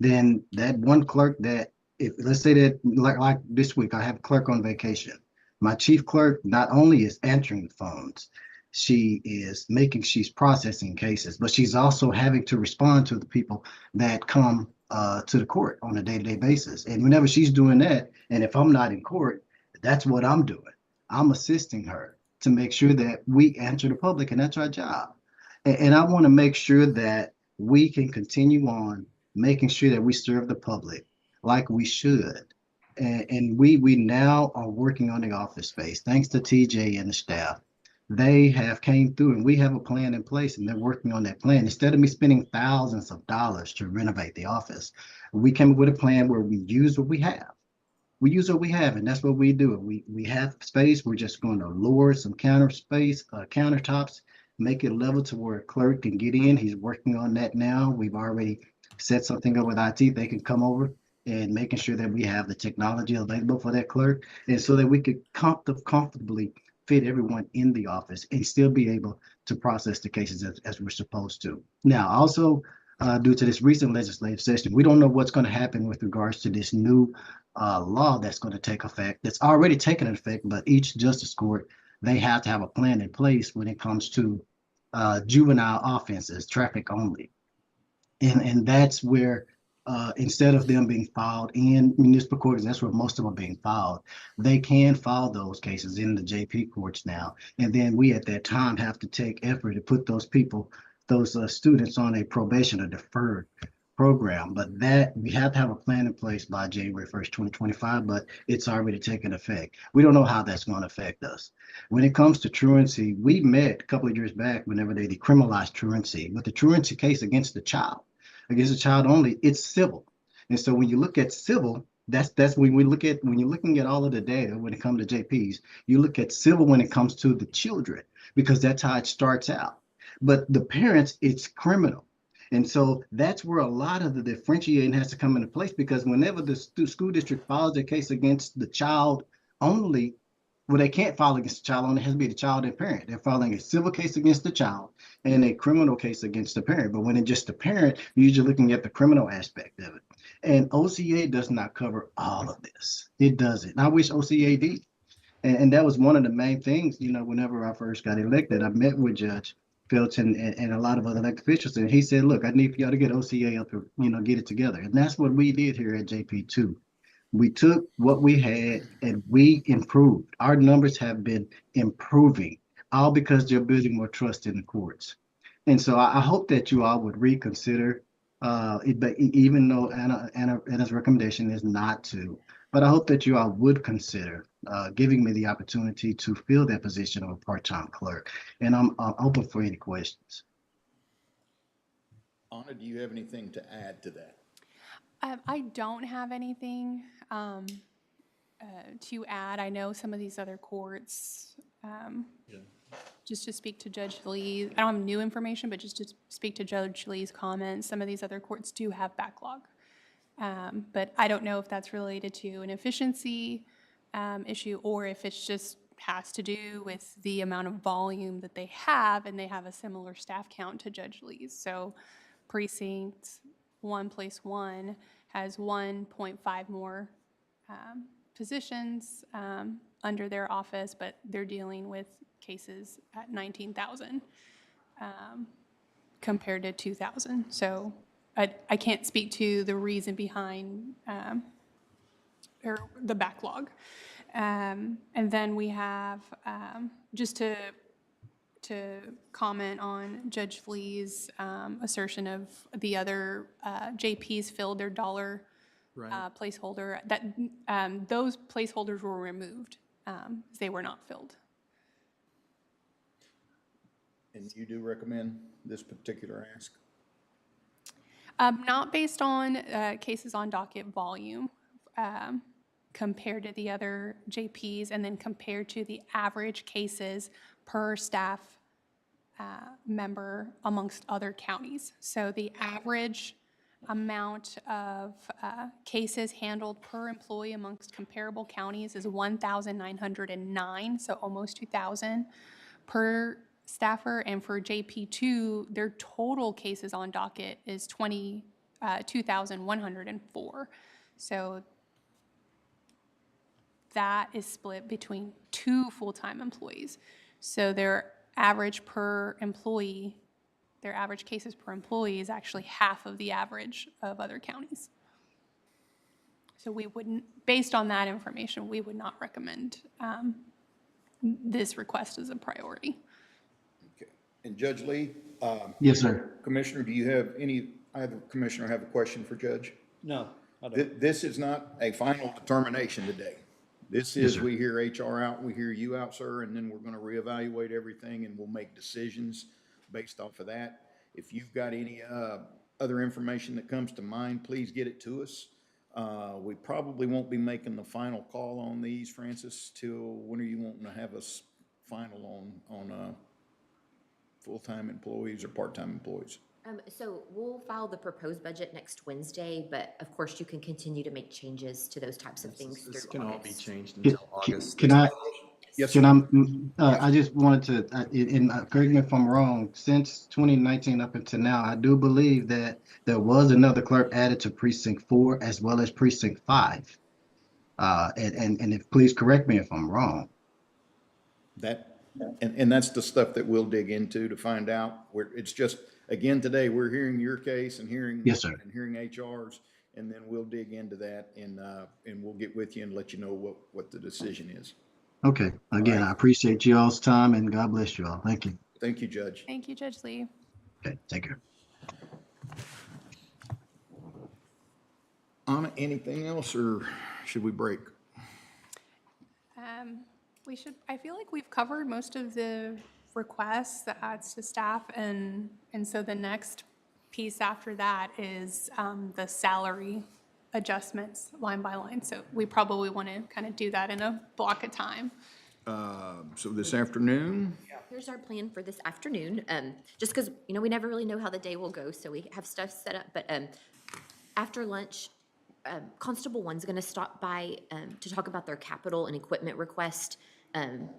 then that one clerk let's say that like this week, I have a clerk on vacation. My chief clerk not only is answering the phones, she's processing cases, but she's also having to respond to the people that come to the court on a day-to-day basis. And whenever she's doing that, and if I'm not in court, that's what I'm doing. I'm assisting her to make sure that we answer the public, and that's our job. And I want to make sure that we can continue on making sure that we serve the public like we should. And we now are working on the office space. Thanks to TJ and the staff. They have came through and we have a plan in place and they're working on that plan. Instead of me spending thousands of dollars to renovate the office, we came up with a plan where we use what we have. We use what we have, and that's what we do. We have space. We're just going to lower some countertops, make it level to where a clerk can get in. He's working on that now. We've already set something up with IT. They can come over and making sure that we have the technology available for that clerk, and so that we could comfortably fit everyone in the office and still be able to process the cases as we're supposed to. Now, also, due to this recent legislative session, we don't know what's going to happen with regards to this new law that's going to take effect, that's already taken effect, but each justice court, they have to have a plan in place when it comes to juvenile offenses, traffic only. And that's where instead of them being filed in municipal courts, that's where most of them are being filed. They can file those cases in the JP courts now. And then we at that time have to take effort to put those people, those students on a probation or deferred program. But that we have to have a plan in place by January 1st, 2025, but it's already taken effect. We don't know how that's going to affect us. When it comes to truancy, we met a couple of years back whenever they decriminalized truancy. With the truancy case against the child only, it's civil. And so when you look at civil, that's when you're looking at all of the data when it comes to JPs, you look at civil when it comes to the children, because that's how it starts out. But the parents, it's criminal. And so that's where a lot of the differentiating has to come into place, because whenever the school district files a case against the child only, well, they can't file against the child only, it has to be the child and parent. They're filing a civil case against the child and a criminal case against the parent. But when it's just the parent, you're usually looking at the criminal aspect of it. And OCA does not cover all of this. It doesn't. I wish OCA did. And that was one of the main things, whenever I first got elected, I met with Judge Felton and a lot of other elected officials, and he said, look, I need for y'all to get OCA up and, get it together. And that's what we did here at JP2. We took what we had and we improved. Our numbers have been improving, all because they're building more trust in the courts. And so I hope that you all would reconsider Even though Anna's recommendation is not to, but I hope that you all would consider giving me the opportunity to fill that position of a part-time clerk. And I'm open for any questions. Anna, do you have anything to add to that? I don't have anything to add. I know some of these other courts, just to speak to Judge Lee, I don't have new information, but just to speak to Judge Lee's comments, some of these other courts do have backlog. But I don't know if that's related to an efficiency issue or if it's just has to do with the amount of volume that they have, and they have a similar staff count to Judge Lee's. So precinct 1+1 has 1.5 more positions under their office, but they're dealing with cases at 19,000 compared to 2,000. So I can't speak to the reason behind or the backlog. And then we have, just to comment on Judge Lee's assertion of the other JPs filled their dollar placeholder, that those placeholders were removed. They were not filled. And you do recommend this particular ask? Not based on cases on docket volume compared to the other JPs, and then compared to the average cases per staff member amongst other counties. So the average amount of cases handled per employee amongst comparable counties is 1,909, so almost 2,000 per staffer. And for JP2, their total cases on docket is 2,104. So that is split between 2 full-time employees. So their average per employee, their average cases per employee is actually half of the average of other counties. So we wouldn't, based on that information, we would not recommend this request as a priority. Okay. And Judge Lee? Yes, sir. Commissioner, do you have either commissioner have a question for Judge? No, I don't. This is not a final determination today. This is, we hear HR out, we hear you out, sir, and then we're gonna reevaluate everything and we'll make decisions based off of that. If you've got any other information that comes to mind, please get it to us. We probably won't be making the final call on these, Francis, till when are you wanting to have us final on full-time employees or part-time employees? So we'll file the proposed budget next Wednesday, but of course you can continue to make changes to those types of things This through can all be August. changed until August. Can I? Yes, Can sir. I just wanted to, correct me if I'm wrong, since 2019 up until now, I do believe that there was another clerk added to precinct 4 as well as precinct 5. And if, please correct me if I'm wrong. And that's the stuff that we'll dig into to find out where it's just, again, today, we're hearing your case and hearing. Yes, sir. And hearing HR's, and then we'll dig into that and we'll get with you and let you know what the decision is. Okay, again, I appreciate you all's time and God bless you all. Thank you. Thank you, Judge. Thank you, Judge Lee. Okay, take care. Anna, anything else or should we break? We should, I feel like we've covered most of the requests that adds to staff, and so the next piece after that is the salary adjustments line by line. So we probably want to kind of do that in a block of time. So this afternoon? Here's our plan for this afternoon, just because, you know, we never really know how the day will go, so we have stuff set up, but after lunch, Constable 1's going to stop by to talk about their capital and equipment request,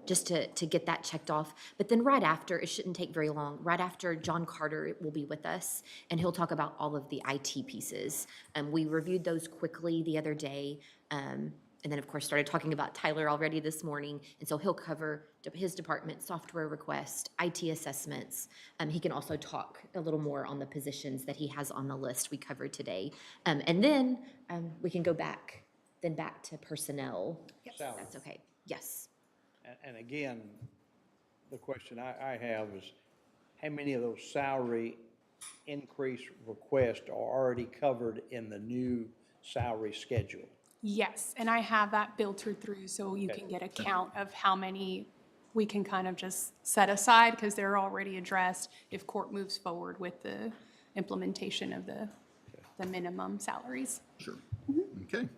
just to get that checked off. But then right after, it shouldn't take very long, right after John Carter will be with us, and he'll talk about all of the IT pieces. We reviewed those quickly the other day, and then, of course, started talking about Tyler already this morning, and so he'll cover his department, software request, IT assessments. He can also talk a little more on the positions that he has on the list we covered today. And then we can go back to personnel. Yes. That's okay. Yes. And again, the question I have is, how many of those salary increase requests are already covered in the new salary schedule. Yes, and I have that filtered through so you can get a count of how many we can kind of just set aside because they're already addressed if court moves forward with the implementation of the minimum salaries. Sure. Okay.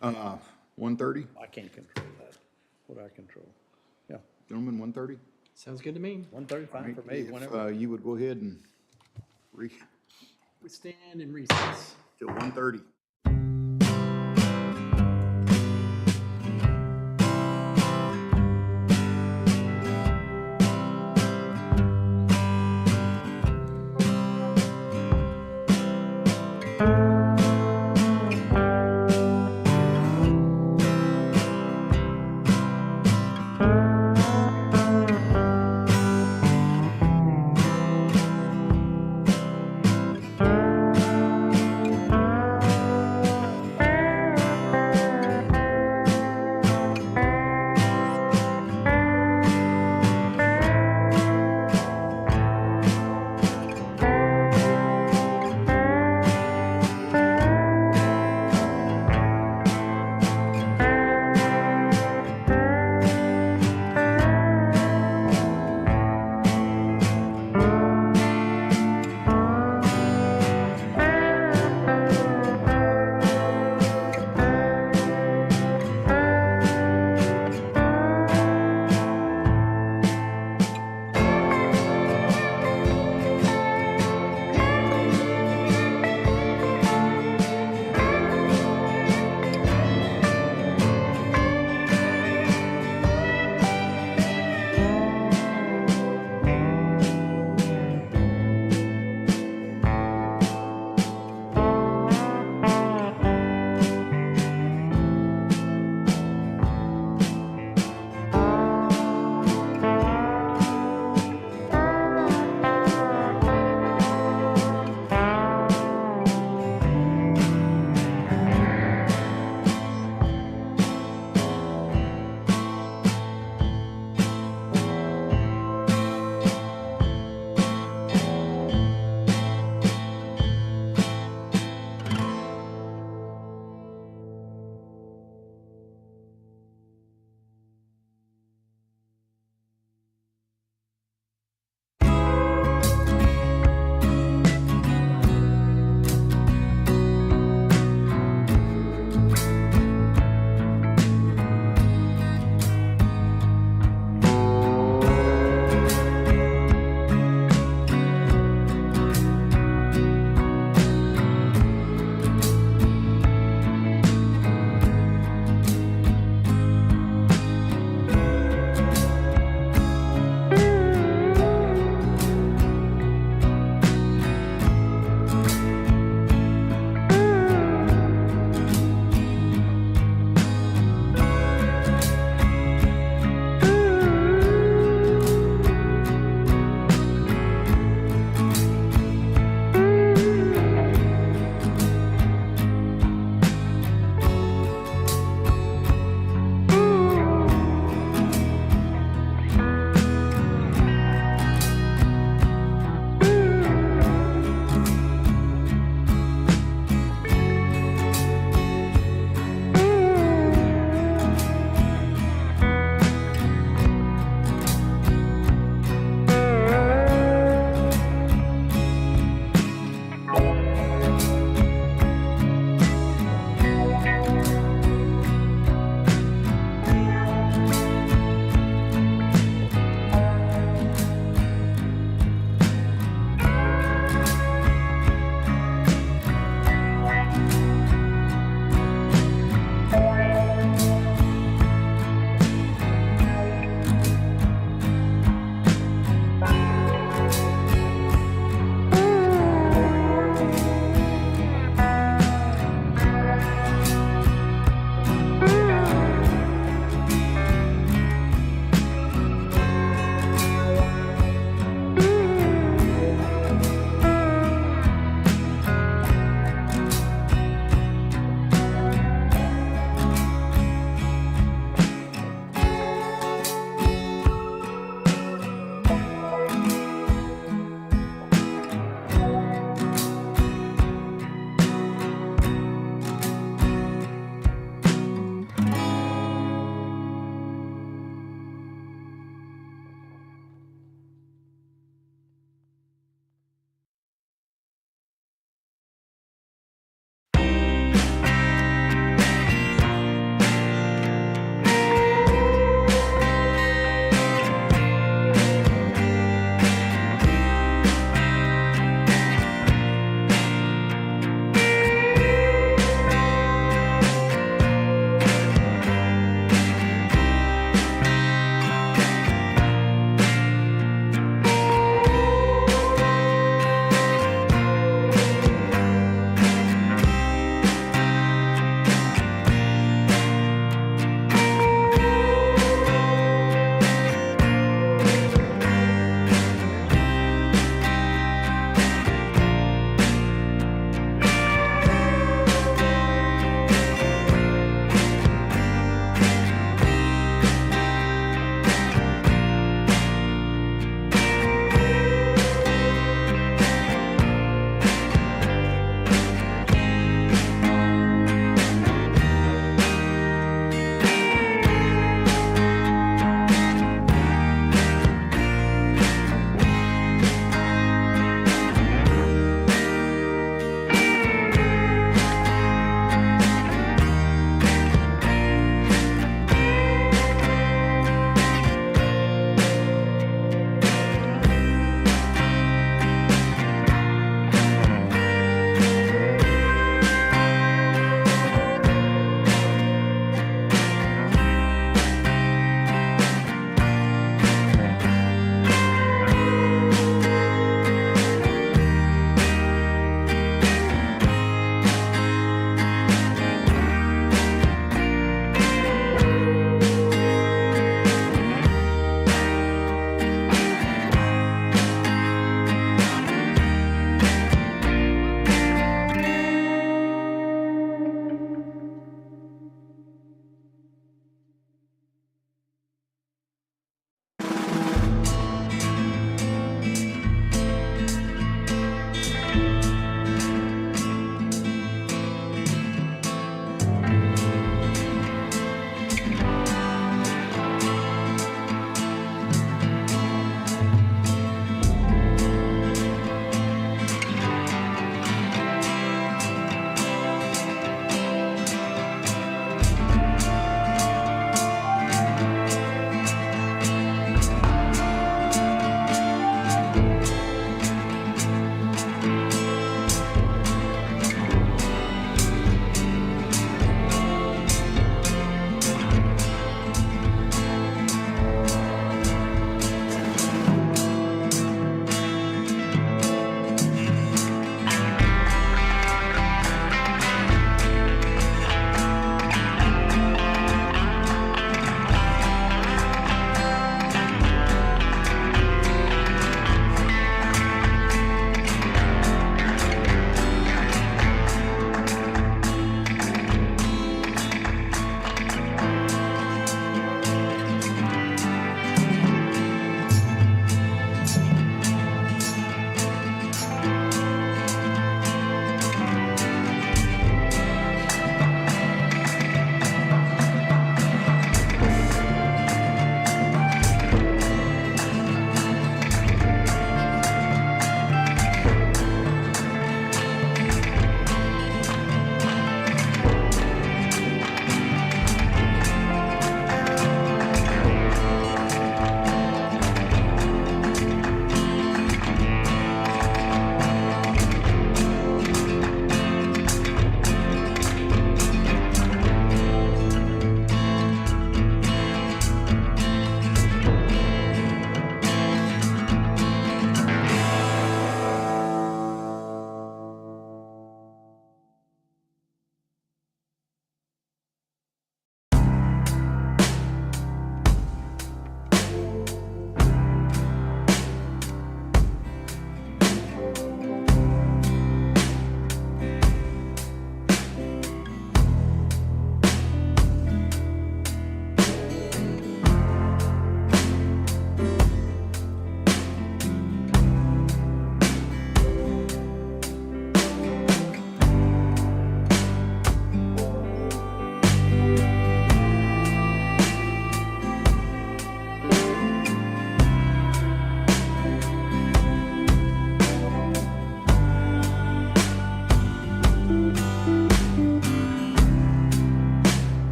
1:30, I can't control that. What I control. Yeah, gentlemen, 1:30? Sounds good to me. 1:30, fine for me, If whenever. you would go ahead and We stand in recess. till 1:30.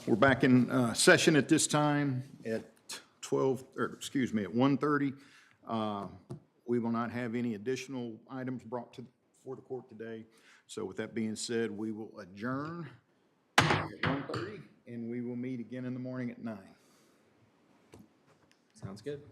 We're back in session at this time at 1:30. We will not have any additional items brought before the court today. So with that being said, we will adjourn at 1:30, and we will meet again in the morning at 9. Sounds good.